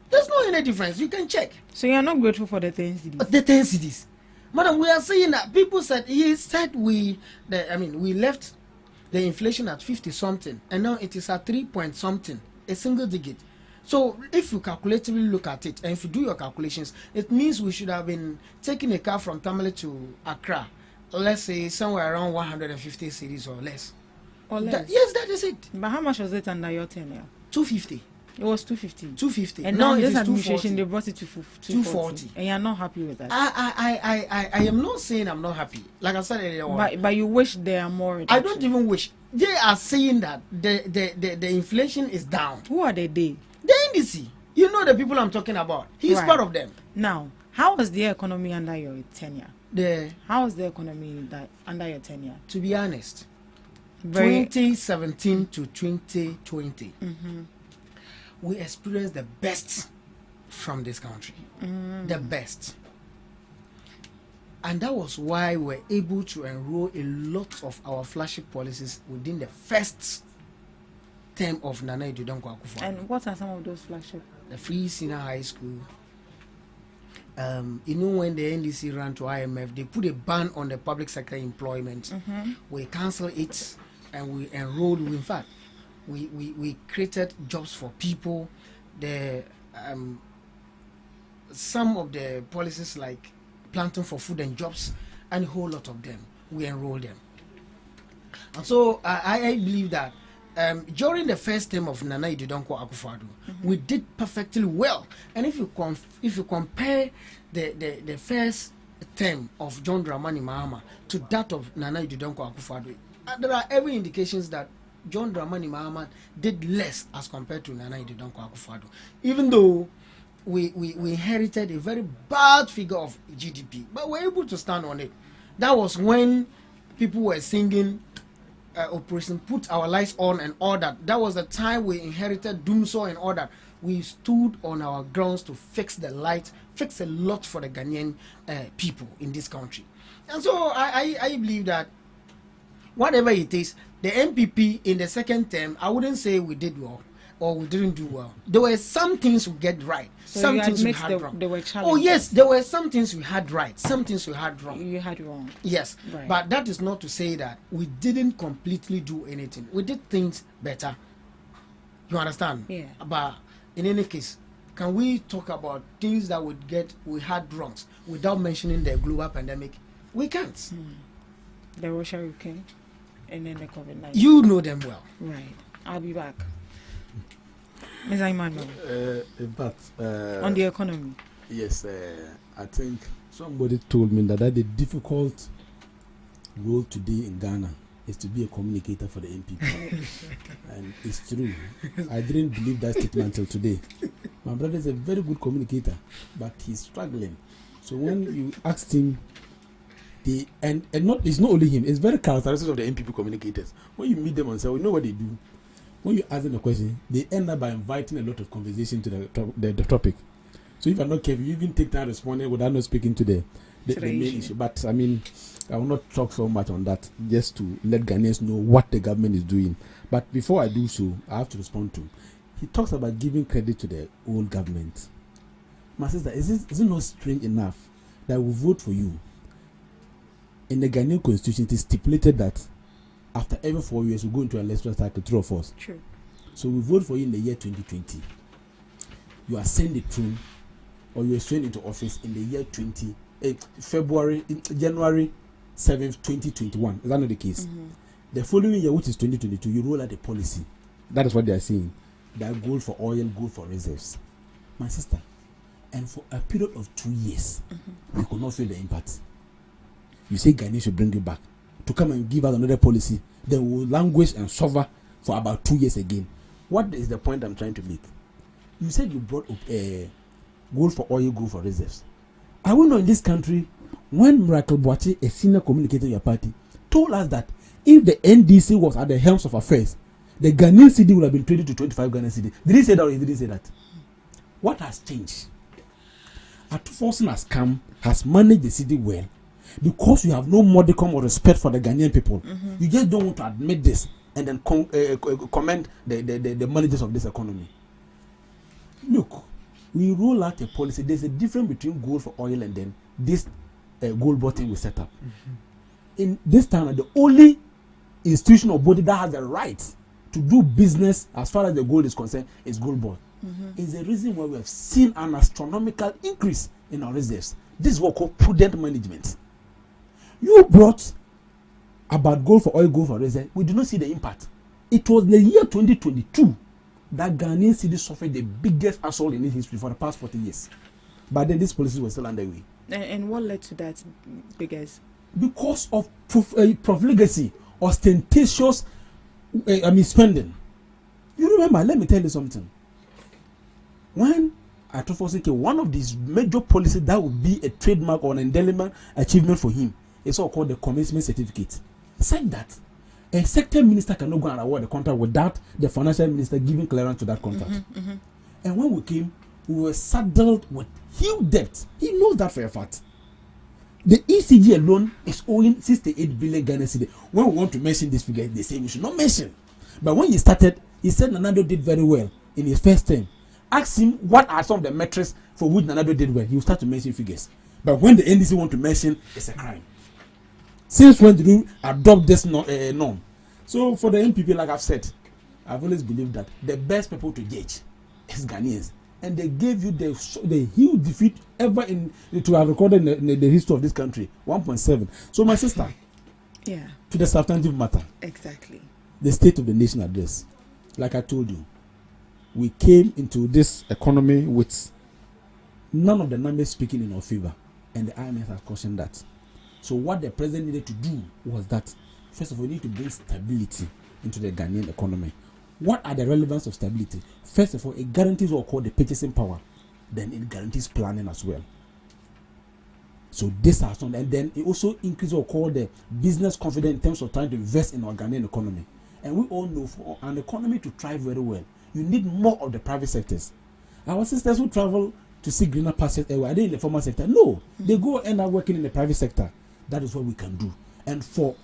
There's no any difference. You can check. So you are not grateful for the 10 cities? The 10 cities. Madam, we are saying that people said, we left the inflation at 50 something and now it is at 3 point something, a single digit. So if you calculatively look at it and if you do your calculations, it means we should have been taking a car from Tamale to Accra, let's say somewhere around 150 cities or less. Or less? Yes, that is it. But how much was it under your tenure? 250. It was 250. 250. And now this administration, they brought it to 240. And you're not happy with that? I am not saying I'm not happy. Like I said earlier on. But you wish there are more reduction. I don't even wish. They are saying that the inflation is down. Who are they? The NDC. You know the people I'm talking about. He's part of them. Now, how was the economy under your tenure? How was the economy under your tenure? To be honest, 2017 to 2020. We experienced the best from this country. The best. And that was why we were able to enroll a lot of our flagship policies within the first term of Nana Addo Dankwa Akufo-Addo. And what are some of those flagship? The free senior high school. When the NDC ran to IMF, they put a ban on the public sector employment. We canceled it and we enrolled. In fact, we created jobs for people. Some of the policies like planting for food and jobs, and a whole lot of them, we enrolled them. And so I believe that during the first term of Nana Addo Dankwa Akufo-Addo, we did perfectly well. And if you compare the first term of John Dramani Mahama to that of Nana Addo Dankwa Akufo-Addo, there are every indications that John Dramani Mahama did less as compared to Nana Addo Dankwa Akufo-Addo, even though we inherited a very bad figure of GDP, but we're able to stand on it. That was when people were singing Operation Put Our Lights On and all that. That was the time we inherited Doomsaw and all that. We stood on our grounds to fix the light, fix a lot for the Ghanaian people in this country. And so I believe that whatever it is, the MPP in the second term, I wouldn't say we did well or we didn't do well. There were some things we get right, some things we had wrong. There were challenges. Oh yes, there were some things we had right, some things we had wrong. You had wrong. Yes, right. But that is not to say that we didn't completely do anything. We did things better. You understand? Yeah. But in any case, can we talk about things that we had wrongs without mentioning the global pandemic? We can't. The Russia-Ukraine and then the COVID-19. You know them well. Right. I'll be back. Ms. Emmanuel. On the economy. Yes, I think somebody told me that the difficult role today in Ghana is to be a communicator for the NPP. And it's true. I didn't believe that statement until today. My brother is a very good communicator, but he's struggling. So when you asked him, it's not only him, it's very characteristic of the NPP communicators. When you meet them on site, you know what they do. When you ask them a question, they end up by inviting a lot of conversation to the topic. So if you're not careful, you even take time responding without not speaking to the main issue. But I mean, I will not talk so much on that, just to let Ghanaians know what the government is doing. But before I do so, I have to respond to him. He talks about giving credit to the old government. My sister, is it not strange enough that we vote for you? In the Ghanaian constitution, it is stipulated that after every 4 years, we go into an electoral cycle, true or false? True. So we vote for you in the year 2020. You are sent the throne, or you are sworn into office in the year January 7th, 2021. Is that not the case? The following year, which is 2022, you roll out a policy. That is what they are saying. That gold for oil, gold for reserves. My sister, and for a period of 2 years, we could not feel the impact. You say Ghana should bring you back to come and give us another policy, then we will languish and suffer for about 2 years again. What is the point I'm trying to make? You said you brought up gold for oil, gold for reserves. I will know in this country, when Miracle Boachi, a senior communicator in your party, told us that if the NDC was at the helms of affairs, the Ghanaian cedi would have been 20 to 25 Ghanaian cedi. Did he say that or he didn't say that? What has changed? Atufosin has come, has managed the cedi well, because you have no modicum or respect for the Ghanaian people. You just don't want to admit this and then commend the managers of this economy. Look, we roll out a policy. There's a difference between gold for oil and then this gold botting we set up. In this time, the only institutional body that has the right to do business as far as the gold is concerned is Gold Board. Is the reason why we have seen an astronomical increase in our reserves. This is what we call prudent management. You brought about gold for oil, gold for reserve. We do not see the impact. It was the year 2022 that Ghanaian cedi suffered the biggest assault in its history for the past 40 years. But then these policies were still underway. And what led to that biggest? Because of profligacy, ostentatious spending. You remember, let me tell you something. When Atufosike, one of these major policies that would be a trademark or an indelible achievement for him is all called the commencement certificate. Said that a sector minister cannot go and award a contract without the financial minister giving clearance to that contract. And when we came, we were saddled with huge debt. He knows that for a fact. The ECG alone is owing 68 billion Ghana cedi. When we want to mention this figure, they say we should not mention. But when he started, he said Nanado did very well in his first term. Ask him what are some of the metrics for which Nanado did well. He will start to mention figures. But when the NDC want to mention, it's a crime. Since when did you adopt this norm? So for the NPP, like I've said, I've always believed that the best people to judge is Ghanaians. And they gave you the huge defeat ever to have recorded in the history of this country, 1.7. So my sister, to the substantive matter. Exactly. The State of the Nation address. Like I told you, we came into this economy with none of the numbers speaking in our favor. And the IMF has cautioned that. So what the president needed to do was that, first of all, we need to bring stability into the Ghanaian economy. What are the relevance of stability? First of all, it guarantees what we call the purchasing power. Then it guarantees planning as well. So this has done, and then it also increases what we call the business confidence in terms of trying to invest in our Ghanaian economy. And we all know for an economy to thrive very well, you need more of the private sectors. Our sisters who travel to see greener pastures, are they in the formal sector? No, they go end up working in the private sector. That is what we can do. And for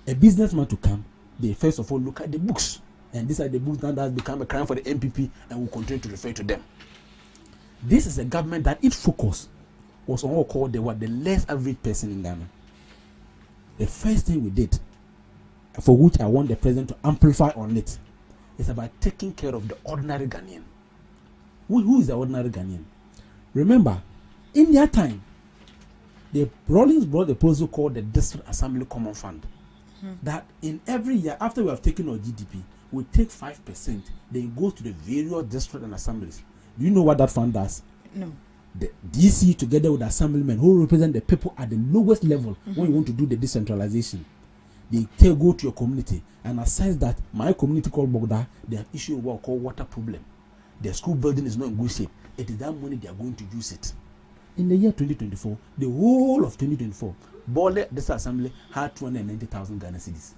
a businessman to come, they first of all look at the books. And these are the books that has become a crime for the MPP and will continue to refer to them. This is a government that its focus was on what we call the less average person in Ghana. The first thing we did, for which I want the president to amplify on it, It's about taking care of the ordinary Ghanaian. Who is the ordinary Ghanaian? Remember, in their time, the Rawlings brought a proposal called the District Assembly Common Fund. That in every year, after we have taken our GDP, we take 5%, then it goes to the various districts and assemblies. Do you know what that fund does? No. The DC, together with the assemblymen who represent the people at the lowest level, when you want to do the decentralization, they go to your community and assess that my community called Bogda, they have issue of what called water problem. Their school building is not in good shape. It is that money they are going to use it. In the year 2024, the whole of 2024, Bole, this assembly had 290,000 Ghana cedis.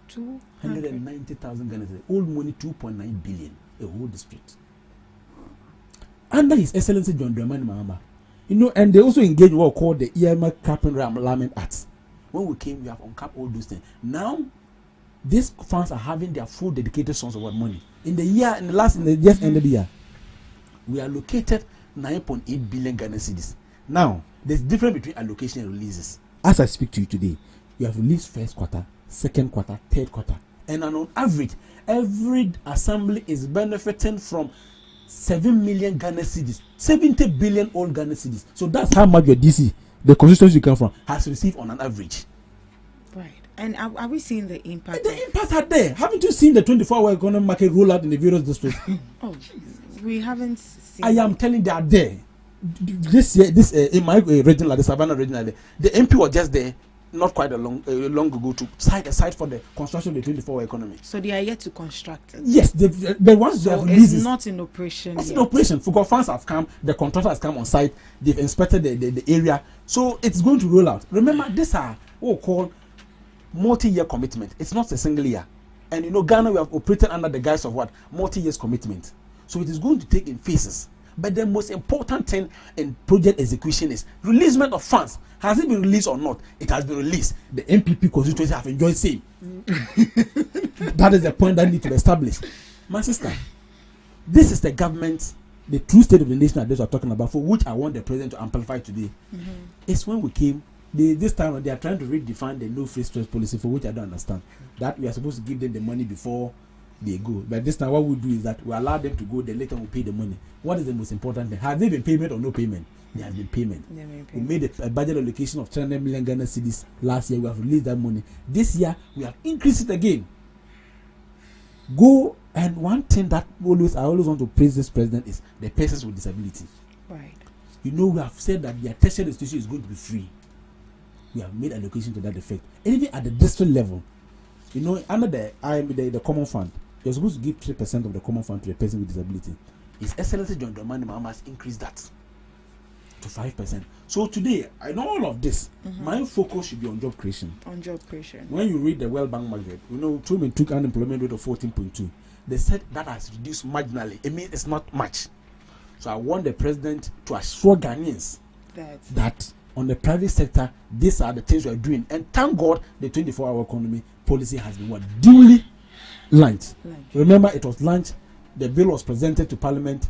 290,000 Ghana cedis. Old money 2.9 billion, a whole district. Under His Excellency John Dramani Mahama, and they also engage in what called the earmark cap and alignment acts. When we came, we have uncapped all those things. Now, these funds are having their full dedicated source of what money. In the just end of the year, we allocated 9.8 billion Ghana cedis. Now, there's difference between allocation and releases. As I speak to you today, we have released first quarter, second quarter, third quarter. And on average, every assembly is benefiting from 7 million Ghana cedis, 70 billion old Ghana cedis. So that's how much your DC, the constituency you come from, has received on an average. Right. And are we seeing the impact? The impacts are there. Haven't you seen the 24-hour economic market roll out in the various districts? Oh, we haven't seen. I am telling they are there. This year, in my region, like the Savannah region, the MP was just there not quite long ago to side aside for the construction of the 24-hour economy. So they are yet to construct it. Yes, the ones they have released. It's not in operation. It's in operation. Fugo funds have come. The contractor has come on site. They've inspected the area. So it's going to roll out. Remember, these are what we call multi-year commitment. It's not a single year. And Ghana, we have operated under the guise of what? Multi-years commitment. So it is going to take in phases. But the most important thing in project execution is releasement of funds. Has it been released or not? It has been released. The MPP constituency have enjoyed same. That is the point that needs to be established. My sister, this is the government, the true state of the nation that they are talking about, for which I want the president to amplify today. It's when we came, this time they are trying to redefine the no free stress policy, for which I don't understand. That we are supposed to give them the money before they go. But this time what we do is that we allow them to go, then later we pay the money. What is the most important thing? Have they been payment or no payment? There has been payment. We made a budget allocation of 300 million Ghana cedis last year. We have released that money. This year we have increased it again. Go, and one thing that I always want to praise this president is the persons with disability. Right. We have said that their tertiary institution is going to be free. We have made allocation to that effect. And even at the district level, under the common fund, you're supposed to give 3% of the common fund to a person with disability. His Excellency John Dramani Mahama has increased that to 5%. So today, I know all of this. My focus should be on job creation. On job creation. When you read the World Bank market, Truman took unemployment rate of 14.2. They said that has reduced marginally. It means it's not much. So I want the president to assure Ghanaians that on the private sector, these are the things we are doing. And thank God the 24-hour economy policy has been duly launched. Remember, it was launched. The bill was presented to Parliament.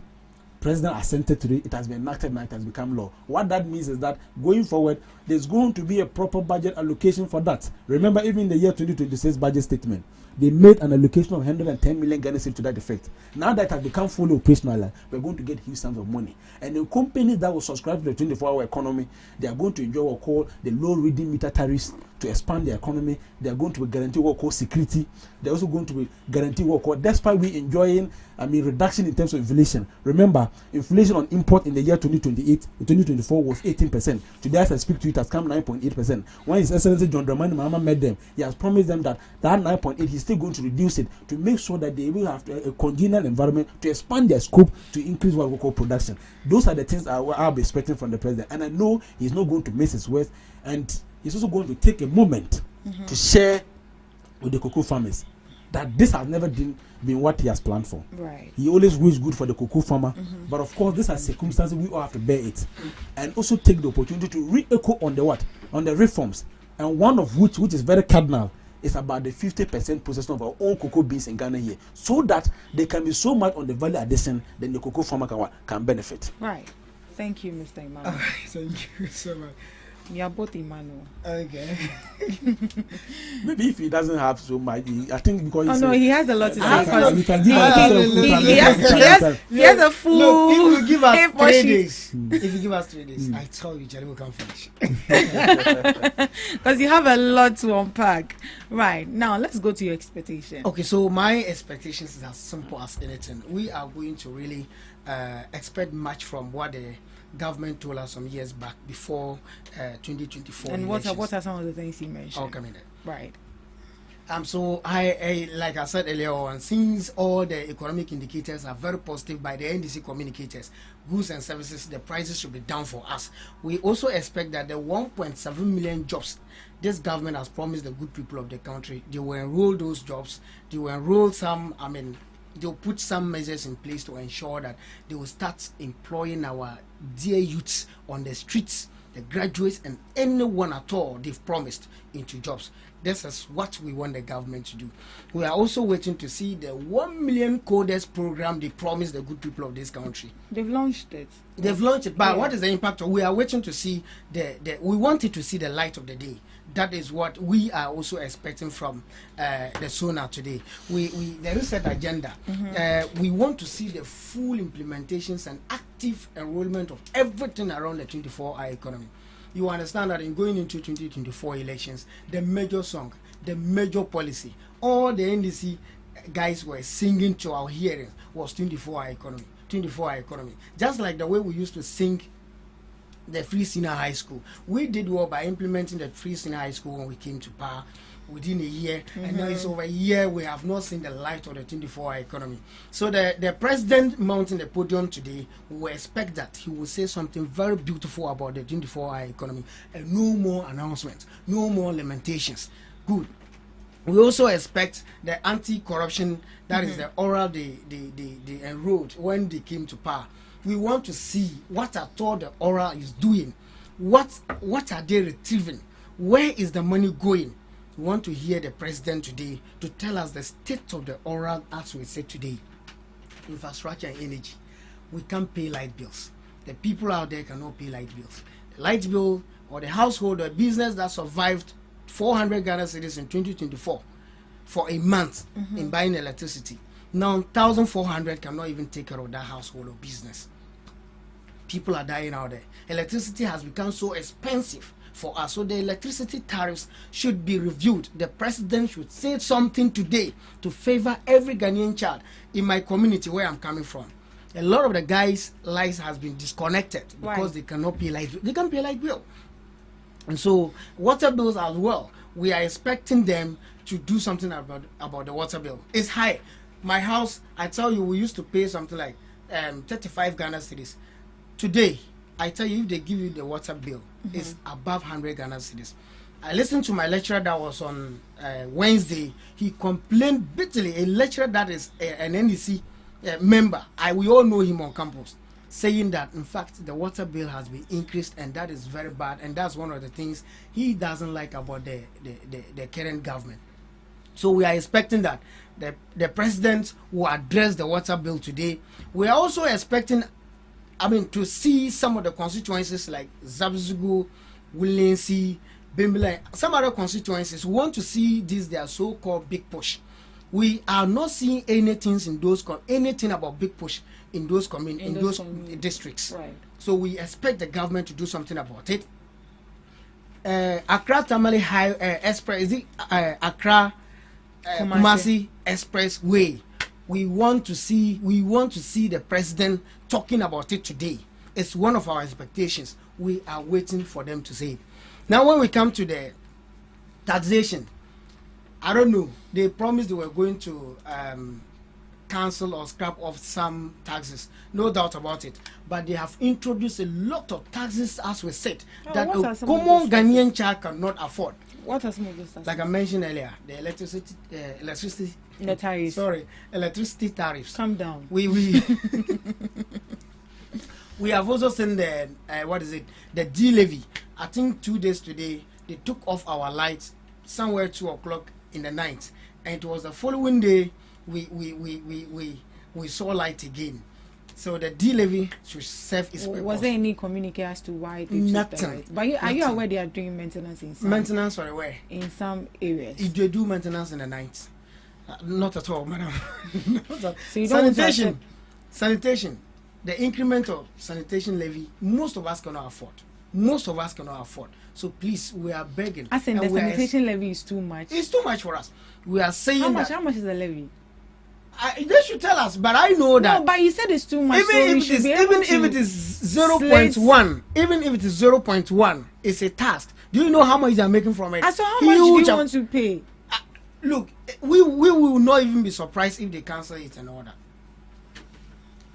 President assented to it. It has been enacted now. It has become law. What that means is that going forward, there's going to be a proper budget allocation for that. Remember, even in the year 2026 budget statement, they made an allocation of 110 million Ghana cedis to that effect. Now that it has become fully operational, we're going to get huge sums of money. And the companies that will subscribe to the 24-hour economy, they are going to enjoy what we call the low reading meter tariffs to expand the economy. They are going to be guaranteed what we call security. They're also going to be guaranteed what we call, despite we enjoying, reduction in terms of inflation. Remember, inflation on import in the year 2024 was 18%. Today, as I speak to you, it has come 9.8%. When His Excellency John Dramani Mahama met them, he has promised them that 9.8, he's still going to reduce it to make sure that they will have a congenial environment to expand their scope to increase what we call production. Those are the things I'll be expecting from the president. And I know he's not going to miss his words. And he's also going to take a moment to share with the cocoa farmers that this has never been what he has planned for. Right. He always wishes good for the cocoa farmer. But of course, these are circumstances we all have to bear it. And also take the opportunity to re-echo on the reforms. And one of which is very cardinal, is about the 50% possession of our own cocoa beans in Ghana here, so that there can be so much on the value addition that the cocoa farmer can benefit. Right. Thank you, Mr. Imam. Thank you so much. You are both Emmanuel. Okay. Maybe if he doesn't have so much, I think because he has a lot to say. You can give He has a full. Look, if you give us 3 portion. days, if you give us 3 days, I tell you, Jerry will come finish. Because you have a lot to unpack. Right now, let's go to your expectation. Okay, so my expectations is as simple as anything. We are going to really expect much from what the government told us some years back before 2024 and elections. what are some of the things you mentioned? I'll come in there. Right. So I like I said earlier on, since all the economic indicators are very positive by the NDC communicators, goods and services, the prices should be down for us. We also expect that the 1.7 million jobs this government has promised the good people of the country, they will enroll those jobs. They will enroll some, they'll put some measures in place to ensure that they will start employing our dear youths on the streets, the graduates, and anyone at all they've promised into jobs. This is what we want the government to do. We are also waiting to see the 1 million coders program they promised the good people of this country. They've launched it. They've launched it, but what is the impact? We are waiting to see we wanted to see the light of the day. That is what we are also expecting from the SONA today. The reset agenda. We want to see the full implementations and active enrollment of everything around the 24-hour economy. You understand that in going into 2024 elections, the major song, the major policy, all the NDC guys were singing to our hearing was 24-hour economy. 24-hour economy. Just like the way we used to sing the free senior high school. We did well by implementing the free senior high school when we came to power within a year, and now it's over a year we have not seen the light of the 24-hour economy. So the president mounting the podium today, we will expect that he will say something very beautiful about the 24-hour economy, and no more announcements, no more lamentations. Good. We also expect the anti-corruption, that is the oral they enrolled when they came to power. We want to see what at all the oral is doing. What are they retrieving? Where is the money going? We want to hear the president today to tell us the state of the oral as we say today. Infrastructure and energy. We can't pay light bills. The people out there cannot pay light bills. The light bill or the household or business that survived 400 Ghana cedis in 2024 for a month in buying electricity. Now 1,400 cannot even take care of that household or business. People are dying out there. Electricity has become so expensive for us. So the electricity tariffs should be reviewed. The president should say something today to favor every Ghanaian child. In my community where I'm coming from, a lot of the guys' lives has been disconnected because they cannot pay light. They can't pay light bill. And so water bills as well. We are expecting them to do something about the water bill. It's high. My house, I tell you, we used to pay something like 35 Ghana cedis. Today, I tell you, if they give you the water bill, it's above 100 Ghana cedis. I listened to my lecturer that was on Wednesday. He complained bitterly, a lecturer that is an NDC member. We all know him on campus, saying that, in fact, the water bill has been increased, and that is very bad. And that's one of the things he doesn't like about the current government. So we are expecting that the president will address the water bill today. We are also expecting, to see some of the constituencies like Zabzugu, Willensi, Bimbila, some other constituencies. We want to see this their so-called big push. We are not seeing anything about big push in those districts. Right. So we expect the government to do something about it. Accra Tamale High Express, is it Accra Kumasi Expressway? We want to see the president talking about it today. It's one of our expectations. We are waiting for them to say it. Now, when we come to the taxation, I don't know. They promised they were going to cancel or scrap off some taxes. No doubt about it. But they have introduced a lot of taxes, as we said, that a common Ghanaian child cannot afford. What are some of those taxes? Like I mentioned earlier, the electricity tariffs. Sorry, electricity tariffs. Calm down. We have also seen the the D levy. I think 2 days today they took off our lights somewhere 2 o'clock in the night, and it was the following day we saw light again. So the D levy should serve its purpose. Was there any communique as to why they Nothing. took the right? But are you aware they are doing maintenance in some maintenance for the where? In some areas. If they do maintenance in the night, not at all, madam. So you don't sanitation. The increment of sanitation levy, most of us cannot afford. So please, we are begging. I think the sanitation levy is too much. It's too much for us. We are saying how much is the levy? They should tell us, but I know that. No, but you said it's too much. Even if it is 0.1, even if it is 0.1, it's a task. Do you know how much they are making from it? So how much do you want to pay? Look, we will not even be surprised if they cancel it and all that.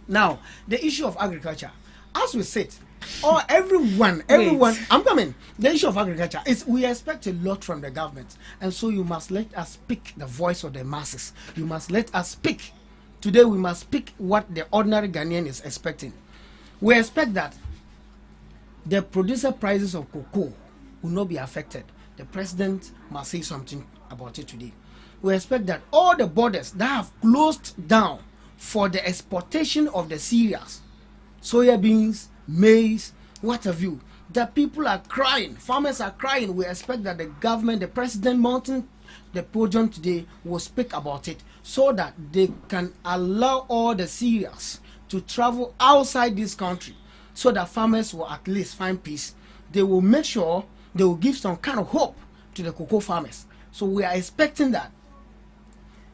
Now, the issue of agriculture, as we said, or everyone, I'm coming. The issue of agriculture is we expect a lot from the government, and so you must let us speak the voice of the masses. You must let us speak. Today we must speak what the ordinary Ghanaian is expecting. We expect that the producer prices of cocoa will not be affected. The president must say something about it today. We expect that all the borders that have closed down for the exportation of the cereals, soya beans, maize, what have you, the people are crying, farmers are crying. We expect that the government, the president mounting the podium today, will speak about it so that they can allow all the cereals to travel outside this country so that farmers will at least find peace. They will make sure they will give some kind of hope to the cocoa farmers. So we are expecting that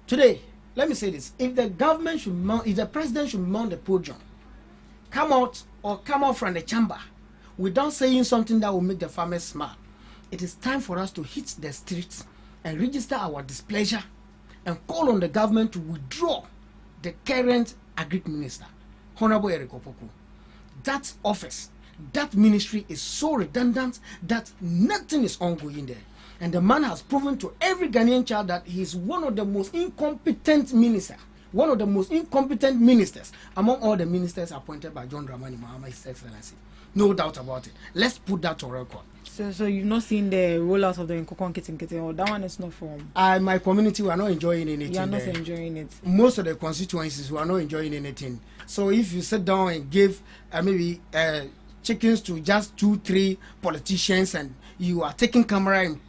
today. Let me say this: if the government should mount, if the president should mount the podium, come out from the chamber without saying something that will make the farmers smile. It is time for us to hit the streets and register our displeasure and call on the government to withdraw the current agric minister, Honorable Eric Opoku. That office, that ministry is so redundant that nothing is ongoing there. And the man has proven to every Ghanaian child that he is one of the most incompetent ministers among all the ministers appointed by John Dramani Mahama, His Excellency. No doubt about it. Let's put that on record. So you've not seen the rollout of the Nkokon Kitten, or that one is not from? My community, we are not enjoying anything. You are not enjoying it. Most of the constituencies, we are not enjoying anything. So if you sit down and give maybe chickens to just 2-3 politicians, and you are taking camera and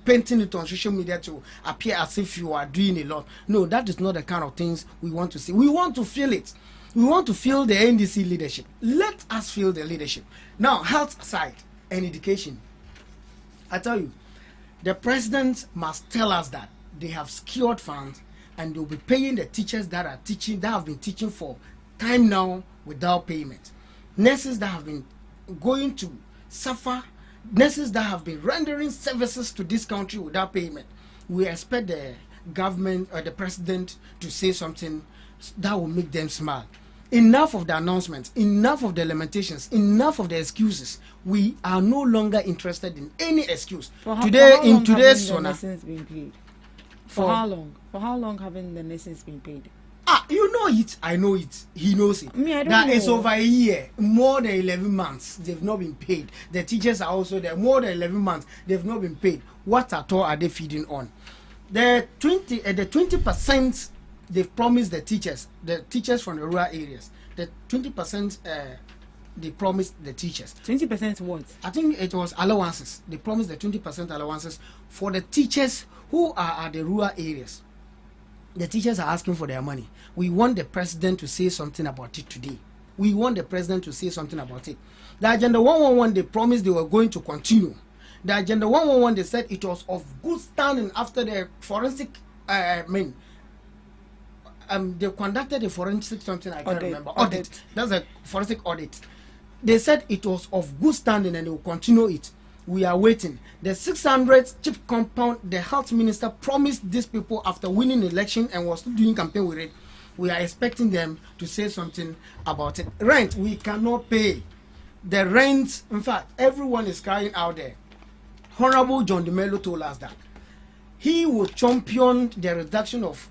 painting it on social media to appear as if you are doing a lot. No, that is not the kind of things we want to see. We want to feel it. We want to feel the NDC leadership. Let us feel the leadership. Now, health side and education. I tell you, the president must tell us that they have secured funds and they'll be paying the teachers that are teaching, that have been teaching for time now without payment. Nurses that have been going to suffer, nurses that have been rendering services to this country without payment. We expect the government or the president to say something that will make them smile. Enough of the announcements, enough of the lamentations, enough of the excuses. We are no longer interested in any excuse. Today, in today's zona, for how long? For how long haven't the nurses been paid? You know it. I know it. He knows it. Me, I don't that know. It's over a year, more than 11 months. They've not been paid. The teachers are also there. More than 11 months. They've not been paid. What at all are they feeding on? The 20% they've promised the teachers from the rural areas. The 20% they promised the teachers. 20% what? I think it was allowances. They promised the 20% allowances for the teachers who are at the rural areas. The teachers are asking for their money. We want the president to say something about it today. We want the president to say something about it. The Agenda 111, they promised they were going to continue. The Agenda 111, they said it was of good standing after the forensic, they conducted a forensic something, I can't remember. Audit. That's a forensic audit. They said it was of good standing and they will continue it. We are waiting. The 600 chip compound, the health minister promised these people after winning the election and was doing campaign with it. We are expecting them to say something about it. Rent, we cannot pay. The rent, in fact, everyone is crying out there. Honorable John DeMello told us that he would champion the reduction of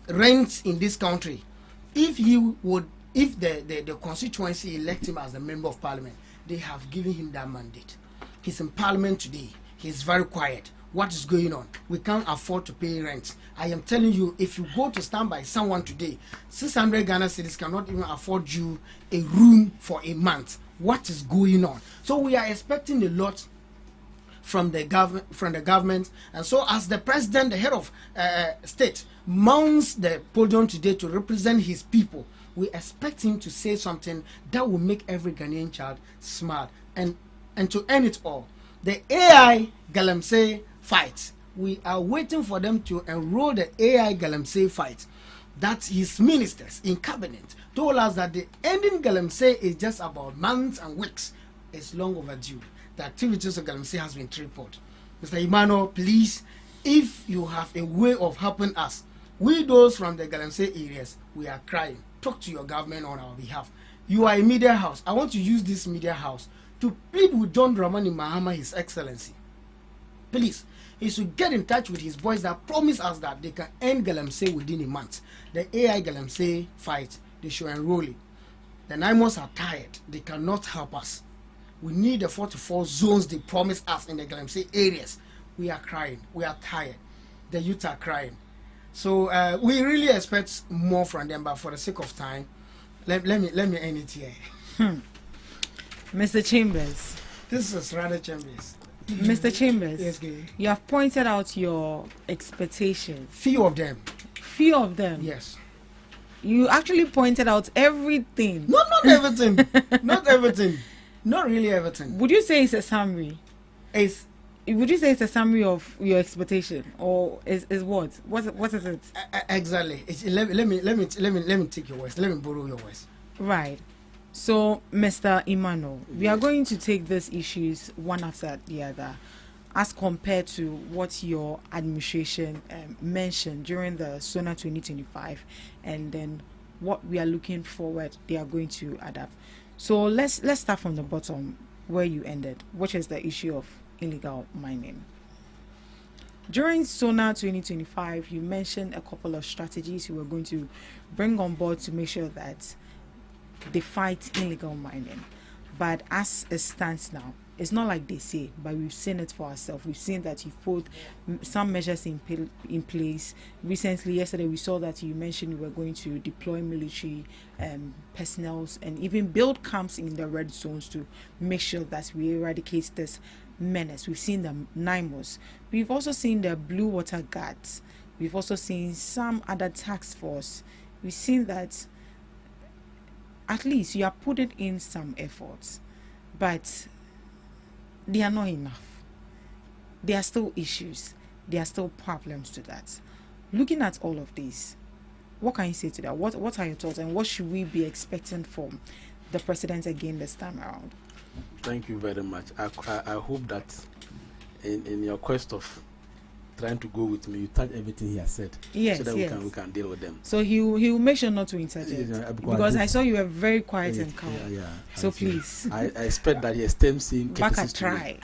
rents in this country if the constituency elect him as a member of parliament. They have given him that mandate. He's in parliament today. He's very quiet. what is going on. We can't afford to pay rent. I am telling you, if you go to stand by someone today, 600 Ghana cedis cannot even afford you a room for a month. What is going on? So we are expecting a lot from the government, and so as the president, the head of state, mounts the podium today to represent his people, we expect him to say something that will make every Ghanaian child smile. And to end it all, the AI Galamsey fight, we are waiting for them to enroll the AI Galamsey fight. That his ministers in cabinet told us that the ending Galamsey is just about months and weeks. It's long overdue. The activities of Galamsey has been tripled. Mr. Emmanuel, please, if you have a way of helping us, we those from the Galamsey areas, we are crying. Talk to your government on our behalf. You are a media house. I want to use this media house to plead with John Dramani Mahama, His Excellency. Please, he should get in touch with his boys that promise us that they can end Galamsey within a month. The AI Galamsey fight, they should enroll it. The Naimos are tired. They cannot help us. We need the 44 zones they promised us in the Galamsey areas. We are crying. We are tired. The youth are crying. So we really expect more from them, but for the sake of time, let me end it here. Mr. Chambers. This is rather Chambers. Mr. Chambers. Yes, Gay. You have pointed out your expectations. Few of them. Few of them. Yes. You actually pointed out everything. No, not everything. Not everything. Not really everything. Would you say it's a summary? Would you say it's a summary of your expectation, or is what? What is it? Exactly. Let me take your words. Let me borrow your words. Right. So, Mr. Emmanuel, we are going to take these issues one after the other, as compared to what your administration mentioned during the SONA 2025, and then what we are looking forward they are going to adapt. So let's start from the bottom where you ended, which is the issue of illegal mining. During SONA 2025, you mentioned a couple of strategies you were going to bring on board to make sure that they fight illegal mining. But as it stands now, it's not like they say, but we've seen it for ourselves. We've seen that you've put some measures in place. Recently, yesterday, we saw that you mentioned you were going to deploy military personnel and even build camps in the red zones to make sure that we eradicate this menace. We've seen the NIMOS. We've also seen the Blue Water Guards. We've also seen some other task force. We've seen that at least you are putting in some efforts, but they are not enough. There are still issues. There are still problems to that. Looking at all of this, what can you say to that? What are your thoughts, and what should we be expecting from the president again this time around? Thank you very much. I hope that in your quest of trying to go with me, you touch everything he has said, yes, so that yes. we can deal with them. So he will make sure not to interject, because I saw you were very quiet and calm. Yeah. So please, I expect that he esteems saying back a try.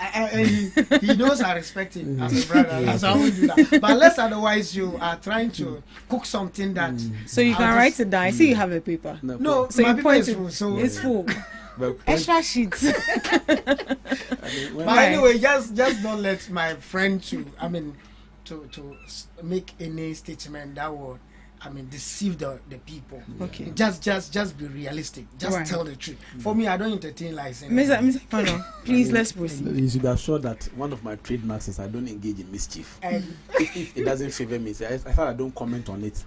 He knows I respect him as a brother, so I won't do that. But unless otherwise you are trying to cook something that so you can write it down. I see you have a paper. No, so my you point is full, so it's full. Extra sheets. But anyway, just don't let my friend to make any statement that will deceive the people. Okay. Just be realistic. Just tell the truth. For me, I don't entertain lies. Mr. Pano, please let's proceed. You should be assured that one of my trademarks is I don't engage in mischief. If it doesn't favor me, I thought I don't comment on it.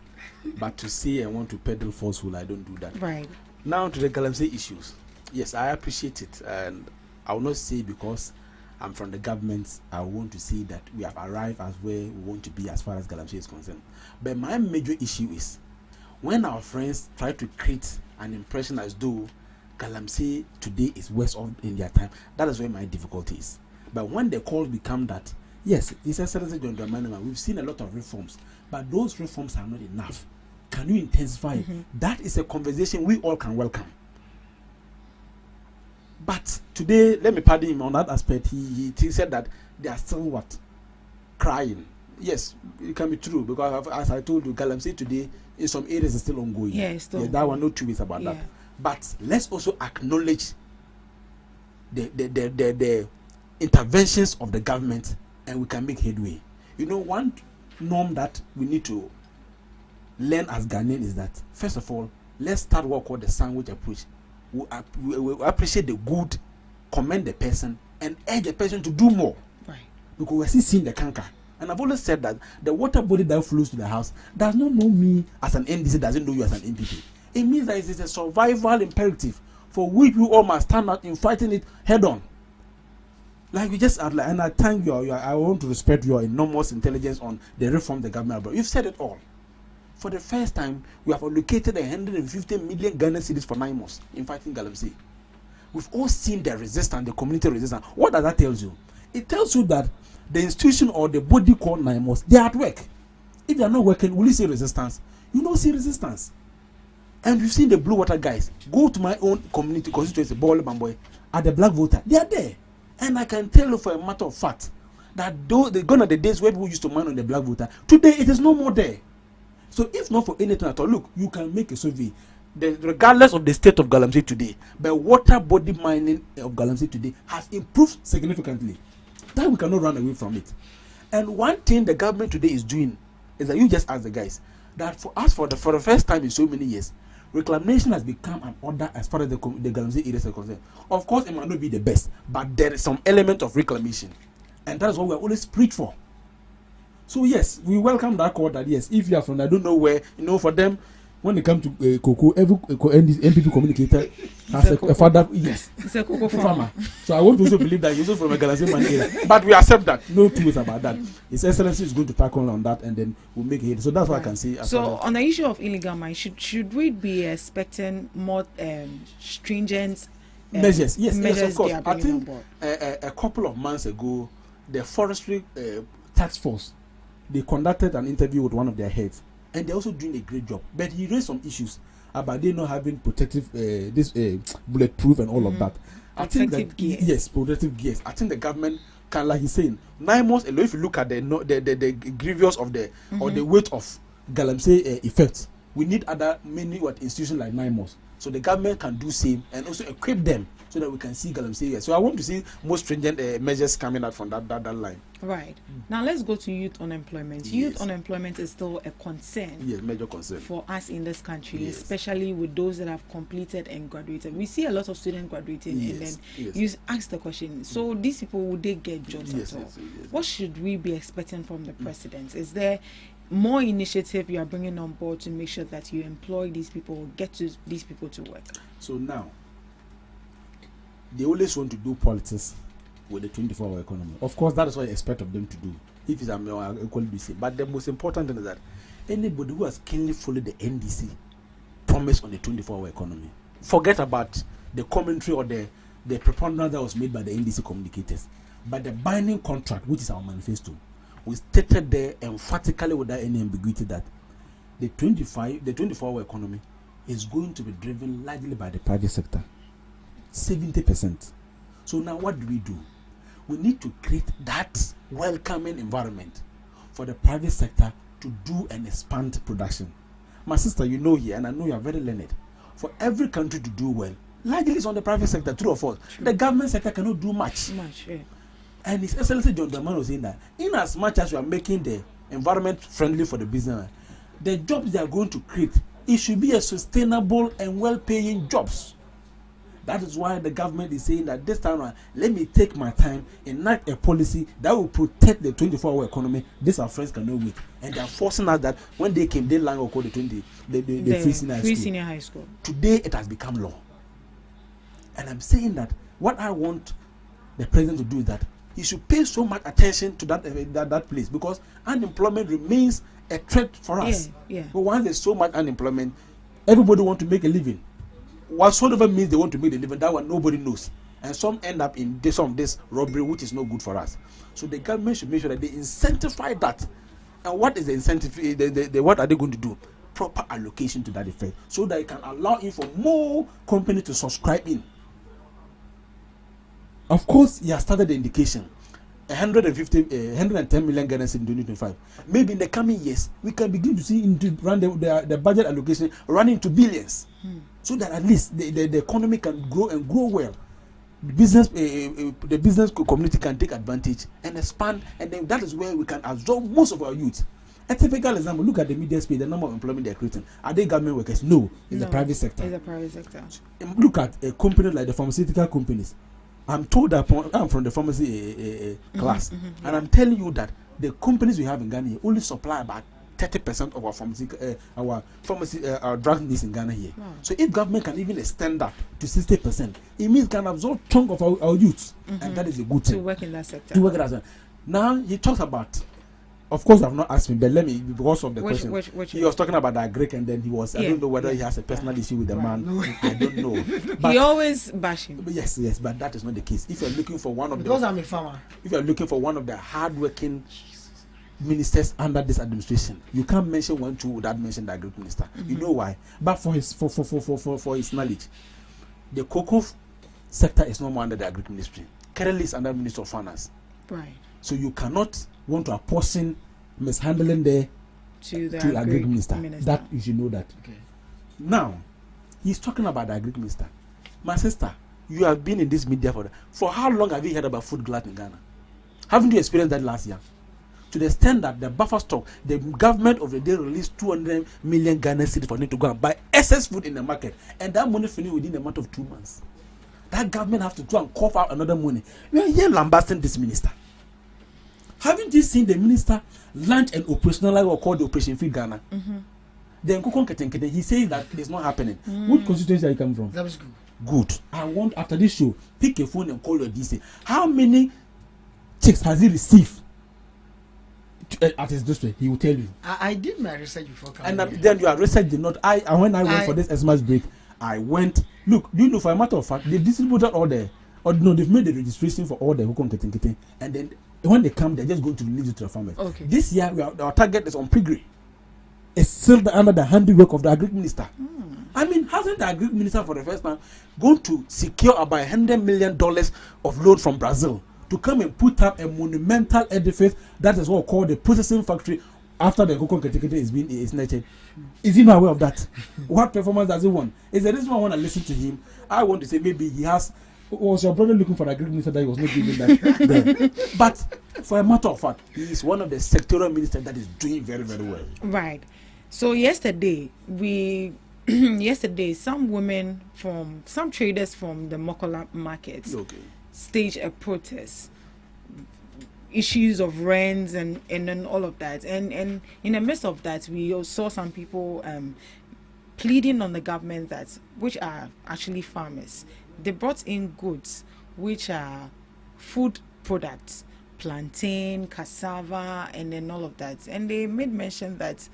But to say I want to peddle falsehood, I don't do that. Right. Now to the Galamsey issues. Yes, I appreciate it, and I will not say because I'm from the government, I want to see that we have arrived as where we want to be as far as Galamsey is concerned. But my major issue is when our friends try to create an impression as though Galamsey today is worse off in their time, that is where my difficulty is. But when the calls become that, yes, His Excellency John Dramani Mahama, we've seen a lot of reforms, but those reforms are not enough. Can you intensify it? That is a conversation we all can welcome. But today, let me pardon him on that aspect. He said that they are still crying. Yes, it can be true, because as I told you, Galamsey today in some areas is still ongoing. Yeah, that one, no two ways about that. But let's also acknowledge the interventions of the government and we can make headway. You know, one norm that we need to learn as Ghanaians is that, first of all, let's start what we call the sandwich approach. We appreciate the good, commend the person, and urge the person to do more. Right. Because we're still seeing the canker. And I've always said that the water body that flows to the house does not know me as an NDC, doesn't know you as an MPP. It means that it is a survival imperative for which we all must stand out in fighting it head on. Like you just outlined, and I thank you. I want to respect your enormous intelligence on the reform the government brought. You've said it all. For the first time, we have allocated 150 million Ghana cedis for 9 months in fighting Galamsey. We've all seen the resistance, the community resistance. What does that tell you? It tells you that the institution or the body called 9 months, they are at work. If they are not working, will you see resistance? You don't see resistance. And we've seen the Blue Water guys. Go to my own community constituency, Bole Bamboy, at the Black Voter. They are there. And I can tell you for a matter of fact that though gone are the days where people used to mine on the Black Voter, today it is no more there. So if not for anything at all, look, you can make a survey. Regardless of the state of Galamsey today, the water body mining of Galamsey today has improved significantly. That we cannot run away from it. And one thing the government today is doing is that you just ask the guys that for us for the first time in so many years, reclamation has become an order as far as the Galamsey areas are concerned. Of course, it might not be the best, but there is some element of reclamation, and that is what we are always preach for. So yes, we welcome that call that yes, if you are from I don't know where, for them, when they come to cocoa, every MPP communicator has a father. Yes, it's a cocoa farmer. So I want to also believe that he's also from a Galamsey man area. But we accept that. No two ways about that. His Excellency is going to tackle on that, and then we'll make it. So that's what I can say. So on the issue of illegal mining, should we be expecting more stringent measures? Yes, of course. I think a couple of months ago, the forestry task force, they conducted an interview with one of their heads, and they're also doing a great job. But he raised some issues about they not having protective, bulletproof and all of that. I think that gears. Yes, protective gears. I think the government can, like he's saying, 9 months alone. If you look at the grievous of the or the weight of Galamsey effects, we need many institutions like 9 months. So the government can do same and also equip them so that we can see Galamsey. So I want to see more stringent measures coming out from that line. Right. Now let's go to youth unemployment. Yes. Youth unemployment is still a concern. Yes, major concern for us in this country, yes. Especially with those that have completed and graduated. We see a lot of students graduating, yes. And then you ask the question, so these people, would they get jobs at all? Yes. What should we be expecting from the president? Is there more initiative you are bringing on board to make sure that you employ these people, get to these people to work? So now, they always want to do politics with the 24-hour economy. Of course, that is what I expect of them to do. If it's equally the same. But the most important thing is that anybody who has keenly followed the NDC promise on the 24-hour economy, forget about the commentary or the preponderance that was made by the NDC communicators. But the binding contract, which is our manifesto, we stated there emphatically without any ambiguity that the 24-hour economy is going to be driven largely by the private sector. 70%. So now what do? We need to create that welcoming environment for the private sector to do and expand production. My sister, you know here, and I know you are very learned, for every country to do well, largely it's on the private sector, true or false. The government sector cannot do much. Yeah. And His Excellency John Dramani was saying that in as much as we are making the environment friendly for the business, the jobs they are going to create, it should be a sustainable and well-paying jobs. That is why the government is saying that this time around, let me take my time and enact a policy that will protect the 24-hour economy. This our friends cannot wait. And they are forcing us that when they came, they lang or called the free senior high school. Today, it has become law. And I'm saying that what I want the president to do is that he should pay so much attention to that place, because unemployment remains a threat for us. But once there's so much unemployment, everybody wants to make a living. Whatsoever means they want to make a living, that one nobody knows. And some end up in some of this robbery, which is not good for us. So the government should make sure that they incentivize that. And what is the incentive? What are they going to do? Proper allocation to that effect, so that it can allow in for more companies to subscribe in. Of course, he has started the indication. 110 million Ghana cedis in 2025. Maybe in the coming years, we can begin to see run the budget allocation running into billions. So that at least the economy can grow and grow well. the business community can take advantage and expand, and then that is where we can absorb most of our youth. A typical example, look at the media space, the number of employment they're creating. Are they government workers? No, it's the private sector. It's the private sector. Look at a company like the pharmaceutical companies. I'm told that I'm from the pharmacy class, and I'm telling you that the companies we have in Ghana only supply about 30% of our drug needs in Ghana here. Wow. So if government can even extend that to 60%, it means can absorb chunk of our youth, and that is a good thing. To work in that sector. To work in that sector. Now he talks about. Of course, I've not asked him, but let me, because of the question. He was talking about that Greek, and then he was. I don't know whether he has a personal issue with the man. No. I don't know. But he always bash him. Yes, but that is not the case. If you're looking for one of because I'm a farmer. If you're looking for one of the hardworking ministers under this administration, you can't mention one two without mentioning the Greek minister. You know why? But for his knowledge, the cocoa sector is no more under the Greek ministry. Currently, it's under Minister of Finance. Right. So you cannot want to apportion mishandling there to the Agric minister. That you should know that. Okay. Now, he's talking about the Agric minister. My sister, you have been in this media for how long have you heard about food glut in Ghana? Haven't you experienced that last year? To the extent that the buffer stock, the government of the day released 200 million Ghana cedis for them to go and buy excess food in the market, and that money finished within a month of 2 months. That government have to go and cough out another money. We are here lambasting this minister. Haven't you seen the minister launch an operationalize what called the Operation Feed Ghana? Then he says that it's not happening. What constituency are you coming from? That was good. Good. I want after this show, pick a phone and call your DC. How many checks has he received at his district? He will tell you. I did my research before coming. And then your research did not. When I went for this Xmas break, I went. Look, do you know? For a matter of fact, they distributed all the. Or no, they've made the registration for all the Hukon Ketenkete, and then when they come, they're just going to release it to the farmers. Okay. This year, our target is on piggery. It's still under the handiwork of the Agric minister. I mean, hasn't the Agric minister for the first time going to secure about $100 million of loan from Brazil to come and put up a monumental edifice that is what called the processing factory after the Hukon Ketenkete is nurtured? Is he not aware of that? What performance does he want? Is the reason why I want to listen to him? I want to say maybe he has. Was your brother looking for the Agric minister that he was not giving that then? But for a matter of fact, he is one of the sectoral ministers that is doing very, very well. Right. So yesterday, some traders from the Mokola markets staged a protest. Issues of rents and then all of that. And in the midst of that, we also saw some people pleading on the government which are actually farmers. They brought in goods which are food products, plantain, cassava, and then all of that. And they made mention that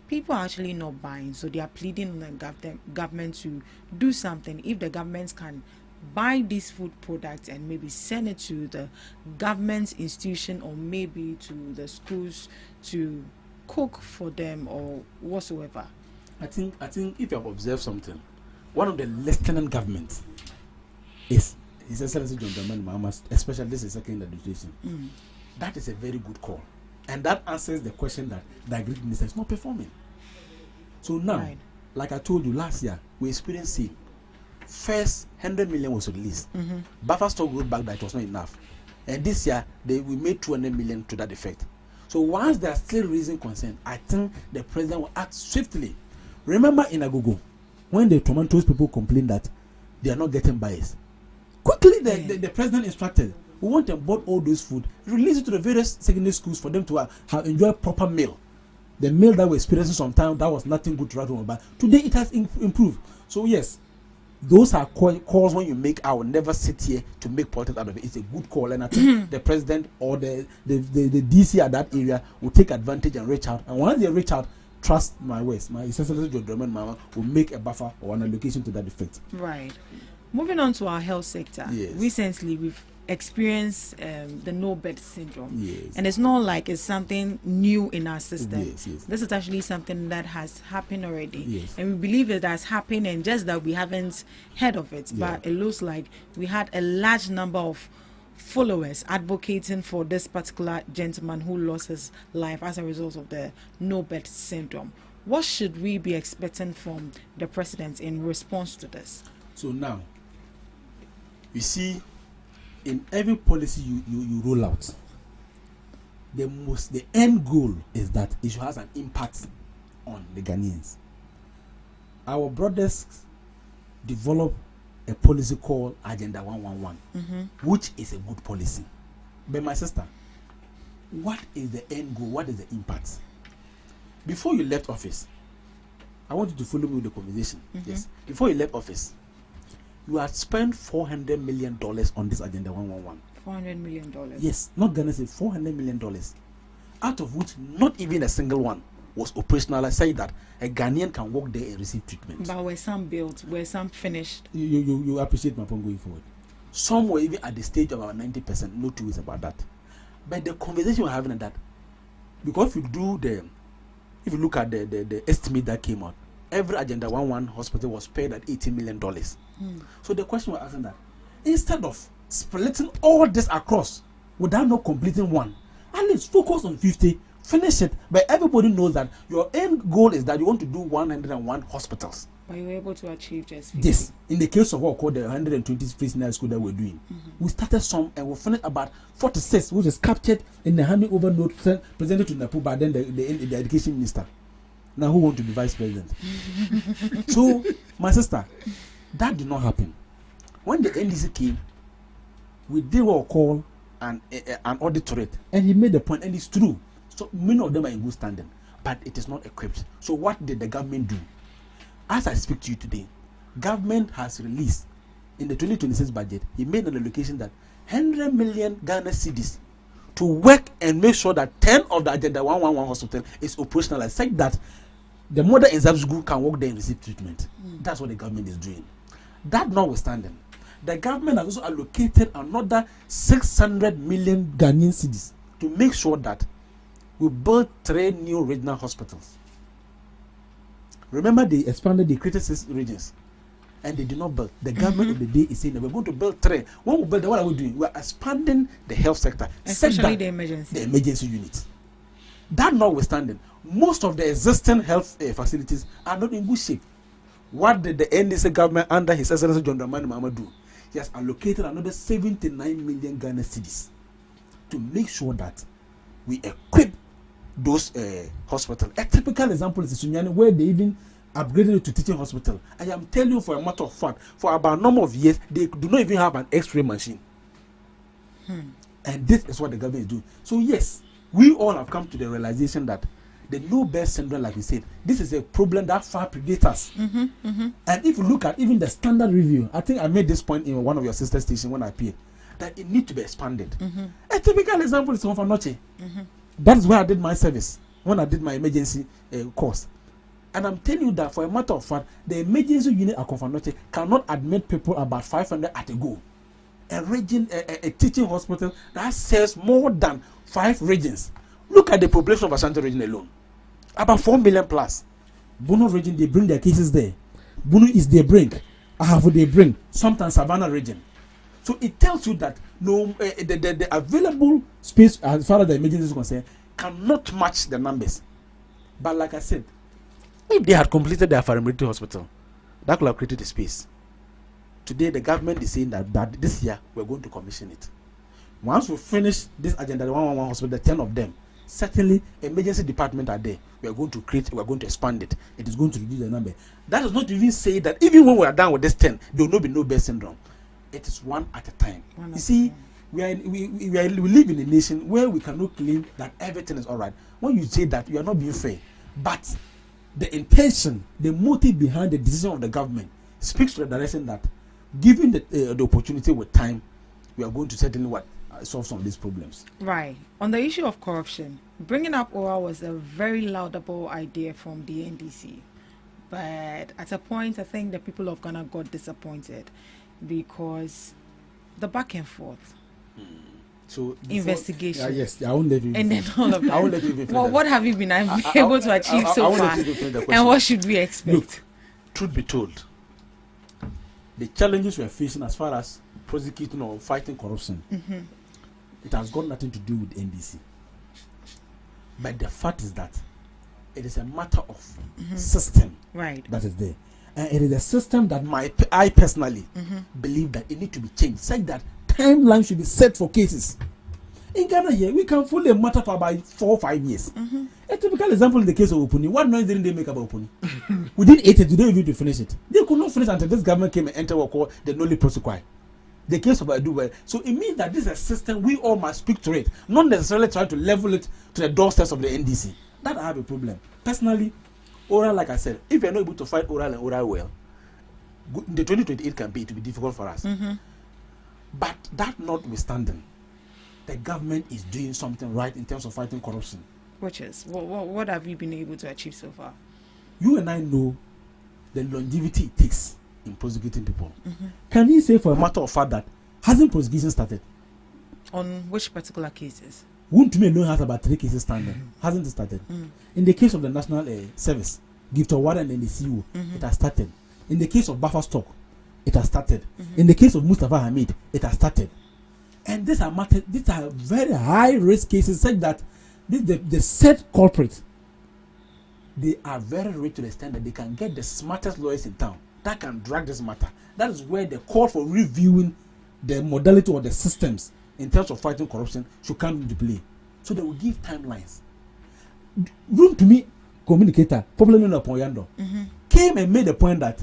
people are actually not buying, so they are pleading on the government to do something. If the government can buy these food products and maybe send it to the government institution or maybe to the schools to cook for them or whatsoever. I think if you have observed something, one of the lieutenant governments is His Excellency John Dramani Mahama, especially this is second administration. That is a very good call, and that answers the question that the Agric minister is not performing. So now, like I told you last year, we experienced it. First 100 million was released. Buffer stock goes back that it was not enough, and this year we made 200 million to that effect. So once they are still raising concern, I think the president will act swiftly. Remember in Agogo, when the tomatoes people complained that they are not getting buyers, quickly the president instructed, we want to board all those food, release it to the various secondary schools for them to enjoy proper meal. The meal that we experiencing sometimes, that was nothing good to write home about. Today it has improved. So yes, those are calls when you make. I will never sit here to make politics out of it. It's a good call, and I think the president or the DC at that area will take advantage and reach out. And once they reach out, trust my words, my Excellency John Dramani Mahama will make a buffer or an allocation to that effect. Right. Moving on to our health sector. Yes. Recently, we've experienced the no-bed syndrome. Yes. And it's not like it's something new in our system. Yes. This is actually something that has happened already. Yes. And we believe it has happened and just that we haven't heard of it. Yeah. But it looks like we had a large number of followers advocating for this particular gentleman who lost his life as a result of the no-bed syndrome. What should we be expecting from the president in response to this? So now, you see, in every policy you roll out, the end goal is that it should have an impact on the Ghanaians. Our brothers develop a policy called Agenda 111, which is a good policy. But my sister, what is the end goal? What is the impact? Before you left office, I want you to follow me with the conversation. Yes. Before you left office, you had spent $400 million on this Agenda 111. $400 million. Yes, not Ghana, say $400 million, out of which not even a single one was operational. I say that a Ghanaian can walk there and receive treatment. But were some built? Were some finished? You appreciate my point going forward. Some were even at the stage of about 90%. No two ways about that. But the conversation we're having is that, because if you look at the estimate that came out, every Agenda 111 hospital was paid at $18 million. So the question we're asking that, instead of splitting all this across without not completing one, at least focus on 50, finish it. But everybody knows that your end goal is that you want to do 101 hospitals. But you were able to achieve just 50. Yes. In the case of what we call the 120 free senior school that we're doing, we started some and we finished about 46, which is captured in the handing over note presented to Napu by then the education minister. Now who want to be vice president? So, my sister, that did not happen. When the NDC came, we did what we call an auditorate, and he made the point, and it's true. So many of them are in good standing, but it is not equipped. So what did the government do? As I speak to you today, government has released in the 2026 budget, he made an allocation that 100 million Ghana cedis to work and make sure that 10 of the Agenda 111 hospital is operational, such that the mother in Zabzugu can walk there and receive treatment. That's what the government is doing. That notwithstanding, the government has also allocated another 600 million Ghanaian cedis to make sure that we build 3 new regional hospitals. Remember, they expanded, they created 6 regions, and they did not build. The government of the day is saying that we're going to build 3. When we build them, what are we doing? We're expanding the health sector, especially the emergency units. That notwithstanding, most of the existing health facilities are not in good shape. What did the NDC government under His Excellency John Dramani Mahama do? He has allocated another 79 million Ghana cedis to make sure that we equip those hospitals. A typical example is Sunyani, where they even upgraded it to teaching hospital. I am telling you, for a matter of fact, for about a number of years, they do not even have an X-ray machine. And this is what the government is doing. So yes, we all have come to the realization that the low birth syndrome, like we said, this is a problem that far predates us. And if you look at even the standard review, I think I made this point in one of your sister stations when I appeared, that it needs to be expanded. A typical example is Confanoche. That is where I did my service, when I did my emergency course. And I'm telling you that, for a matter of fact, the emergency unit at Confanoche cannot admit people about 500 at a go. A teaching hospital that serves more than 5 regions. Look at the population of Ashanti region alone. About 4 million plus. Bono region, they bring their cases there. Bono is their bring. Ahafo they bring. Sometimes Savannah region. So it tells you that the available space as far as the emergency is concerned cannot match the numbers. But like I said, if they had completed their Farimilitary Hospital, that could have created a space. Today the government is saying that this year we're going to commission it. Once we finish this Agenda 111 hospital, the 10 of them, certainly emergency department are there. We are going to expand it. It is going to reduce the number. That does not even say that even when we are done with this 10, there will not be no birth syndrome. It is one at a time. You see, we live in a nation where we cannot claim that everything is all right. When you say that, you are not being fair. But the intention, the motive behind the decision of the government speaks to the direction that, given the opportunity with time, we are going to certainly solve some of these problems. Right. On the issue of corruption, bringing up OA was a very laudable idea from the NDC. But at a point, I think the people of Ghana got disappointed because the back and forth. So investigation. Yes, I won't let you. And then all of that. I won't let you. Well, what have you been able to achieve so far? And what should we expect? Look, truth be told, the challenges we are facing as far as prosecuting or fighting corruption, it has got nothing to do with NDC. But the fact is that it is a matter of system that is there. And it is a system that I personally believe that it needs to be changed, such that timeline should be set for cases. In Ghana here, we can fully matter for about 4 or 5 years. A typical example in the case of Opuni. What noise didn't they make about Opuni? Within 8 years, they didn't even finish it. They could not finish until this government came and entered what called the Nolly Protocol. The case of Adu. So it means that this is a system we all must speak to it, not necessarily try to level it to the doorsteps of the NDC. That I have a problem. Personally, oral, like I said, if you're not able to fight oral and oral well, the 2028 campaign, it will be difficult for us. But that notwithstanding, the government is doing something right in terms of fighting corruption. Which is what have you been able to achieve so far? You and I know the longevity it takes in prosecuting people. Can you say for a matter of fact that hasn't prosecution started? On which particular cases? Won't me know has about 3 cases standing. Hasn't it started? In the case of the National Service, Giftor Warren and the CEO, it has started. In the case of Buffer Stock, it has started. In the case of Mustafa Hamid, it has started. And these are very high risk cases, such that the said culprits, they are very rich to the extent that they can get the smartest lawyers in town that can drag this matter. That is where the call for reviewing the modality or the systems in terms of fighting corruption should come into play. So they will give timelines. Room to me communicator, probably not Poyando, came and made the point that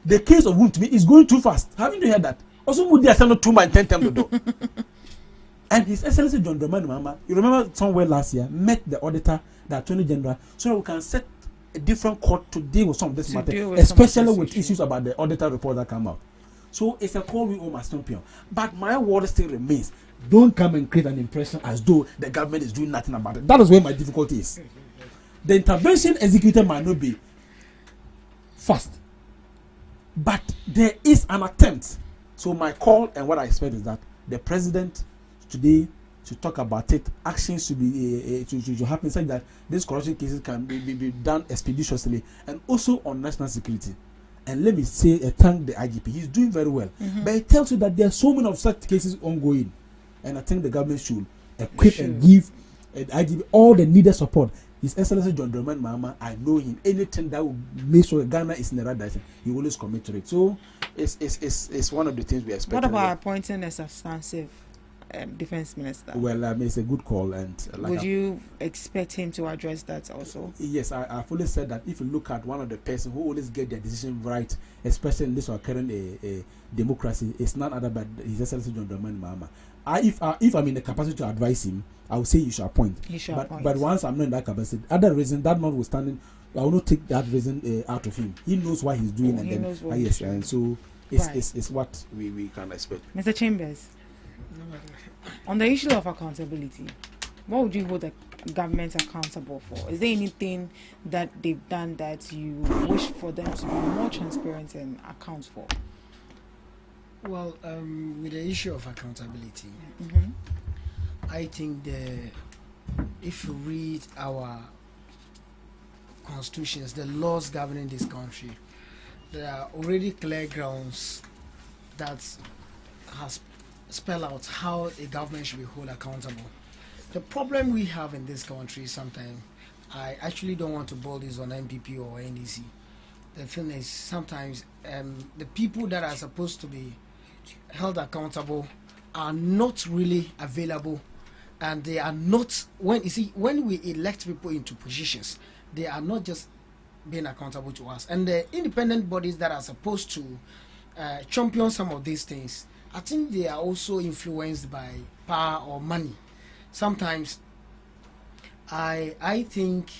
the case of Room to me is going too fast. Haven't you heard that? Also, Moody has sent 2 months, 10 times to do. And His Excellency John Dramani Mahama, you remember somewhere last year, met the auditor, the Attorney General, so we can set a different court to deal with some of this matter, especially with issues about the auditor report that come out. So it's a call we all must champion. But my word still remains: don't come and create an impression as though the government is doing nothing about it. That is where my difficulty is. The intervention executed might not be fast, but there is an attempt. So my call and what I expect is that the president today should talk about it. Actions should be should happen such that these corruption cases can be done expeditiously, and also on national security. And let me say, thank the IGP. He's doing very well. But it tells you that there are so many of such cases ongoing, and I think the government should equip and give IGP all the needed support. His Excellency John Dramani Mahama, I know him. Anything that will make sure Ghana is in the right direction, he will always commit to it. So it's one of the things we expect. What about appointing a substantive defense minister? Well, it's a good call, and would you expect him to address that also? Yes, I fully said that. If you look at one of the persons who always get their decision right, especially in this our current democracy, it's none other but His Excellency John Dramani Mahama. If I'm in the capacity to advise him, I would say you should appoint. But once I'm not in that capacity, other reason that notwithstanding, I will not take that reason out of him. He knows what he's doing, and so it's what we can expect. Mr. Chambers, on the issue of accountability, what would you hold the government accountable for? Is there anything that they've done that you wish for them to be more transparent and account for? Well, with the issue of accountability, I think if you read our constitutions, the laws governing this country, there are already clear grounds that has spelled out how a government should be held accountable. The problem we have in this country sometimes, I actually don't want to boil this on MPP or NDC. The thing is, sometimes the people that are supposed to be held accountable are not really available, and they are not, when we elect people into positions, they are not just being accountable to us. And the independent bodies that are supposed to champion some of these things, I think they are also influenced by power or money. Sometimes I think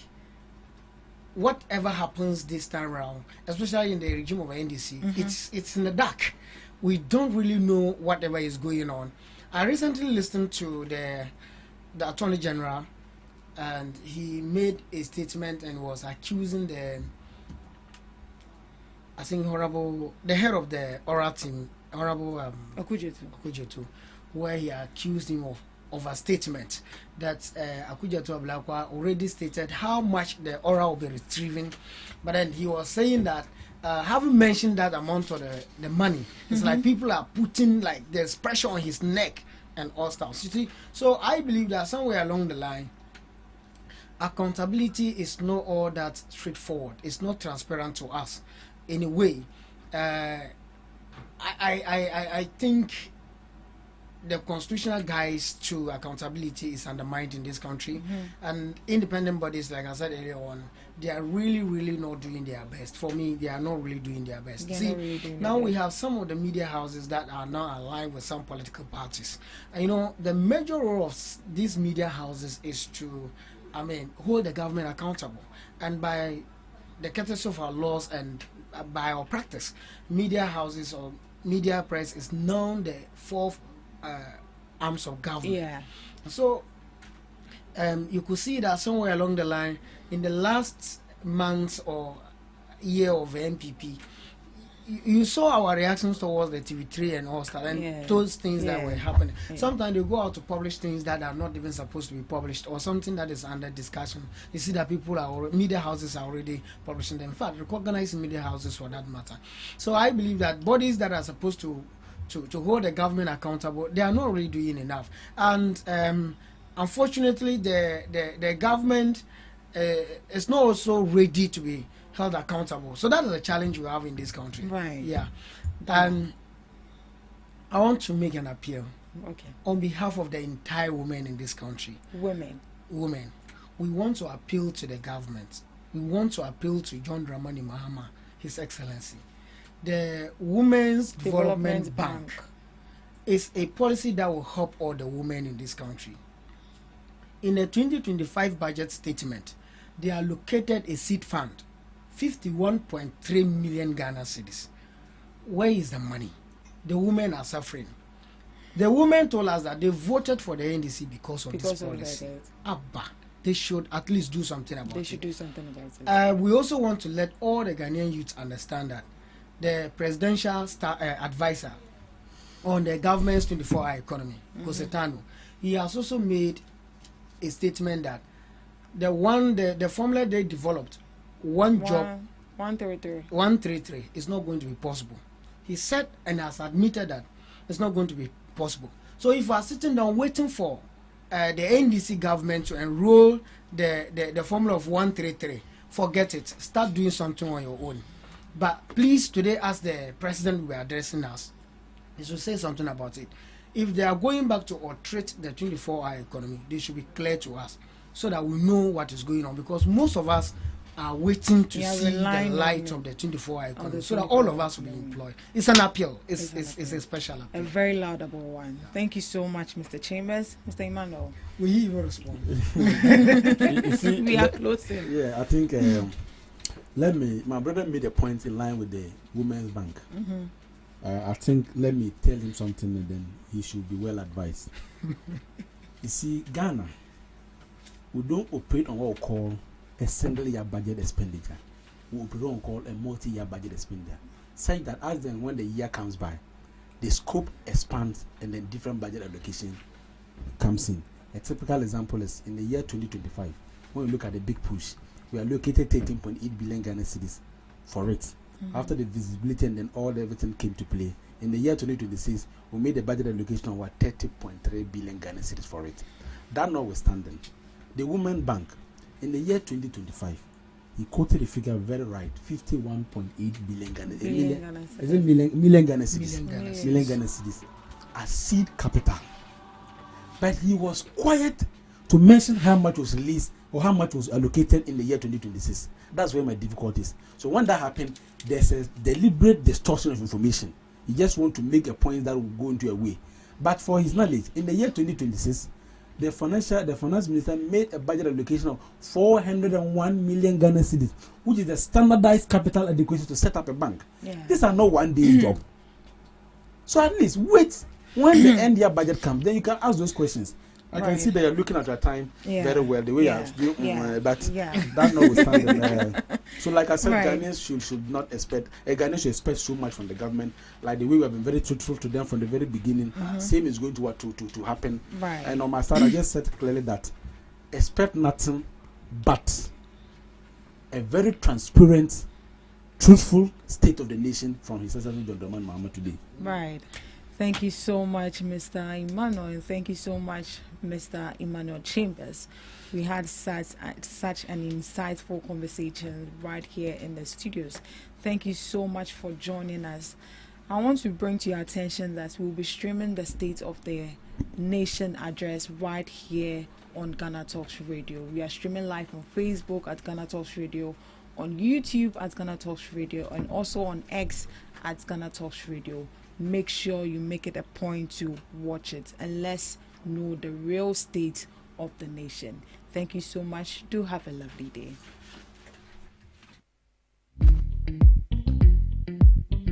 whatever happens this time around, especially in the regime of NDC, it's in the dark. We don't really know whatever is going on. I recently listened to the Attorney General, and he made a statement and was accusing the head of the oral team, Honorable Akujetu, where he accused him of overstatement, that Akujetu Ablakwa already stated how much the oral will be retrieving, but then he was saying that having mentioned that amount of the money, it's like people are putting, like, there's pressure on his neck and all stuff. You see, so I believe that somewhere along the line, accountability is not all that straightforward. It's not transparent to us in a way. I think the constitutional guides to accountability is undermined in this country, and independent bodies, like I said earlier on, they are really not doing their best. For me, they are not really doing their best. Now we have some of the media houses that are now aligned with some political parties. And, the major role of these media houses is to, hold the government accountable, and by the courtesy of our laws and by our practice, media houses or media press is known the fourth arms of government. Yeah. So you could see that somewhere along the line, in the last months or year of MPP, you saw our reactions towards the TV3 and all that, and those things that were happening. Sometimes they go out to publish things that are not even supposed to be published, or something that is under discussion. You see that media houses are already publishing them. In fact, recognizing media houses for that matter. So I believe that bodies that are supposed to hold the government accountable, they are not really doing enough. And unfortunately, the government is not also ready to be held accountable. So that is a challenge we have in this country. Right. Yeah. And I want to make an appeal. Okay. On behalf of the entire women in this country. Women. We want to appeal to the government. We want to appeal to John Dramani Mahama, His Excellency. The Women's Development Bank is a policy that will help all the women in this country. In the 2025 budget statement, they allocated a seed fund, 51.3 million Ghana cedis. Where is the money? The women are suffering. The women told us that they voted for the NDC because of this policy. Abba, they should at least do something about it. They should do something about it. We also want to let all the Ghanaian youths understand that the presidential advisor on the government's 24-hour economy, Kosetano, he has also made a statement that the formula they developed, job, 133, is not going to be possible. He said and has admitted that it's not going to be possible. So if we are sitting down waiting for the NDC government to enroll the formula of 133, forget it. Start doing something on your own. But please, today, as the president will be addressing us, he should say something about it. If they are going back to or treat the 24-hour economy, they should be clear to us so that we know what is going on, because most of us are waiting to see the light of the 24-hour economy so that all of us will be employed. It's an appeal. It's a special appeal. A very laudable one. Yeah. Thank you so much, Mr. Chambers. Mr. Emmanuel. Will he even respond? We are closing. Yeah, I think my brother made a point in line with the Women's Bank. I think let me tell him something, and then he should be well advised. You see, Ghana, we don't operate on what we call a single year budget expenditure. We operate on what we call a multi-year budget expenditure, such that as then when the year comes by, the scope expands and then different budget allocation comes in. A typical example is in the year 2025, when we look at the big push, we allocated 13.8 billion Ghana cedis for it. After the visibility and then everything came to play, in the year 2026, we made a budget allocation of 30.3 billion Ghana cedis for it. That notwithstanding, the Women Bank, in the year 2025, he quoted the figure very right, 51.8 billion Ghana cedis. Is it million Ghana cedis? Million Ghana cedis as seed capital. But he was quiet to mention how much was released or how much was allocated in the year 2026. That's where my difficulty is. So when that happened, there's a deliberate distortion of information. He just want to make a point that will go into a way. But for his knowledge, in the year 2026, the finance minister made a budget allocation of 401 million Ghana cedis, which is a standardized capital adequacy to set up a bank. These are not one-day job. So at least wait when the end year budget comes, then you can ask those questions. I can see that you're looking at your time very well, the way but that notwithstanding. So like I said, Ghanaians should not expect, Ghanaians should expect so much from the government, like the way we have been very truthful to them from the very beginning. Same is going to happen. And on my side, I just said clearly that expect nothing but a very transparent, truthful state of the nation from His Excellency John Dramani Mahama today. Right. Thank you so much, Mr. Emmanuel, and thank you so much, Mr. Emmanuel Chambers. We had such an insightful conversation right here in the studios. Thank you so much for joining us. I want to bring to your attention that we'll be streaming the State of the Nation address right here on GhanaTalks Radio. We are streaming live on Facebook at GhanaTalks Radio, on YouTube at GhanaTalks Radio, and also on X at GhanaTalks Radio. Make sure you make it a point to watch it and let's know the real state of the nation. Thank you so much. Do have a lovely day.